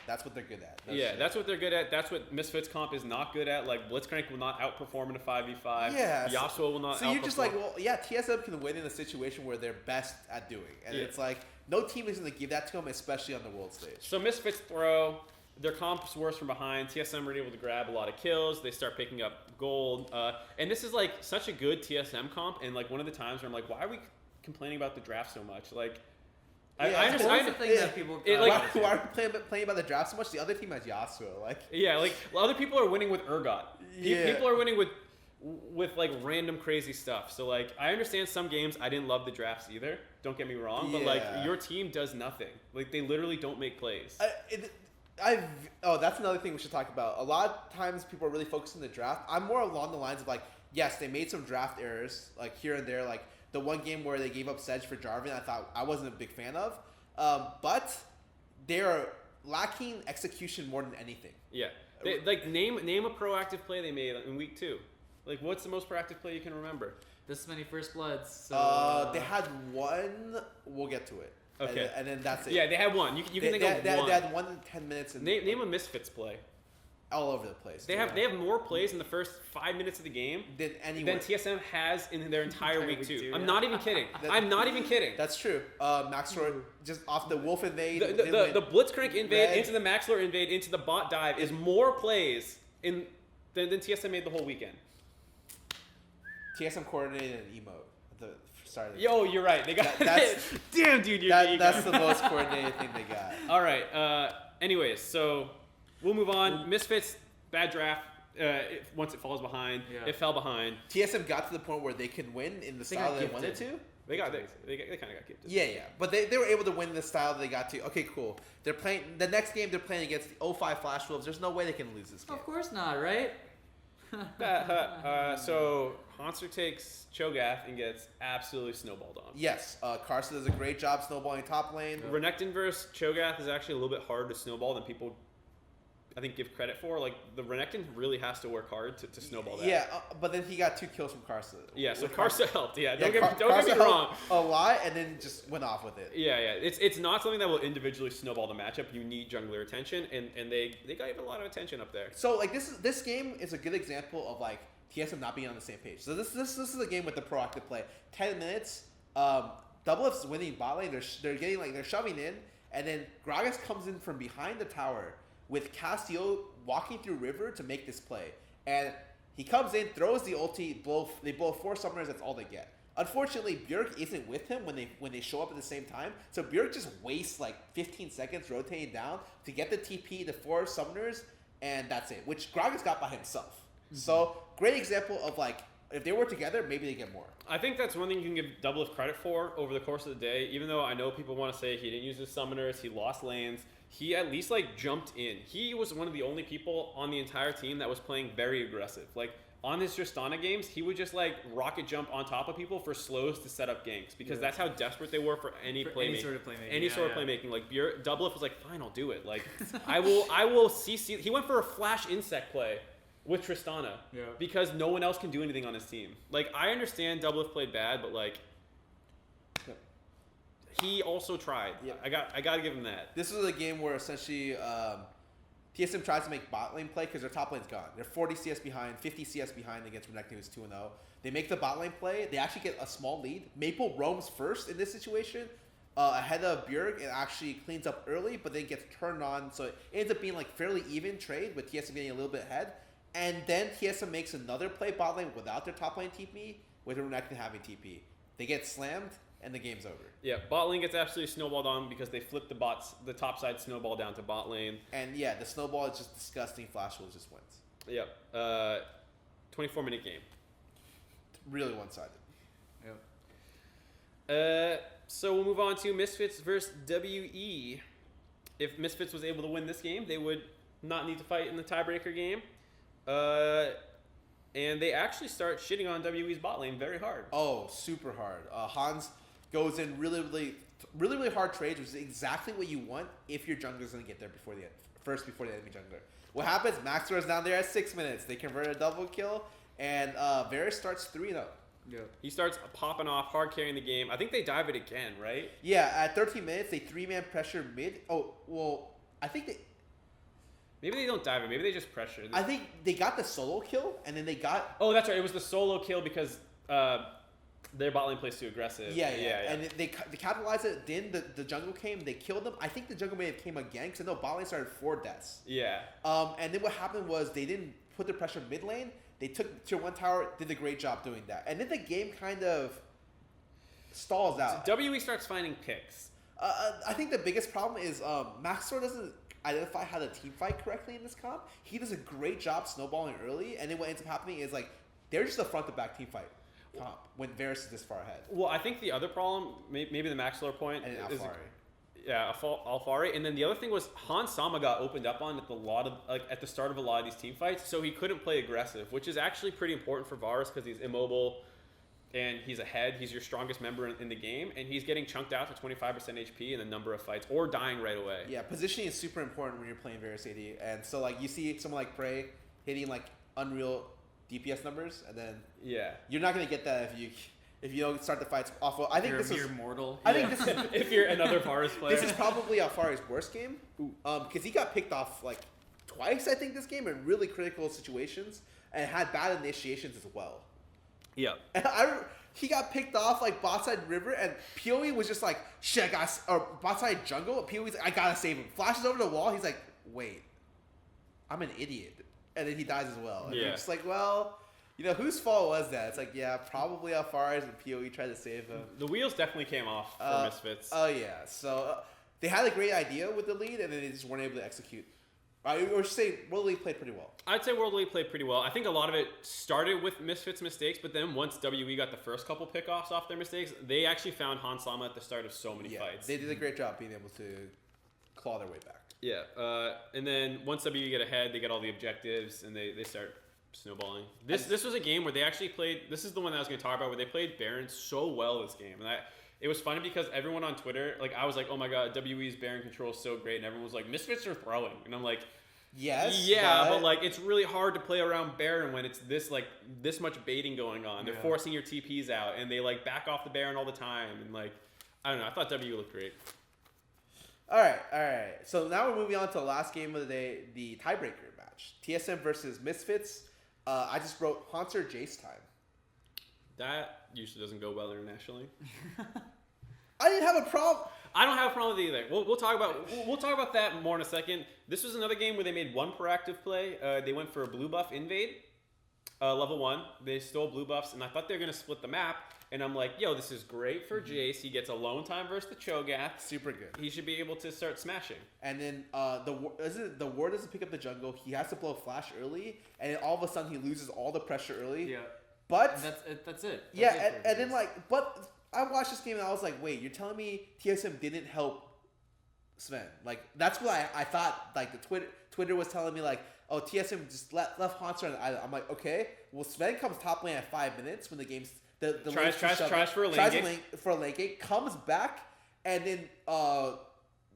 that's what they're good at. That's what they're good at. That's what Misfits comp is not good at. Like Blitzcrank will not outperform in a 5v5. Yeah. Yasuo will not. So you're just like, well, yeah, TSM can win in a situation where they're best at doing, and it's like no team is going to give that to them, especially on the world stage. So Misfits throw. Their comp's worse from behind. TSM were able to grab a lot of kills. They start picking up gold. And this is like such a good TSM comp. And like one of the times where I'm like, why are we complaining about the draft so much? Like, I understand the thing that people why are we playing about the draft so much? The other team has Yasuo. Like, yeah, like other people are winning with Urgot. People are winning with like random crazy stuff. So like, I understand some games I didn't love the drafts either. Don't get me wrong, but like your team does nothing. Like they literally don't make plays. That's another thing we should talk about. A lot of times people are really focused on the draft. I'm more along the lines of like, yes, they made some draft errors, like here and there. Like the one game where they gave up Sedge for Jarvan, I wasn't a big fan of. But they are lacking execution more than anything. Yeah, like name a proactive play they made in week 2. Like what's the most proactive play you can remember? This many first bloods. So, they had one. We'll get to it. Okay. And then that's it. Yeah, they had one. You can think of one. They had 1 in 10 minutes. Name a Misfits play. All over the place. They have more plays in the first 5 minutes of the game than TSM has in their entire week 2. I'm not even kidding. I'm not even kidding. That's true. Maxlor just off the Wolf invade. The Blitzcrank invade into the Maxlor invade into the bot dive is more plays than TSM made the whole weekend. TSM coordinated an emote. Yo, you're right. They got damn, dude. That's the most coordinated thing they got. All right. Anyways, so we'll move on. Misfits, bad draft. Once it falls behind, it fell behind. TSM got to the point where they could win in the style they wanted to. They kind of got gifted. Yeah, but they were able to win the style they got to. Okay, cool. They're playing the next game. They're playing against the 05 Flash Wolves. There's no way they can lose this game. Of course not, right? So Hanser takes Cho'Gath and gets absolutely snowballed on. Yes, Carson does a great job snowballing top lane. Renekton versus Cho'Gath is actually a little bit harder to snowball than people, I think, give credit for. Like the Renekton really has to work hard to snowball that. Yeah, but then he got 2 kills from Carson. Yeah, so Carson helped. Yeah, don't get me wrong. A lot, and then just went off with it. Yeah. It's not something that will individually snowball the matchup. You need jungler attention, and they got a lot of attention up there. So like this game is a good example of like TSM not being on the same page. So this is a game with the proactive play. 10 minutes, Doublelift's winning bot lane. They're shoving in, and then Gragas comes in from behind the tower with Cassio walking through river to make this play. And he comes in, throws the ulti, they blow 4 summoners, that's all they get. Unfortunately, Bjerg isn't with him when they show up at the same time. So Bjerg just wastes like 15 seconds rotating down to get the TP to 4 summoners, and that's it. Which Gragas got by himself. Mm-hmm. So great example of like, if they were together, maybe they get more. I think that's one thing you can give Doublelift credit for over the course of the day. Even though I know people want to say he didn't use his summoners, he lost lanes, he at least like jumped in. He was one of the only people on the entire team that was playing very aggressive. Like on his Tristana games, he would just like rocket jump on top of people for slows to set up ganks because that's how desperate they were for any playmaking. Any sort of playmaking. Like Doublelift was like, fine, I'll do it. Like I will CC. He went for a flash insect play with Tristana because no one else can do anything on his team. Like I understand Doublelift played bad, but like he also tried. Yeah. I got to give him that. This is a game where essentially TSM tries to make bot lane play because their top lane's gone. They're 40 CS behind, 50 CS behind against Renekton, who's 2-0. They make the bot lane play. They actually get a small lead. Maple roams first in this situation ahead of Bjerg and actually cleans up early, but then gets turned on. So it ends up being like fairly even trade with TSM getting a little bit ahead. And then TSM makes another play bot lane without their top lane TP, with Renekton having TP. They get slammed, and the game's over. Yeah, bot lane gets absolutely snowballed on because they flip the top side snowball down to bot lane. And yeah, the snowball is just disgusting. Flash Wolves just wins. Yep. 24-minute game. Really one-sided. Yep. So we'll move on to Misfits versus WE. If Misfits was able to win this game, they would not need to fight in the tiebreaker game. And they actually start shitting on WE's bot lane very hard. Oh, super hard. Hans goes in really hard trades, which is exactly what you want if your jungler's going to get there before the enemy jungler. What happens? Maxwell is down there at 6 minutes. They convert a double kill, And Varus starts 3-0. Yeah. He starts popping off, hard carrying the game. I think they dive it again, right? Yeah, at 13 minutes, they 3-man pressure mid. Oh, well, I think they... Maybe they don't dive it. Maybe they just pressure. I think they got the solo kill, and then they got... Oh, that's right. It was the solo kill because their bot lane plays too aggressive. Yeah. And they capitalized it. Then the jungle came. They killed them. I think the jungle may have came again because I know bot lane started 4 deaths. Yeah. And then what happened was they didn't put the pressure mid lane. They took tier 1 tower, did a great job doing that. And then the game kind of stalls out. So WE starts finding picks. I think the biggest problem is MarkZ doesn't identify how to team fight correctly in this comp. He does a great job snowballing early, and then what ends up happening is like they're just a front to back team fight comp when Varus is this far ahead. Well, I think the other problem, maybe the MarkZ point, and is Alfari. Yeah, Alfari, and then the other thing was Hans Sama got opened up on at the start of a lot of these team fights, so he couldn't play aggressive, which is actually pretty important for Varus because he's immobile and he's ahead. He's your strongest member in the game, and he's getting chunked out to 25% HP in a number of fights or dying right away. Yeah, positioning is super important when you're playing Varus AD, and so like you see someone like Prey hitting like unreal DPS numbers, and then you're not gonna get that if you don't start the fights off. I think this is mortal. I think this is if you're another Varus player. This is probably Alfari's worst game, because he got picked off like twice, I think, this game in really critical situations, and had bad initiations as well. Yeah. And he got picked off like bot side river, and PoE was just like, shit, or bot side jungle. PoE's like, I gotta save him. Flashes over the wall. He's like, wait, I'm an idiot, and then he dies as well. And you're just like, well. You know, whose fault was that? It's like, yeah, probably Alfari's, and PoE tried to save him. The wheels definitely came off for Misfits. Oh, yeah. So they had a great idea with the lead, and then they just weren't able to execute. Or say World League played pretty well. I'd say World League played pretty well. I think a lot of it started with Misfits' mistakes, but then once WE got the first couple pickoffs off their mistakes, they actually found Hans Sama at the start of so many fights. They did a great job being able to claw their way back. Yeah. And then once WE get ahead, they get all the objectives, and they start snowballing. This was a game where they actually played. This is the one that I was going to talk about, where they played Baron so well this game, and it was funny because everyone on Twitter, like I was like, oh my god, WE's Baron control is so great, and everyone was like, Misfits are throwing, and I'm like, yes, yeah, but like it's really hard to play around Baron when it's this much baiting going on. They're forcing your TPs out, and they like back off the Baron all the time, and like I don't know. I thought WE looked great. All right. So now we're moving on to the last game of the day, the tiebreaker match, TSM versus Misfits. I just wrote Haunter Jace time. That usually doesn't go well internationally. I didn't have a problem. I don't have a problem with it either. We'll talk about that more in a second. This was another game where they made one proactive play. They went for a blue buff invade, level 1. They stole blue buffs, and I thought they were gonna split the map. And I'm like, yo, this is great for Jace. He gets alone time versus the Cho'Gath. Super good. He should be able to start smashing. And then the ward doesn't pick up the jungle. He has to blow flash early, and then all of a sudden he loses all the pressure early. Yeah. But that's it. And then but I watched this game and I was like, wait, you're telling me TSM didn't help Sven? Like that's what I thought. Like the Twitter was telling me like, oh, TSM just left Haunter on the island. I'm like, okay. Well, Sven comes top lane at 5 minutes when the game's tries for a lane gate, comes back, and then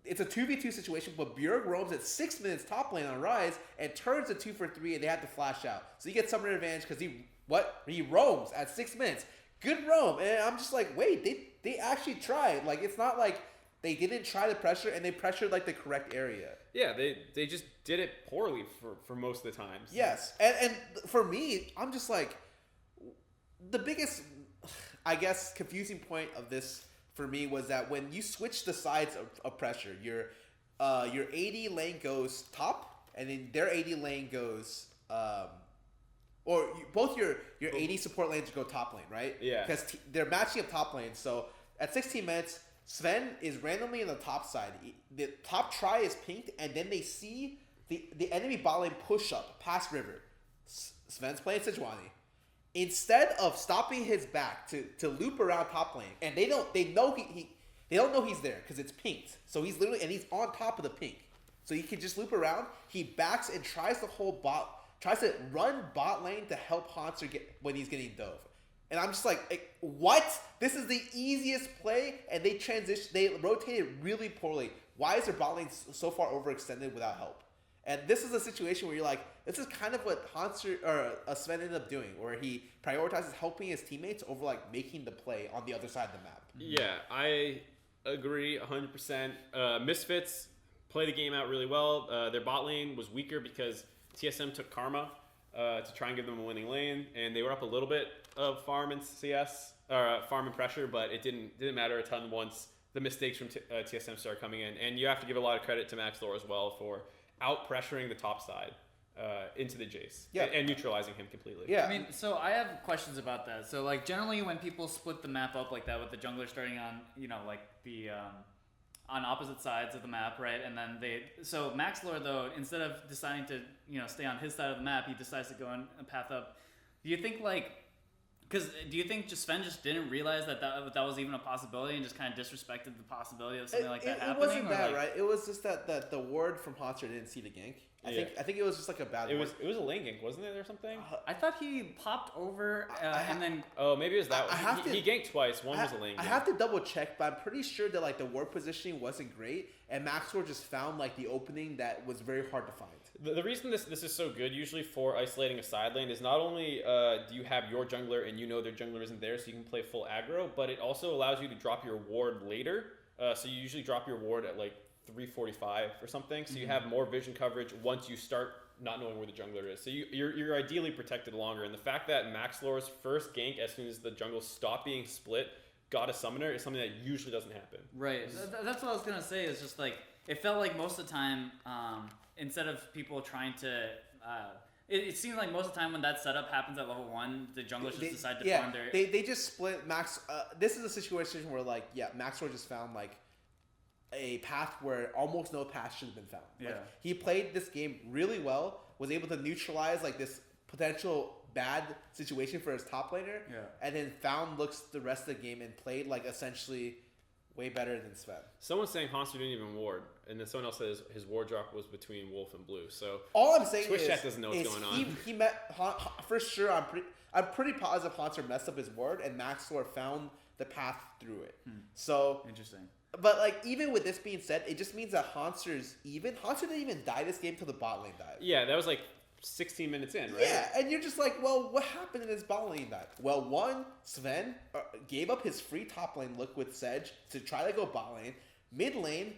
it's a 2v2 situation, but Bjerg roams at 6 minutes top lane on Rise and turns a 2-for-3, and they have to flash out. So you get summoner advantage because he roams at 6 minutes. Good roam, and I'm just like, wait, they actually tried. Like it's not like they didn't try the pressure, and they pressured like the correct area. Yeah, they just did it poorly for most of the times. Yes, and for me, I'm just like, the biggest, I guess, confusing point of this for me was that when you switch the sides of pressure, your AD lane goes top, and then their AD lane goes, both your AD support lanes go top lane, right? Yeah. Because they're matching up top lane. So at 16 minutes, Sven is randomly on the top side. The top try is pinked, and then they see the enemy bot lane push up past river. Sven's playing Sejuani. Instead of stopping his back to loop around top lane, and they don't know he's there because it's pinked. So he's he's on top of the pink. So he can just loop around. He backs and tries to run bot lane to help Haunter get when he's getting dove. And I'm just like, what? This is the easiest play, and they rotated really poorly. Why is their bot lane so far overextended without help? And this is a situation where you're like, this is kind of what Sven ended up doing, where he prioritizes helping his teammates over like making the play on the other side of the map. Yeah, I agree 100%. Misfits play the game out really well. Their bot lane was weaker because TSM took Karma to try and give them a winning lane, and they were up a little bit of farm and CS, or farm and pressure, but it didn't matter a ton once the mistakes from TSM started coming in. And you have to give a lot of credit to MaxLore as well for out pressuring the top side into the Jace and neutralizing him completely. Yeah, I mean, so I have questions about that. So like generally when people split the map up like that with the jungler starting on, you know, like the on opposite sides of the map, right? And then so MaxLore though, instead of deciding to, you know, stay on his side of the map, he decides to go on a path up. Do you think like, because do you think Sven just didn't realize that was even a possibility and just kind of disrespected the possibility of something like that happening? It wasn't that, right? It was just that the ward from Haunter didn't see the gank. I think it was just like a bad. It was a lane gank, wasn't it, or something? I thought he popped over and then. Oh, maybe it was that one. He ganked twice. One was a lane gank. I have to double check, but I'm pretty sure that like the ward positioning wasn't great, and MaxLore just found like the opening that was very hard to find. The reason this is so good usually for isolating a side lane is not only do you have your jungler and you know their jungler isn't there, so you can play full aggro, but it also allows you to drop your ward later. So you usually drop your ward at like 345 or something, so you have more vision coverage once you start not knowing where the jungler is. So you're ideally protected longer. And the fact that MaxLore's first gank as soon as the jungle stopped being split got a summoner is something that usually doesn't happen. Right. That's what I was gonna say. Is just like it felt like most of the time, instead of people trying to. It seems like most of the time when that setup happens at level 1, the junglers just decide to farm their. They just split Max. This is a situation where like MaxLore just found like a path where almost no path should have been found. Like, he played this game really well, was able to neutralize like this potential bad situation for his top laner, and then found looks the rest of the game and played like essentially way better than Sven. Someone's saying Hanser didn't even ward, and then someone else says his ward drop was between Wolf and Blue. So all I'm saying Twitch chat doesn't know what's going on. He met for sure. I'm pretty positive Hanser messed up his ward, and MaxLore found the path through it. So interesting. But like even with this being said, it just means that Hanser's even. Hanser didn't even die this game till the bot lane died. Yeah, that was like 16 minutes in, right? Yeah, and you're just like, well, what happened in his bot lane died? Well, one, Sven gave up his free top lane look with Sedge to try to go bot lane. Mid lane,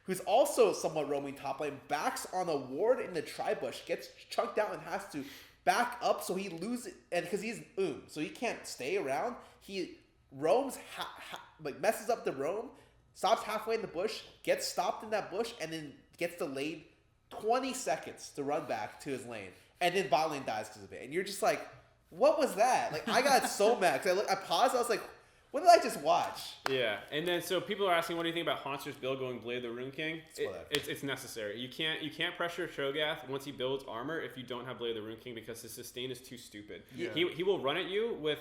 who's also somewhat roaming top lane, backs on a ward in the tri-bush, gets chunked out and has to back up so he loses, and because he's so he can't stay around. He roams, like messes up the roam, stops halfway in the bush, gets stopped in that bush, and then gets delayed 20 seconds to run back to his lane, and then bot lane dies because of it. And you're just like, what was that? Like, I got so mad. I paused, I was like, what did I just watch? Yeah, and then so people are asking, what do you think about Hanser's build going Blade the Rune King? It's necessary. You can't pressure Cho'Gath once he builds armor if you don't have Blade the Rune King, because his sustain is too stupid. Yeah. He will run at you with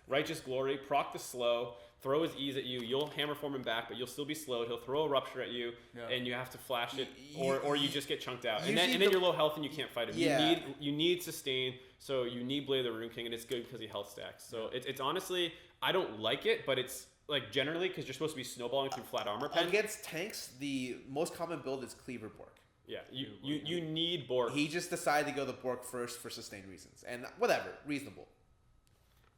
Righteous Glory, proc the slow, throw his E's at you. You'll hammer form him back, but you'll still be slowed. He'll throw a Rupture at you, and you have to flash it, or you just get chunked out. And then you're low health and you can't fight him. Yeah. You need sustain, so you need Blade the Rune King, and it's good because he health stacks. So it's honestly, I don't like it, but it's like generally because you're supposed to be snowballing through flat armor pen. Against tanks, the most common build is Cleaver Bork. Yeah, you need Bork. He just decided to go the Bork first for sustained reasons, and whatever, reasonable.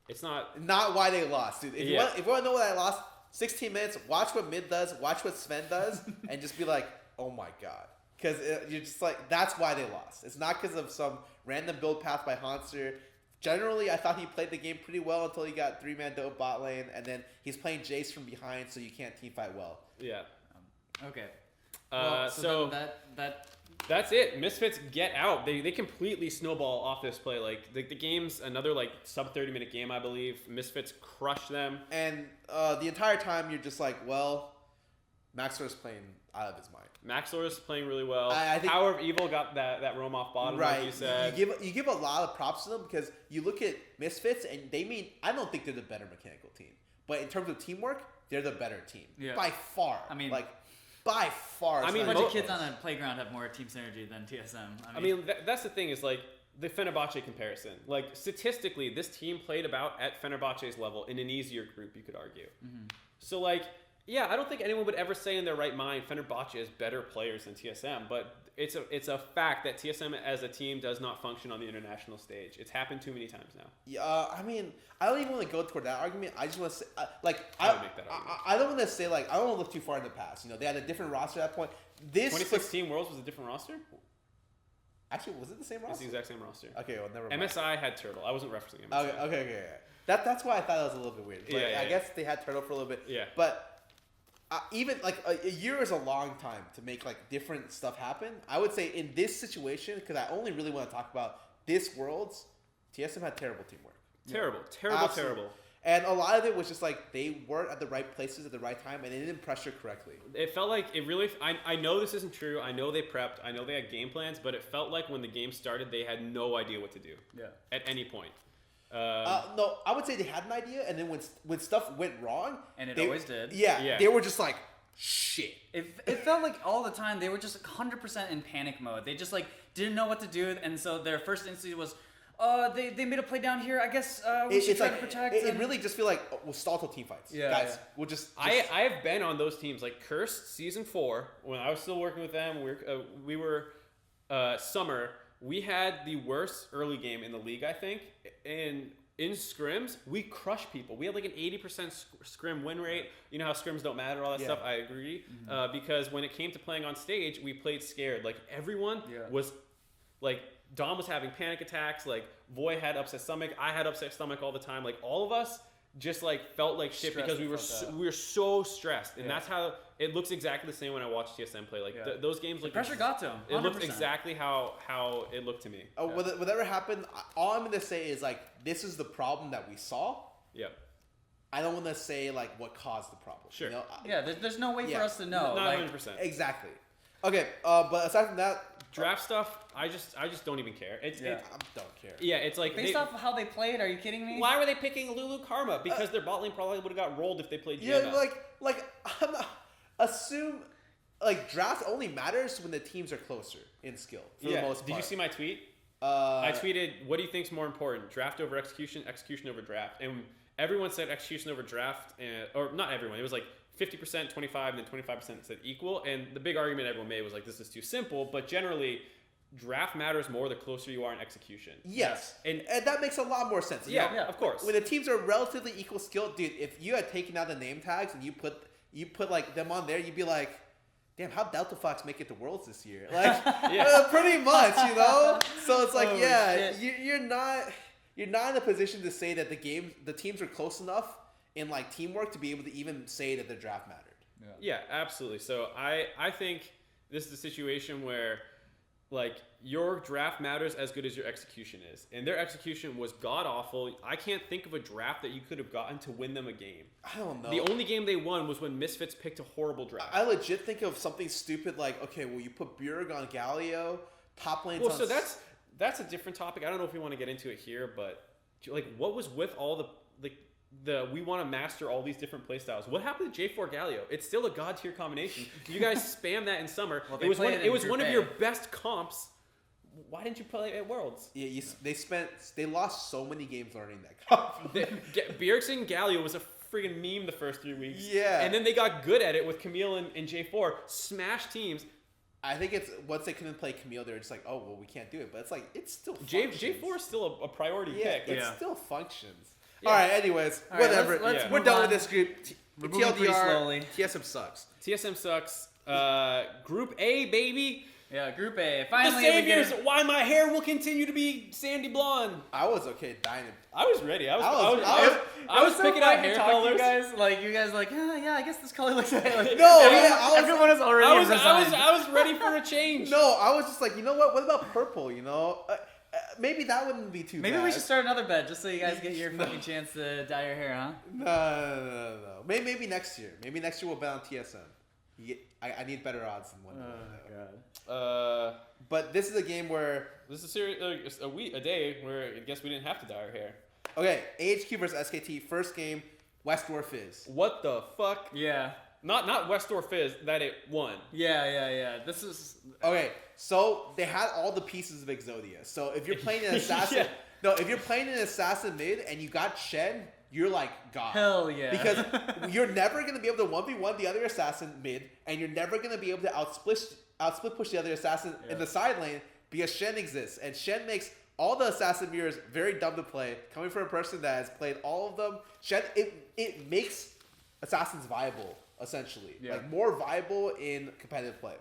It's not why they lost, dude. If you want to know why I lost, 16 minutes, watch what mid does, watch what Sven does, and just be like, oh my god. Because you're just like, that's why they lost. It's not because of some random build path by Hanser. Generally, I thought he played the game pretty well until he got 3-man dope bot lane, and then he's playing Jace from behind, so you can't teamfight well. Yeah. Okay. So that's it. Misfits get out. They completely snowball off this play. Like the game's another like sub 30-minute game, I believe. Misfits crush them. And the entire time you're just like, well, MaxLore's playing out of his mind. MaxLore's playing really well. I think Power of Evil got that roam off bottom, right. Like you said. You give a lot of props to them because you look at Misfits and I don't think they're the better mechanical team. But in terms of teamwork, they're the better team. Yeah. By far. I mean, by far. I mean, a bunch of kids on a playground have more team synergy than TSM. I mean that's the thing is like the Fenerbahce comparison. Like statistically, this team played about at Fenerbahce's level in an easier group, you could argue. Mm-hmm. So like Yeah, I don't think anyone would ever say in their right mind Fenerbahce is better players than TSM, but it's a fact that TSM as a team does not function on the international stage. It's happened too many times now. Yeah, I mean, I don't even want to go toward that argument. I just want to say, I would make that argument. I don't want to say, like, I don't want to look too far in the past. You know, they had a different roster at that point. 2016 Worlds was a different roster? Actually, was it the same roster? It's the exact same roster. Okay, well, never mind. MSI had Turtle. I wasn't referencing MSI. Okay. That's why I thought it was a little bit weird. But Yeah. I guess they had Turtle for a little bit. Yeah. But even like a year is a long time to make like different stuff happen. I would say in this situation, because I only really want to talk about this Worlds, TSM had terrible teamwork. Terrible. And a lot of it was just like they weren't at the right places at the right time, and they didn't pressure correctly. It felt like it really. I know this isn't true. I know they prepped. I know they had game plans, but it felt like when the game started, they had no idea what to do. Yeah. At any point. No, I would say they had an idea, and then when stuff went wrong, and it always did. Yeah, they were just like, shit. It felt like all the time they were just 100% in panic mode. They just like didn't know what to do, and so their first instinct was, they made a play down here. I guess we should try to protect. It really just feel like we'll stall till team fights. Yeah, guys. Yeah. We'll just. I have been on those teams like Cursed Season 4 when I was still working with them. We were summer. We had the worst early game in the league, I think. And in scrims, we crushed people. We had like an 80% scrim win rate. You know how scrims don't matter, all that stuff. I agree. Mm-hmm. Because when it came to playing on stage, we played scared. Like everyone was like. Dom was having panic attacks. Like Voy had upset stomach. I had upset stomach all the time. Like all of us just like felt like shit because we were so stressed. And that's how it looks exactly the same when I watch TSM play. Like those games, like pressure got to him. 100%. It looked exactly how it looked to me. Whatever happened, all I'm gonna say is like this is the problem that we saw. Yep. I don't want to say like what caused the problem. Sure. You know? There's no way for us to know. Not 100%. Exactly. Okay. But aside from that. Draft stuff, I just don't even care. I don't care. Yeah, it's like based off of how they played. Are you kidding me? Why were they picking Lulu Karma? Because their bot lane probably would have got rolled if they played GM. Yeah, like I'm not, assume like draft only matters when the teams are closer in skill. For the most part. Did you see my tweet? I tweeted, "What do you think's more important, draft over execution, execution over draft?" And everyone said execution over draft, or not everyone. It was like 50%, 25%, and then 25% said equal. And the big argument everyone made was like, this is too simple. But generally, draft matters more the closer you are in execution. Yes. And that makes a lot more sense. Yeah, of course. When the teams are relatively equal skill, dude, if you had taken out the name tags and you put like them on there, you'd be like, damn, how'd Delta Fox make it to Worlds this year? Like, pretty much, you know? So it's like, you're not in a position to say that the teams are close enough in like teamwork to be able to even say that the draft mattered. Yeah, absolutely. So I think this is a situation where like your draft matters as good as your execution is. And their execution was god awful. I can't think of a draft that you could have gotten to win them a game. I don't know. The only game they won was when Misfits picked a horrible draft. I legit think of something stupid like, okay, well you put Bjerg on Galio, top lanes on... Well, so that's a different topic. I don't know if we want to get into it here, but like what was with all the we want to master all these different playstyles. What happened to J4 Galio? It's still a god tier combination. You guys spam that in summer. Well, it was one of your best comps. Why didn't you play at Worlds? Yeah, they lost so many games learning that comp. Bjergsen Galio was a friggin' meme the first 3 weeks. Yeah. And then they got good at it with Camille and J4. Smash teams. I think it's once they couldn't play Camille, they're just like, oh well, we can't do it. But it's like it still functions. J4 is still a priority pick. It still functions. Yeah. All right. Anyways, whatever. We're done with this group. TLDR. TSM sucks. TSM sucks. Group A, baby. Yeah, Group A. Finally, the saviors. Why my hair will continue to be sandy blonde. I was okay dying. I was ready. I was picking out hair colors. You guys, like, I guess this color looks like. Everyone is already. I was ready for a change. No, I was just like, you know what? What about purple? You know. Maybe that wouldn't be too bad. Maybe we should start another bet just so you guys get your fucking chance to dye your hair, huh? No. Maybe next year. Maybe next year we'll bet on TSM. I need better odds than one. Oh, God. But this is a game where... This is a day where I guess we didn't have to dye our hair. Okay, AHQ versus SKT. First game, Westdoor Fizz. What the fuck? Yeah. Not Westdoor Fizz, that it won. Yeah. This is... Okay, so they had all the pieces of Exodia. So if you're playing an assassin... No, if you're playing an assassin mid and you got Shen you're like God. Hell yeah. Because you're never going to be able to 1v1 the other assassin mid, and you're never going to be able to outsplit push the other assassin in the side lane because Shen exists. And Shen makes all the assassin mirrors very dumb to play. Coming from a person that has played all of them, Shen, it makes assassins viable, essentially. Yeah. Like, more viable in competitive play.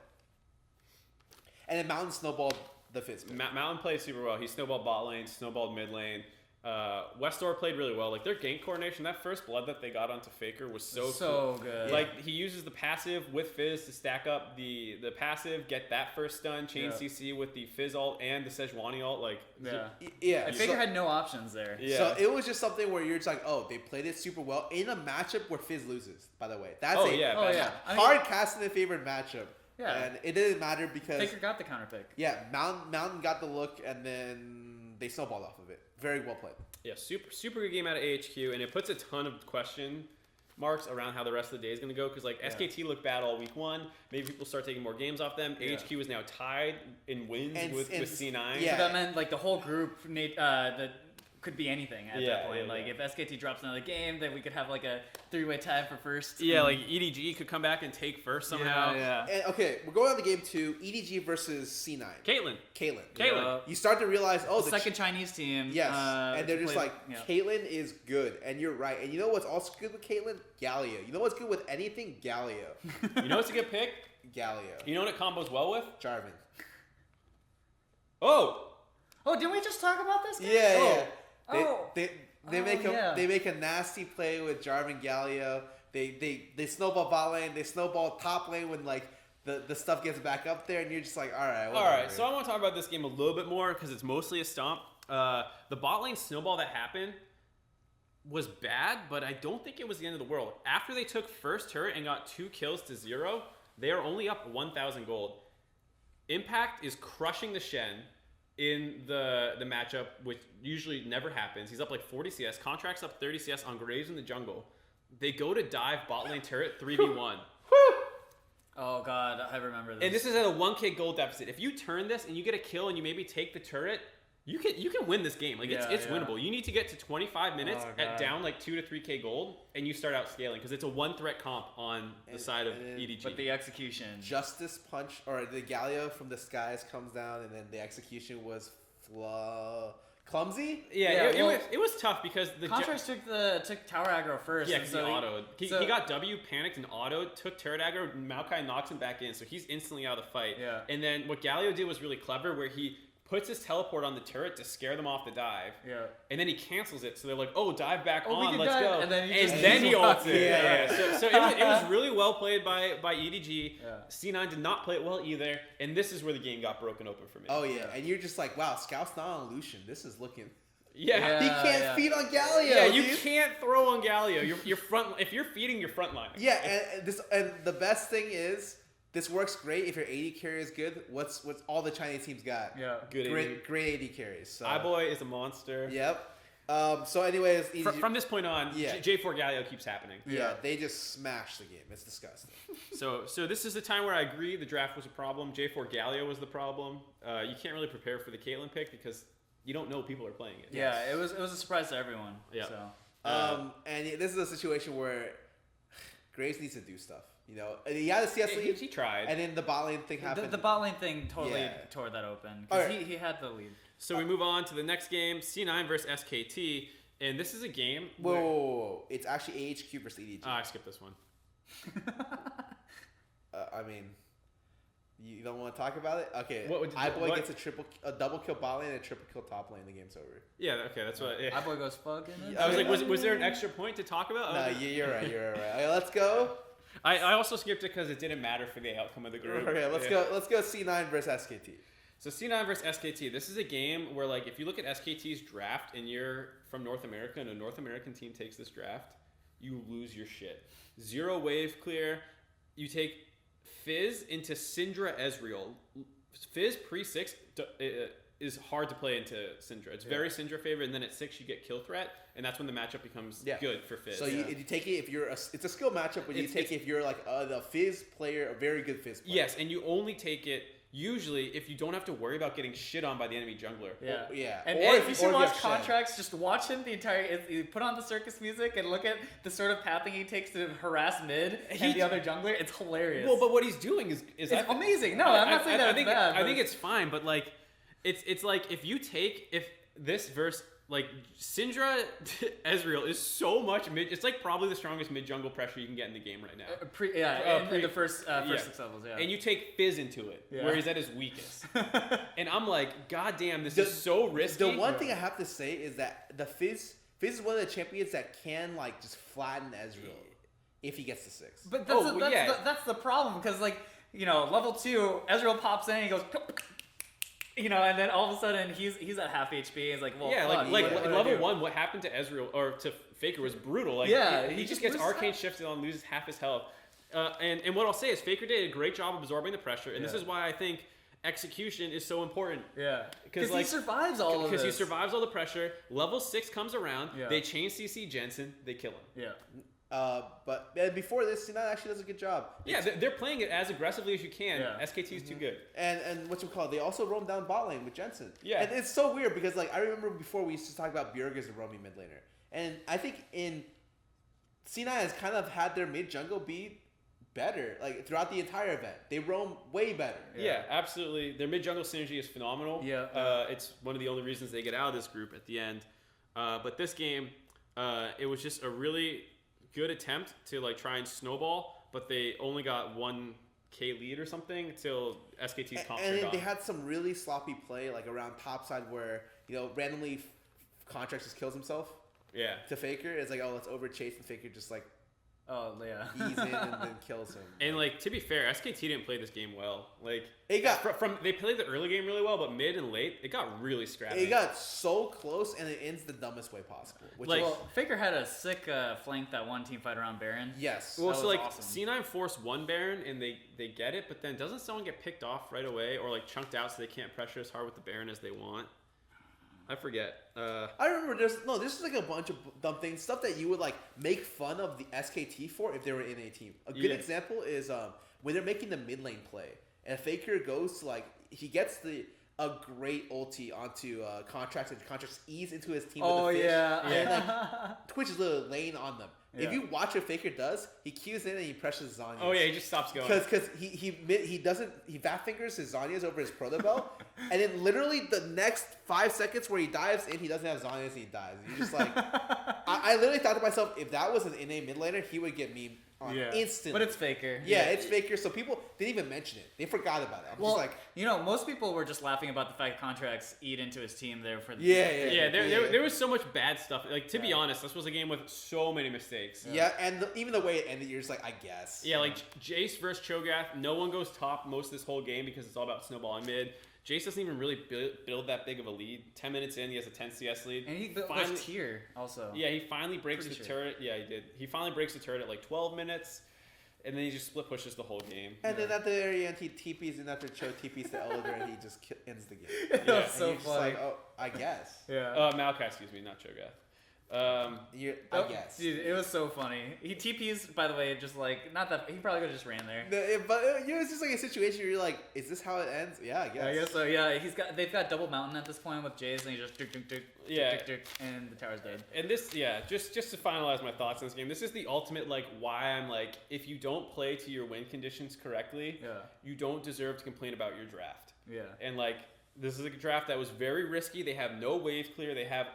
And then Mountain snowballed the Fizz. Mountain played super well. He snowballed bot lane, snowballed mid lane. Westor played really well. Like, their gank coordination, that first blood that they got onto Faker was so cool. Good. Like, he uses the passive with Fizz to stack up the passive, get that first stun, chain CC with the Fizz ult and the Sejuani ult. Like, Faker had no options there. Yeah. So it was just something where you're just like, oh, they played it super well in a matchup where Fizz loses, by the way. That's hard casting in favored matchup. Yeah. And it didn't matter because Faker got the counter pick. Yeah, Mountain got the look, and then they snowballed off of it. Very well played. Yeah, super good game out of AHQ, and it puts a ton of question marks around how the rest of the day is going to go, because like SKT looked bad all week one. Maybe people start taking more games off them. AHQ is now tied in wins with C9. So that meant like the whole group that could be anything at that point. If SKT drops another game, then we could have like a 3-way tie for first. Yeah, like EDG could come back and take first somehow. Yeah. And, okay, we're going on to game 2. EDG versus C9. Caitlyn. You start to realize, the second Chinese team. Yes, and they're just Caitlyn is good, and you're right. And you know what's also good with Caitlyn? Galio. You know what's good with anything? Galio. You know what's a good pick? Galio. You know what it combos well with? Jarvan. Oh, didn't we just talk about this game? Yeah. They make a nasty play with Jarvan Galio. They snowball bot lane. They snowball top lane when like the stuff gets back up there, and you're just like, all right. Whatever. All right. So I want to talk about this game a little bit more because it's mostly a stomp. The bot lane snowball that happened was bad, but I don't think it was the end of the world. After they took first turret and got 2 kills to 0, they are only up 1,000 gold. Impact is crushing the Shen in the matchup, which usually never happens. He's up like 40 CS. Contract's up 30 CS on Graves in the jungle. They go to dive bot lane turret 3v1. Oh god, I remember this. And this is at a 1k gold deficit. If you turn this and you get a kill and you maybe take the turret, you can win this game. Like it's winnable. You need to get to 25 minutes at down like 2 to 3k gold, and you start out scaling because it's a 1-threat comp on the side of EDG. But the execution, Justice Punch or the Galio from the skies comes down, and then the execution was clumsy. It was tough because the Contrast took tower aggro first. Yeah, because he autoed. He got W, panicked, and autoed, took turret aggro. Maokai knocks him back in, so he's instantly out of the fight. Yeah. And then what Galio did was really clever, where he puts his teleport on the turret to scare them off the dive. Yeah. And then he cancels it, so they're like, "Oh, dive back on, let's go." And then he ults it. Yeah. So it was really well played by EDG. Yeah. C9 did not play it well either, and this is where the game got broken open for me. Oh yeah, and you're just like, "Wow, Scout's not on Lucian. This is looking." Yeah. He can't feed on Galio. Yeah, you can't throw on Galio. Your front, if you're feeding your front line. Yeah, and the best thing is, this works great if your AD carry is good. What's all the Chinese teams got? Yeah, great AD carries. So. iBoy is a monster. Yep. So anyways, from this point on, J4 Galio keeps happening. Yeah, they just smash the game. It's disgusting. So this is the time where I agree the draft was a problem. J4 Galio was the problem. You can't really prepare for the Caitlyn pick because you don't know people are playing it. Yeah, it was a surprise to everyone. Yeah. So. And this is a situation where Graves needs to do stuff. You know, he had a CS lead. He tried. And then the bot lane thing happened. The bot lane thing totally tore that open. Because he had the lead. So we move on to the next game, C9 versus SKT. And this is a game Whoa. It's actually AHQ versus EDG. I skipped this one. I mean, you don't want to talk about it? Okay. iBoy gets a double kill bot lane and a triple kill top lane. The game's over. Yeah, okay, that's what. Yeah. iBoy goes fucking. I was like, was there an extra point to talk about? No, you're right. Okay, let's go. I also skipped it because it didn't matter for the outcome of the group. Okay, let's go. Let's go. C9 versus SKT. So C9 versus SKT. This is a game where, like, if you look at SKT's draft and you're from North America and a North American team takes this draft, you lose your shit. 0 wave clear. You take Fizz into Syndra Ezreal. Fizz pre-6 is hard to play into Syndra. It's very Syndra favorite, and then at 6 you get kill threat, and that's when the matchup becomes good for Fizz. So you take it if you're it's a skill matchup, but you take it if you're like the Fizz player, a very good Fizz player. Yes, and you only take it. usually if you don't have to worry about getting shit on by the enemy jungler. Yeah. Yeah. And if you should watch Contracts, just watch him the entire. You put on the circus music and look at the sort of pathing he takes to harass mid and the other jungler. It's hilarious. Well, but what he's doing is it's amazing. No, I'm not saying that it's bad. I think it's fine, but like, it's like if this verse. Like, Syndra Ezreal is so much mid. It's like probably the strongest mid jungle pressure you can get in the game right now. In the first 6 levels, yeah. And you take Fizz into it, where he's at his weakest. And I'm like, God damn, this is so risky. The one thing I have to say is that the Fizz is one of the champions that can, like, just flatten Ezreal if he gets to 6. But that's the problem, because, like, level 2, Ezreal pops in and he goes... and then all of a sudden he's at half HP. He's like, well, like level 1, what happened to Ezreal or to Faker was brutal. Like, he just gets arcane shifted on, loses half his health. And what I'll say is Faker did a great job of absorbing the pressure, and this is why I think execution is so important. Yeah, because he survives all of this. Because he survives all the pressure. Level 6 comes around. Yeah. They chain CC Jensen. They kill him. Yeah. But before this, C9 actually does a good job. Yeah, they're playing it as aggressively as you can. Yeah. SKT is too good. And what's it called? They also roam down bot lane with Jensen. Yeah. And it's so weird because, like, I remember before we used to talk about Bjerg as a roaming mid laner. And I think C9 has kind of had their mid jungle be better, like, throughout the entire event. They roam way better. Yeah, absolutely. Their mid jungle synergy is phenomenal. Yeah. It's one of the only reasons they get out of this group at the end. But this game, it was just a really good attempt to, like, try and snowball, but they only got 1k lead or something until SKT's comp. And they had some really sloppy play, like, around top side where, randomly Contracts just kills himself. Yeah. To Faker. It's like, oh, let's over chase, and Faker just, like, ease in and then kills him. And, like, to be fair, SKT didn't play this game well. Like, they played the early game really well, but mid and late it got really scrappy. It got so close, and it ends the dumbest way possible. Faker had a sick flank that one team fight around Baron. Yes. Well, so, like, awesome. C9 forced one Baron and they get it, but then doesn't someone get picked off right away or, like, chunked out so they can't pressure as hard with the Baron as they want? I forget. I remember this is like a bunch of dumb things, stuff that you would, like, make fun of the SKT for if they were in a team. A good example is when they're making the mid lane play, and Faker goes to, like, he gets a great ulti onto Contracts, and Contracts ease into his team with the fish. And, like, Twitch is a lane on them. Yeah. If you watch what Faker does, he cues in and he presses Zhonya's. Oh yeah, he just stops going. Because he back fingers his Zhonya's over his proto belt, and then literally the next 5 seconds where he dives in, he doesn't have Zhonya's and he dies. You're just like, I literally thought to myself, if that was an NA mid laner, he would get memed on instantly. But it's Faker. Yeah, it's Faker. So people didn't even mention it. They forgot about it. I'm just like, most people were just laughing about the fact Contracts eat into his team there for the There was so much bad stuff. Like, to be honest, this was a game with so many mistakes. Yeah, and even the way it ended, you're just like, I guess. Yeah, like Jace versus Cho'Gath, no one goes top most of this whole game because it's all about snowballing mid. Jace doesn't even really build that big of a lead. 10 minutes in, he has a 10 CS lead. And he finally tier also. Yeah, he finally breaks the turret. Yeah, he did. He finally breaks the turret at like 12 minutes, and then he just split pushes the whole game. And then at the very end, he TPs, and after Cho TPs the Elder, and he just ends the game. That's so funny. Just like, oh, I guess. Yeah. Maokai, excuse me, not Cho'Gath. I guess. Dude, it was so funny. He TPs, by the way, just like, not that, he probably could have just ran there. But it's just like a situation where you're like, is this how it ends? Yeah, I guess. I guess so, yeah. They've got double mountain at this point with Jace, and he just and the tower's dead. And this, just to finalize my thoughts on this game, this is the ultimate, like, why I'm like, if you don't play to your win conditions correctly, you don't deserve to complain about your draft. Yeah. And, like, this is a draft that was very risky. They have no wave clear. They have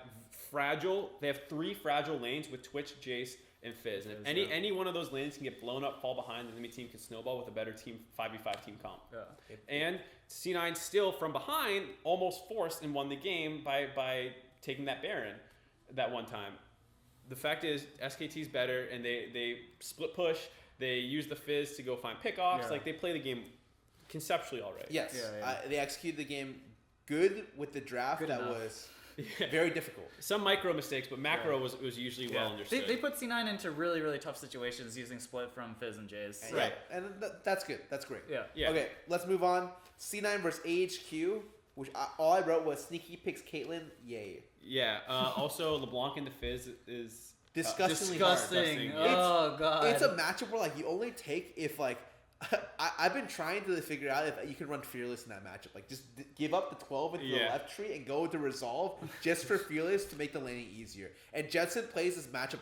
3 fragile lanes with Twitch, Jace, and Fizz. And if any one of those lanes can get blown up, fall behind, the enemy team can snowball with a better team 5v5 team comp. Yeah. And C9 still from behind almost forced and won the game by taking that Baron that one time. The fact is SKT's better, and they split push. They use the Fizz to go find pickoffs. Like, they play the game conceptually all right. Yes. They executed the game good with the draft was very difficult. Some micro mistakes, but macro was usually well understood. They put C9 into really, really tough situations using split from Fizz and Jace. Right. And that's good. That's great. Yeah. Okay, let's move on. C9 versus AHQ, which all I wrote was sneaky picks Caitlyn. Yay. Yeah. Also, LeBlanc into Fizz is disgusting. Oh, God. It's a matchup where, like, you only take if, like, I've been trying to figure out if you can run Fearless in that matchup. Like, just give up the 12 into the left tree and go to Resolve just for Fearless to make the laning easier. And Jensen plays this matchup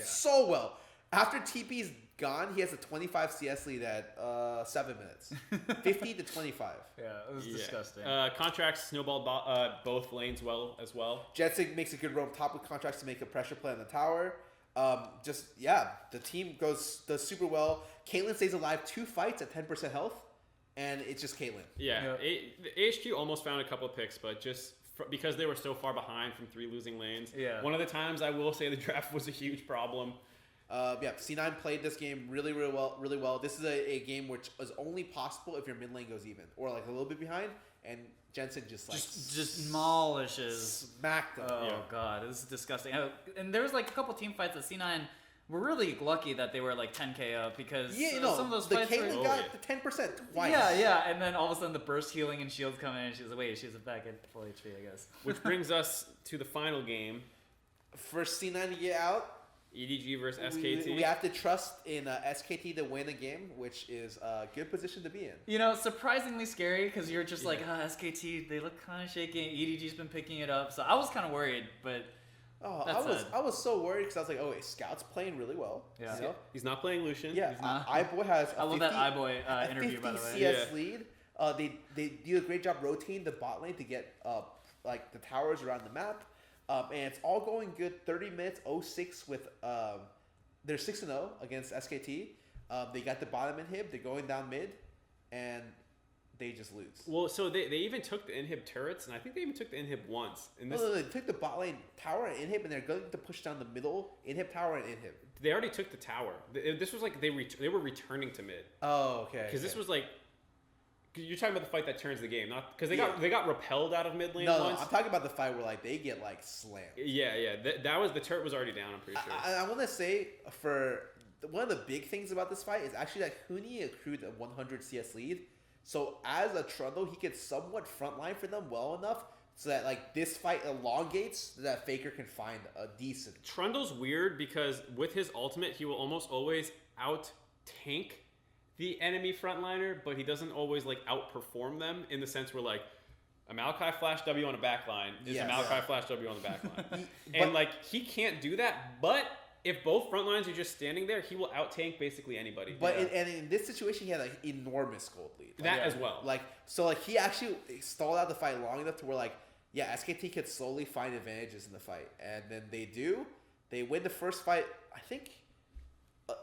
so well. After TP's gone, he has a 25 CS lead at 7 minutes. 50 to 25. Yeah, it was disgusting. Contracts snowballed both lanes well as well. Jensen makes a good roam top with Contracts to make a pressure play on the tower. The team does super well. Caitlyn stays alive 2 fights at 10% health, and it's just Caitlyn. Yeah, AHQ almost found a couple of picks, but just because they were so far behind from 3 losing lanes. Yeah. One of the times I will say the draft was a huge problem. C9 played this game really well. This is a game which is only possible if your mid lane goes even or like a little bit behind, and Jensen just demolishes, smacked them. Oh god, this is disgusting. And there was like a couple team fights that C9 were really lucky that they were like 10k up because some of those fights Caitlyn got the 10% twice. Yeah, and then all of a sudden the burst healing and shields come in, and she's like, wait, she's back at full HP, I guess. Which brings us to the final game. First C9 to get out. EDG versus SKT. We have to trust in SKT to win a game, which is a good position to be in. Surprisingly scary because you're just like, SKT, they look kind of shaky. EDG's been picking it up, so I was kind of worried, but I was so worried because I was like, oh, wait, Scout's playing really well. Yeah, he's not playing Lucian. Yeah, iBoy has. I love that iBoy interview, by the way. CS lead. They do a great job rotating the bot lane to get like the towers around the map. And it's all going good. 30 minutes, 0-6 with they're 6-0 against SKT. They got the bottom inhib. They're going down mid, and they just lose. Well, so they even took the inhib turrets, and I think they even took the inhib once. No, they took the bot lane tower and inhib, and they're going to push down the middle inhib tower and inhib. They already took the tower. This was like they were returning to mid. Oh, okay. Because this was like. You're talking about the fight that turns the game, not because they got repelled out of mid lane. No, I'm talking about the fight where like they get like slammed. Yeah. That was the turret was already down. I'm pretty sure. I want to say one of the big things about this fight is actually that Huni accrued a 100 CS lead, so as a Trundle he gets somewhat frontline for them well enough so that like this fight elongates so that Faker can find a decent. Trundle's weird because with his ultimate he will almost always out tank the enemy frontliner, but he doesn't always like outperform them in the sense where like a Maokai flash W on a backline is a Maokai flash W on the backline. And like he can't do that, but if both front lines are just standing there, he will out tank basically anybody. But in this situation he had an enormous gold lead. That as well. He actually stalled out the fight long enough to where SKT could slowly find advantages in the fight. And then they win the first fight, I think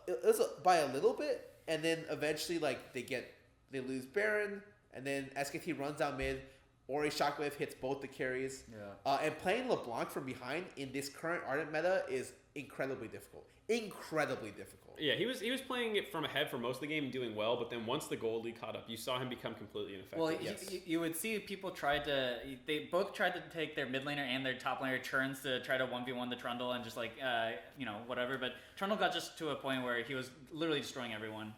it was by a little bit. And then eventually, they lose Baron, and then SKT runs down mid. Ori Shockwave hits both the carries. Yeah. And playing LeBlanc from behind in this current Ardent meta is incredibly difficult. Yeah, he was playing it from ahead for most of the game and doing well, but then once the gold lead caught up, you saw him become completely ineffective. Well, you would see people they both tried to take their mid laner and their top laner turns to try to 1v1 the Trundle and just whatever, but Trundle got just to a point where he was literally destroying everyone.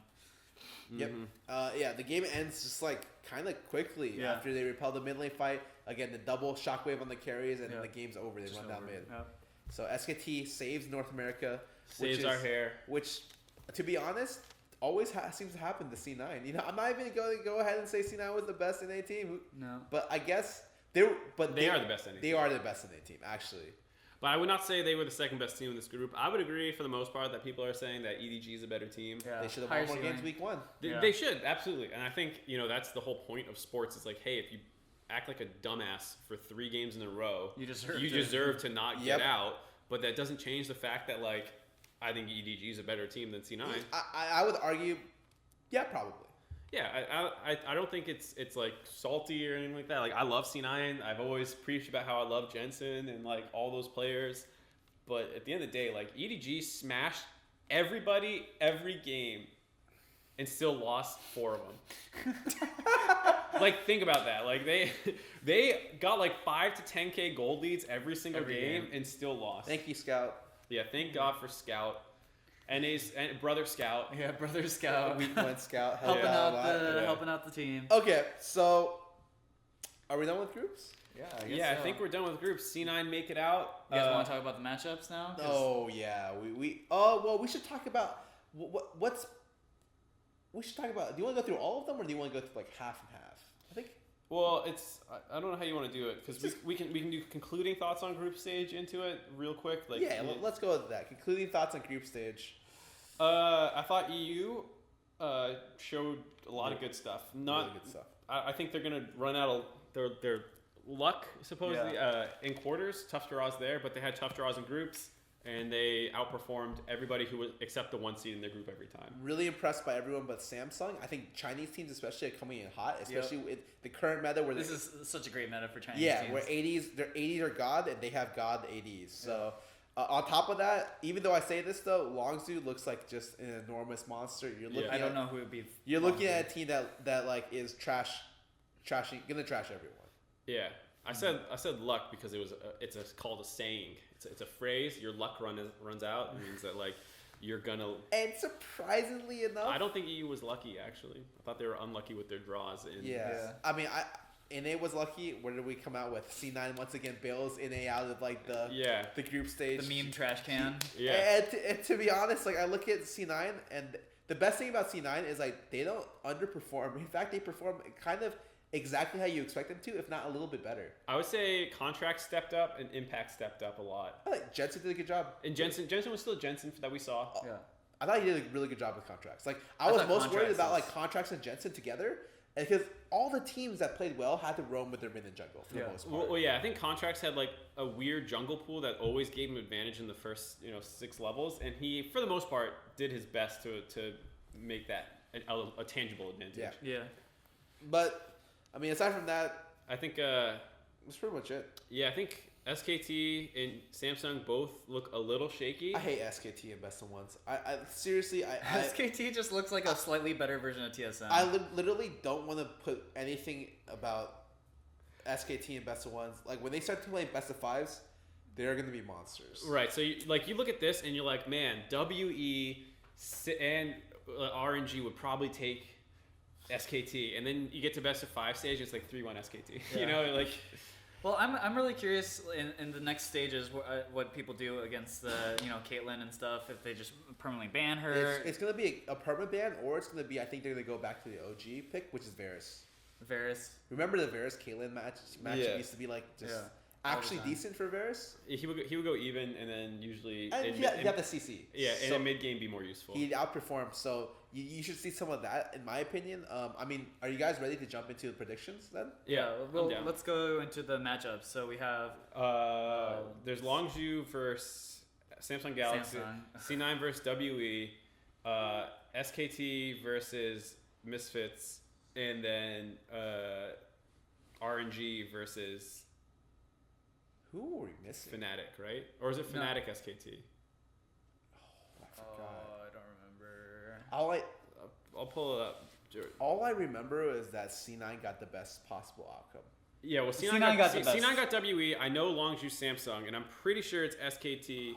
Yep. The game ends just kind of quickly after they repel the mid lane fight. Again, the double shockwave on the carries, and the game's over. They run down mid. Yep. So SKT saves North America. Saves our hair. Which, to be honest, always seems to happen to C9. I'm not even going to go ahead and say C9 was the best NA team. No. But I guess they are the best NA team. They are the best NA team, actually. But I would not say they were the second best team in this group. I would agree for the most part that people are saying that EDG is a better team. Yeah. They should have won more games week 1. They should, absolutely. And I think, that's the whole point of sports. It's like, hey, if you act like a dumbass for 3 games in a row, you deserve to not get out. But that doesn't change the fact that, I think EDG is a better team than C9. I would argue, probably. Yeah, I don't think it's salty or anything like that. I love C9. I've always preached about how I love Jensen and all those players. But at the end of the day, EDG smashed everybody every game and still lost 4 of them. Think about that. They got 5 to 10k gold leads every single game and still lost. Thank you, Scout. Yeah, thank God for Scout. NA's brother Scout. Yeah, brother Scout. Week 1 Scout. helping out the team. Okay, so are we done with groups? Yeah, I guess so. I think we're done with groups. C9 make it out. You guys want to talk about the matchups now? Oh yeah, we should talk about we should talk about. Do you want to go through all of them, or do you want to go through like half and half? I think. Well, I don't know how you want to do it because we can do concluding thoughts on group stage into it real quick. Like let's go with that. Concluding thoughts on group stage. I thought EU showed a lot of good stuff. Not really good stuff. I think they're gonna run out of their luck supposedly in quarters. Tough draws there, but they had tough draws in groups. And they outperformed everybody who was except the 1 seed in their group every time. Really impressed by everyone but Samsung. I think Chinese teams especially are coming in hot, especially with the current meta where this is such a great meta for Chinese teams. Where their 80s are God and they have God 80s. So on top of that, even though I say this though, LongZhu looks like just an enormous monster. You're looking I don't know who would be. You're looking at a team that like is trashing, gonna trash everyone. Yeah. I said luck because it's called a saying. It's a phrase. Your luck runs out. It means that like you're gonna. And surprisingly enough, I don't think EU was lucky actually. I thought they were unlucky with their draws. I mean, NA was lucky. Where did we come out with? C9 once again bails NA out of like the group stage. The meme trash can. Yeah. And to be honest, like I look at C9 and the best thing about C9 is like they don't underperform. In fact, they perform kind of exactly how you expect them to, if not a little bit better. I would say Contract stepped up and Impact stepped up a lot. I think Jensen did a good job. And Jensen was still Jensen that we saw. I thought he did a really good job with Contracts. Like I was most worried about like Contracts and Jensen together, because all the teams that played well had to roam with their mid and jungle for the most part. Well, I think Contracts had like a weird jungle pool that always gave him advantage in the first 6 levels, and he for the most part did his best to make that a tangible advantage. Yeah. But I mean, aside from that, I think that's pretty much it. Yeah, I think SKT and Samsung both look a little shaky. I hate SKT and Best of Ones. I seriously, SKT just looks like a slightly better version of TSM. I literally don't want to put anything about SKT and Best of Ones. Like when they start to play Best of Fives, they're going to be monsters. Right. So you look at this and you're like, man, WE and RNG would probably take SKT, and then you get to best of 5 stage, it's like 3-1 SKT. Yeah. Well, I'm really curious in the next stages what people do against the Caitlyn and stuff, if they just permanently ban her. It's gonna be a permanent ban, or it's gonna be, I think they're gonna go back to the OG pick, which is Varus. Remember the Varus Caitlyn match used to be like just actually decent for Varus. He would go even, and then usually he had the CC. Yeah, in a mid game be more useful. He'd outperform, so you should see some of that, in my opinion. I mean, are you guys ready to jump into the predictions then? Yeah, well, let's go into the matchups. So we have there's LongZhu versus Samsung Galaxy, C9 versus WE, SKT versus Misfits, and then RNG versus. Who are we missing? Fnatic, right? Or is it Fnatic SKT? I forgot. I don't remember. I'll pull it up. All I remember is that C9 got the best possible outcome. Yeah, well, C9 got WE. I know LongZhu Samsung, and I'm pretty sure it's SKT.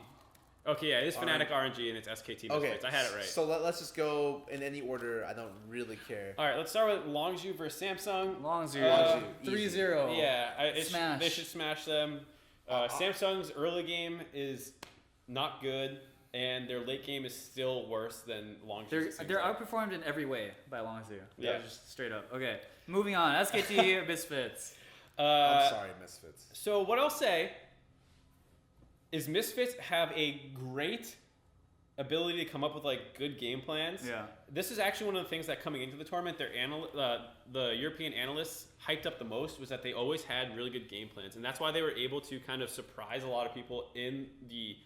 Okay, yeah, it is Fnatic RNG, and it's SKT Misfits. Okay, I had it right. So let's just go in any order. I don't really care. All right, let's start with LongZhu versus Samsung. LongZhu. 3-0. Yeah, smash. They should smash them. Samsung's early game is not good, and their late game is still worse than LongZhu. They're outperformed in every way by LongZhu. Yeah, just straight up. Okay, moving on. SKT Misfits. I'm sorry, Misfits. So what I'll say is Misfits have a great ability to come up with like good game plans. Yeah. This is actually one of the things that coming into the tournament, the European analysts hyped up the most, was that they always had really good game plans, and that's why they were able to kind of surprise a lot of people in the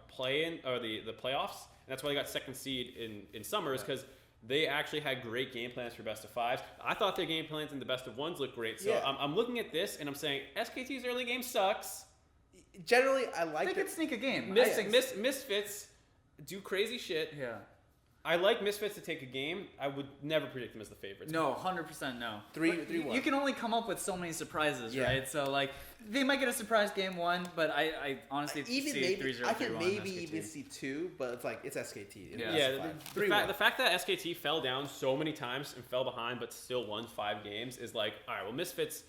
play-in or the playoffs. And that's why they got second seed in summers, because they actually had great game plans for best of 5s. I thought their game plans in the best of 1s looked great. So I'm looking at this and I'm saying SKT's early game sucks. Generally, I like they could sneak a game. Misfits do crazy shit. Yeah. I like Misfits to take a game. I would never predict them as the favorites. No, 100% no. 3-1. You can only come up with so many surprises, right? So like they might get a surprise game 1, but I honestly see 3-0. I can maybe even see 2, but it's like it's SKT. The fact that SKT fell down so many times and fell behind, but still won 5 games is like, all right. Well, Misfits.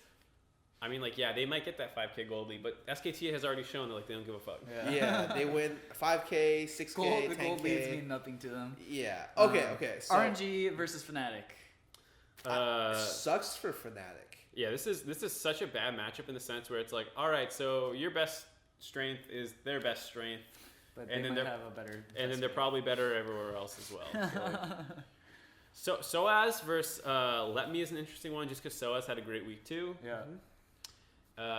I mean, like, yeah, they might get that 5K gold lead, but SKT has already shown that, like, they don't give a fuck. Yeah, they win 5K, 6K, 10K. The gold leads mean nothing to them. Yeah. Okay. So, RNG versus Fnatic. Sucks for Fnatic. Yeah, this is such a bad matchup in the sense where it's like, all right, so your best strength is their best strength, but and then they might have a better. And then they're probably better everywhere else as well. So Soaz versus Let Me is an interesting one, just because Soaz had a great week too. Yeah.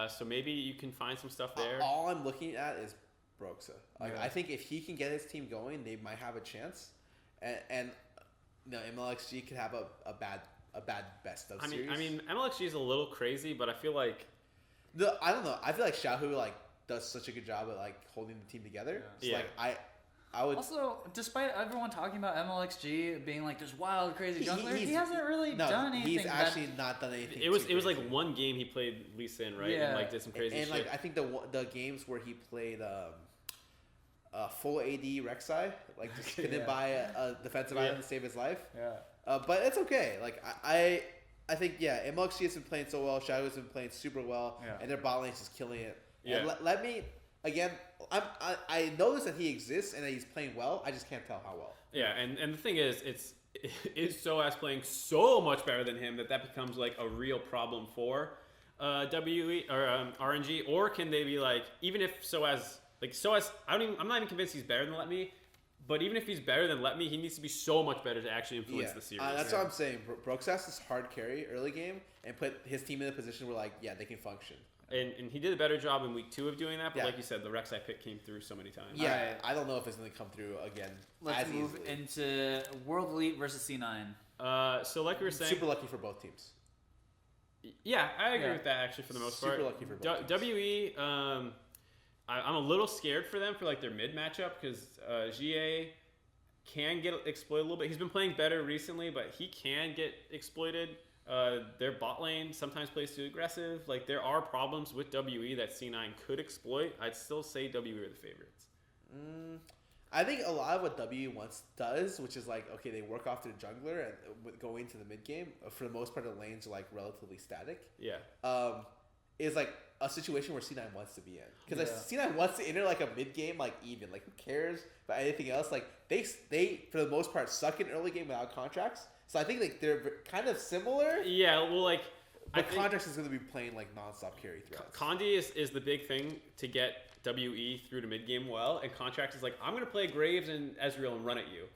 So maybe you can find some stuff there. All I'm looking at is Broxa. I think if he can get his team going, they might have a chance. And MLXG could have a bad best of series. I mean, MLXG is a little crazy, but I feel like I don't know. I feel like Xiaohu does such a good job at holding the team together. Yeah. So I would also, despite everyone talking about MLXG being like this wild, crazy jungler, he hasn't really done anything. He's actually not done anything. It was like one game he played Lee Sin, right? Yeah. And did some crazy shit. And I think the games where he played full AD Rek'Sai, just couldn't buy a defensive item to save his life. Yeah. But it's okay. I think MLXG has been playing so well. Shadow has been playing super well, and their bot lane is just killing it. Yeah. And let me again. I notice that he exists and that he's playing well. I just can't tell how well. Yeah, and the thing is Soaz playing so much better than him that becomes like a real problem for WE or RNG, or can they be like, even if Soaz I'm not even convinced he's better than Let Me. But even if he's better than Let Me, he needs to be so much better to actually influence the series. That's what I'm saying. Broxas is hard carry early game and put his team in a position where they can function. And he did a better job in week 2 of doing that, but like you said, the Rek'Sai pick came through so many times. Yeah, right. I don't know if it's going to come through again. Let's move into World Elite versus C9. So like we were saying, super lucky for both teams. Yeah, I agree with that actually for the most part. Super lucky for both teams. WE, I'm a little scared for them for their mid matchup because GA can get exploited a little bit. He's been playing better recently, but he can get exploited. Their bot lane sometimes plays too aggressive. There are problems with WE that C9 could exploit. I'd still say WE are the favorites. I think a lot of what WE does, which is they work off their jungler and go into the mid game. For the most part, the lanes are relatively static. Yeah. Is a situation where C9 wants to be in, because C9 wants to enter a mid game even. Who cares about anything else? They for the most part suck in early game without contracts. So I think they're kind of similar. Yeah, well, but Contracts is going to be playing nonstop carry threats. Condi is the big thing to get WE through to mid game well, and Contracts is I'm going to play Graves and Ezreal and run at you,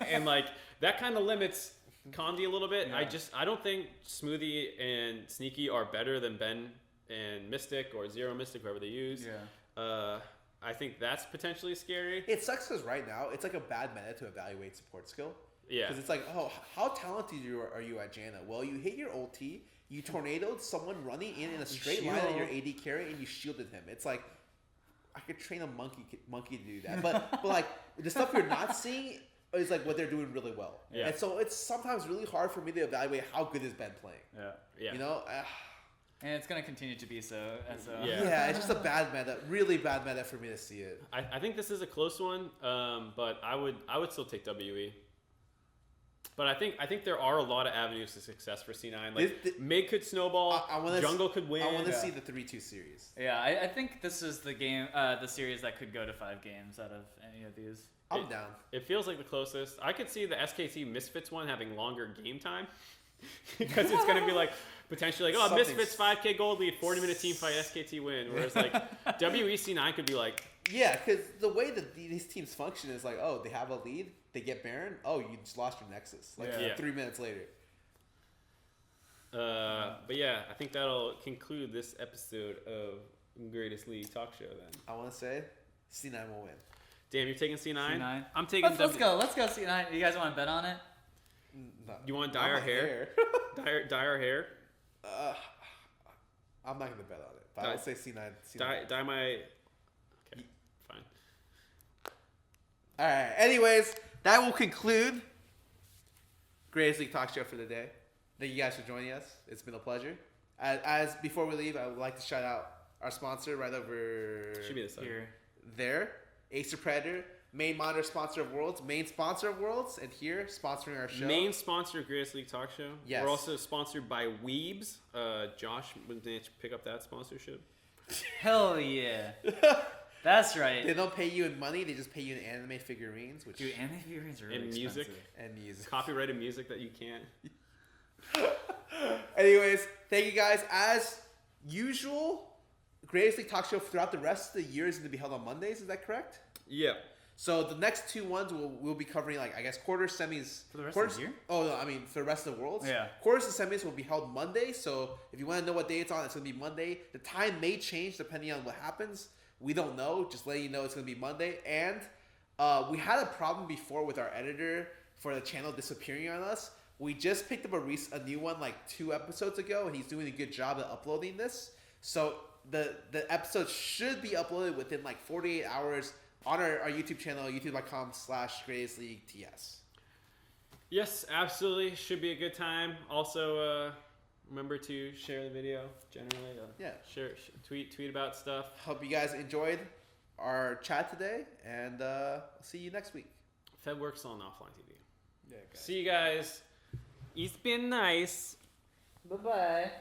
and that kind of limits Condi a little bit. Yeah. I don't think Smoothie and Sneaky are better than Ben and Mystic or Zero Mystic, whoever they use. Yeah. I think that's potentially scary. It sucks because right now it's a bad meta to evaluate support skill. Yeah. Because it's how talented are you at Janna? Well, you hit your ulti, you tornadoed someone running in a straight line at your AD carry, and you shielded him. It's I could train a monkey to do that. But the stuff you're not seeing is what they're doing really well. Yeah. And so it's sometimes really hard for me to evaluate how good is Ben playing. Yeah. You know? And it's going to continue to be so. Yeah, it's just a bad meta, really bad meta for me to see it. I think this is a close one, but I would still take WE. But I think there are a lot of avenues to success for C9. Mid could snowball, jungle could win. I want to see the 3-2 series. Yeah, I think this is the series that could go to 5 games out of any of these. I'm down. It feels like the closest. I could see the SKT Misfits one having longer game time. Because it's going to be potentially Misfits 5K gold lead, 40-minute team fight, SKT win. Whereas WEC9 could be yeah, because the way that these teams function is they have a lead, they get Baron, you just lost your Nexus 3 minutes later. But yeah, I think that'll conclude this episode of Greatest League Talkshow then. I want to say C9 will win. Damn, you're taking C9? C9. I'm taking Let's go C9. You guys want to bet on it? No. You want to dye our hair? dye our hair? I'm not going to bet on it. But I would say C9. Dye my... Okay, fine. All right. Anyways, that will conclude Greatest League Talk Show for the day. Thank you guys for joining us. It's been a pleasure. As before we leave, I would like to shout out our sponsor right over Should be this side. There, Acer Predator. main monitor sponsor of Worlds, main sponsor of Worlds, and here sponsoring our show. Main sponsor of Greatest League Talkshow. Yes. We're also sponsored by Weebs. Josh, did you pick up that sponsorship? Hell yeah. That's right. They don't pay you in money, they just pay you in anime figurines. Which Dude, anime figurines are really expensive. And music. Copyrighted music that you can't. Anyways, thank you guys. As usual, Greatest League Talk Show throughout the rest of the year is going to be held on Mondays. Is that correct? Yeah. So the next 2 ones we'll be covering, like, I guess, quarters, semis. For the rest of the year? Oh, no, I mean, for the rest of the Worlds. Yeah. Quarters and semis will be held Monday. So if you want to know what day it's on, it's going to be Monday. The time may change depending on what happens. We don't know. Just letting you know it's going to be Monday. And we had a problem before with our editor for the channel disappearing on us. We just picked up a new one like 2 episodes ago, and he's doing a good job at uploading this. So the episode should be uploaded within like 48 hours on our YouTube channel, youtube.com/GreatestLeagueTS. Yes, absolutely. Should be a good time. Also, remember to share the video generally. Share, tweet about stuff. Hope you guys enjoyed our chat today, and see you next week. Fed works on offline TV. Yeah, guys. See you guys. It's been nice. Bye-bye.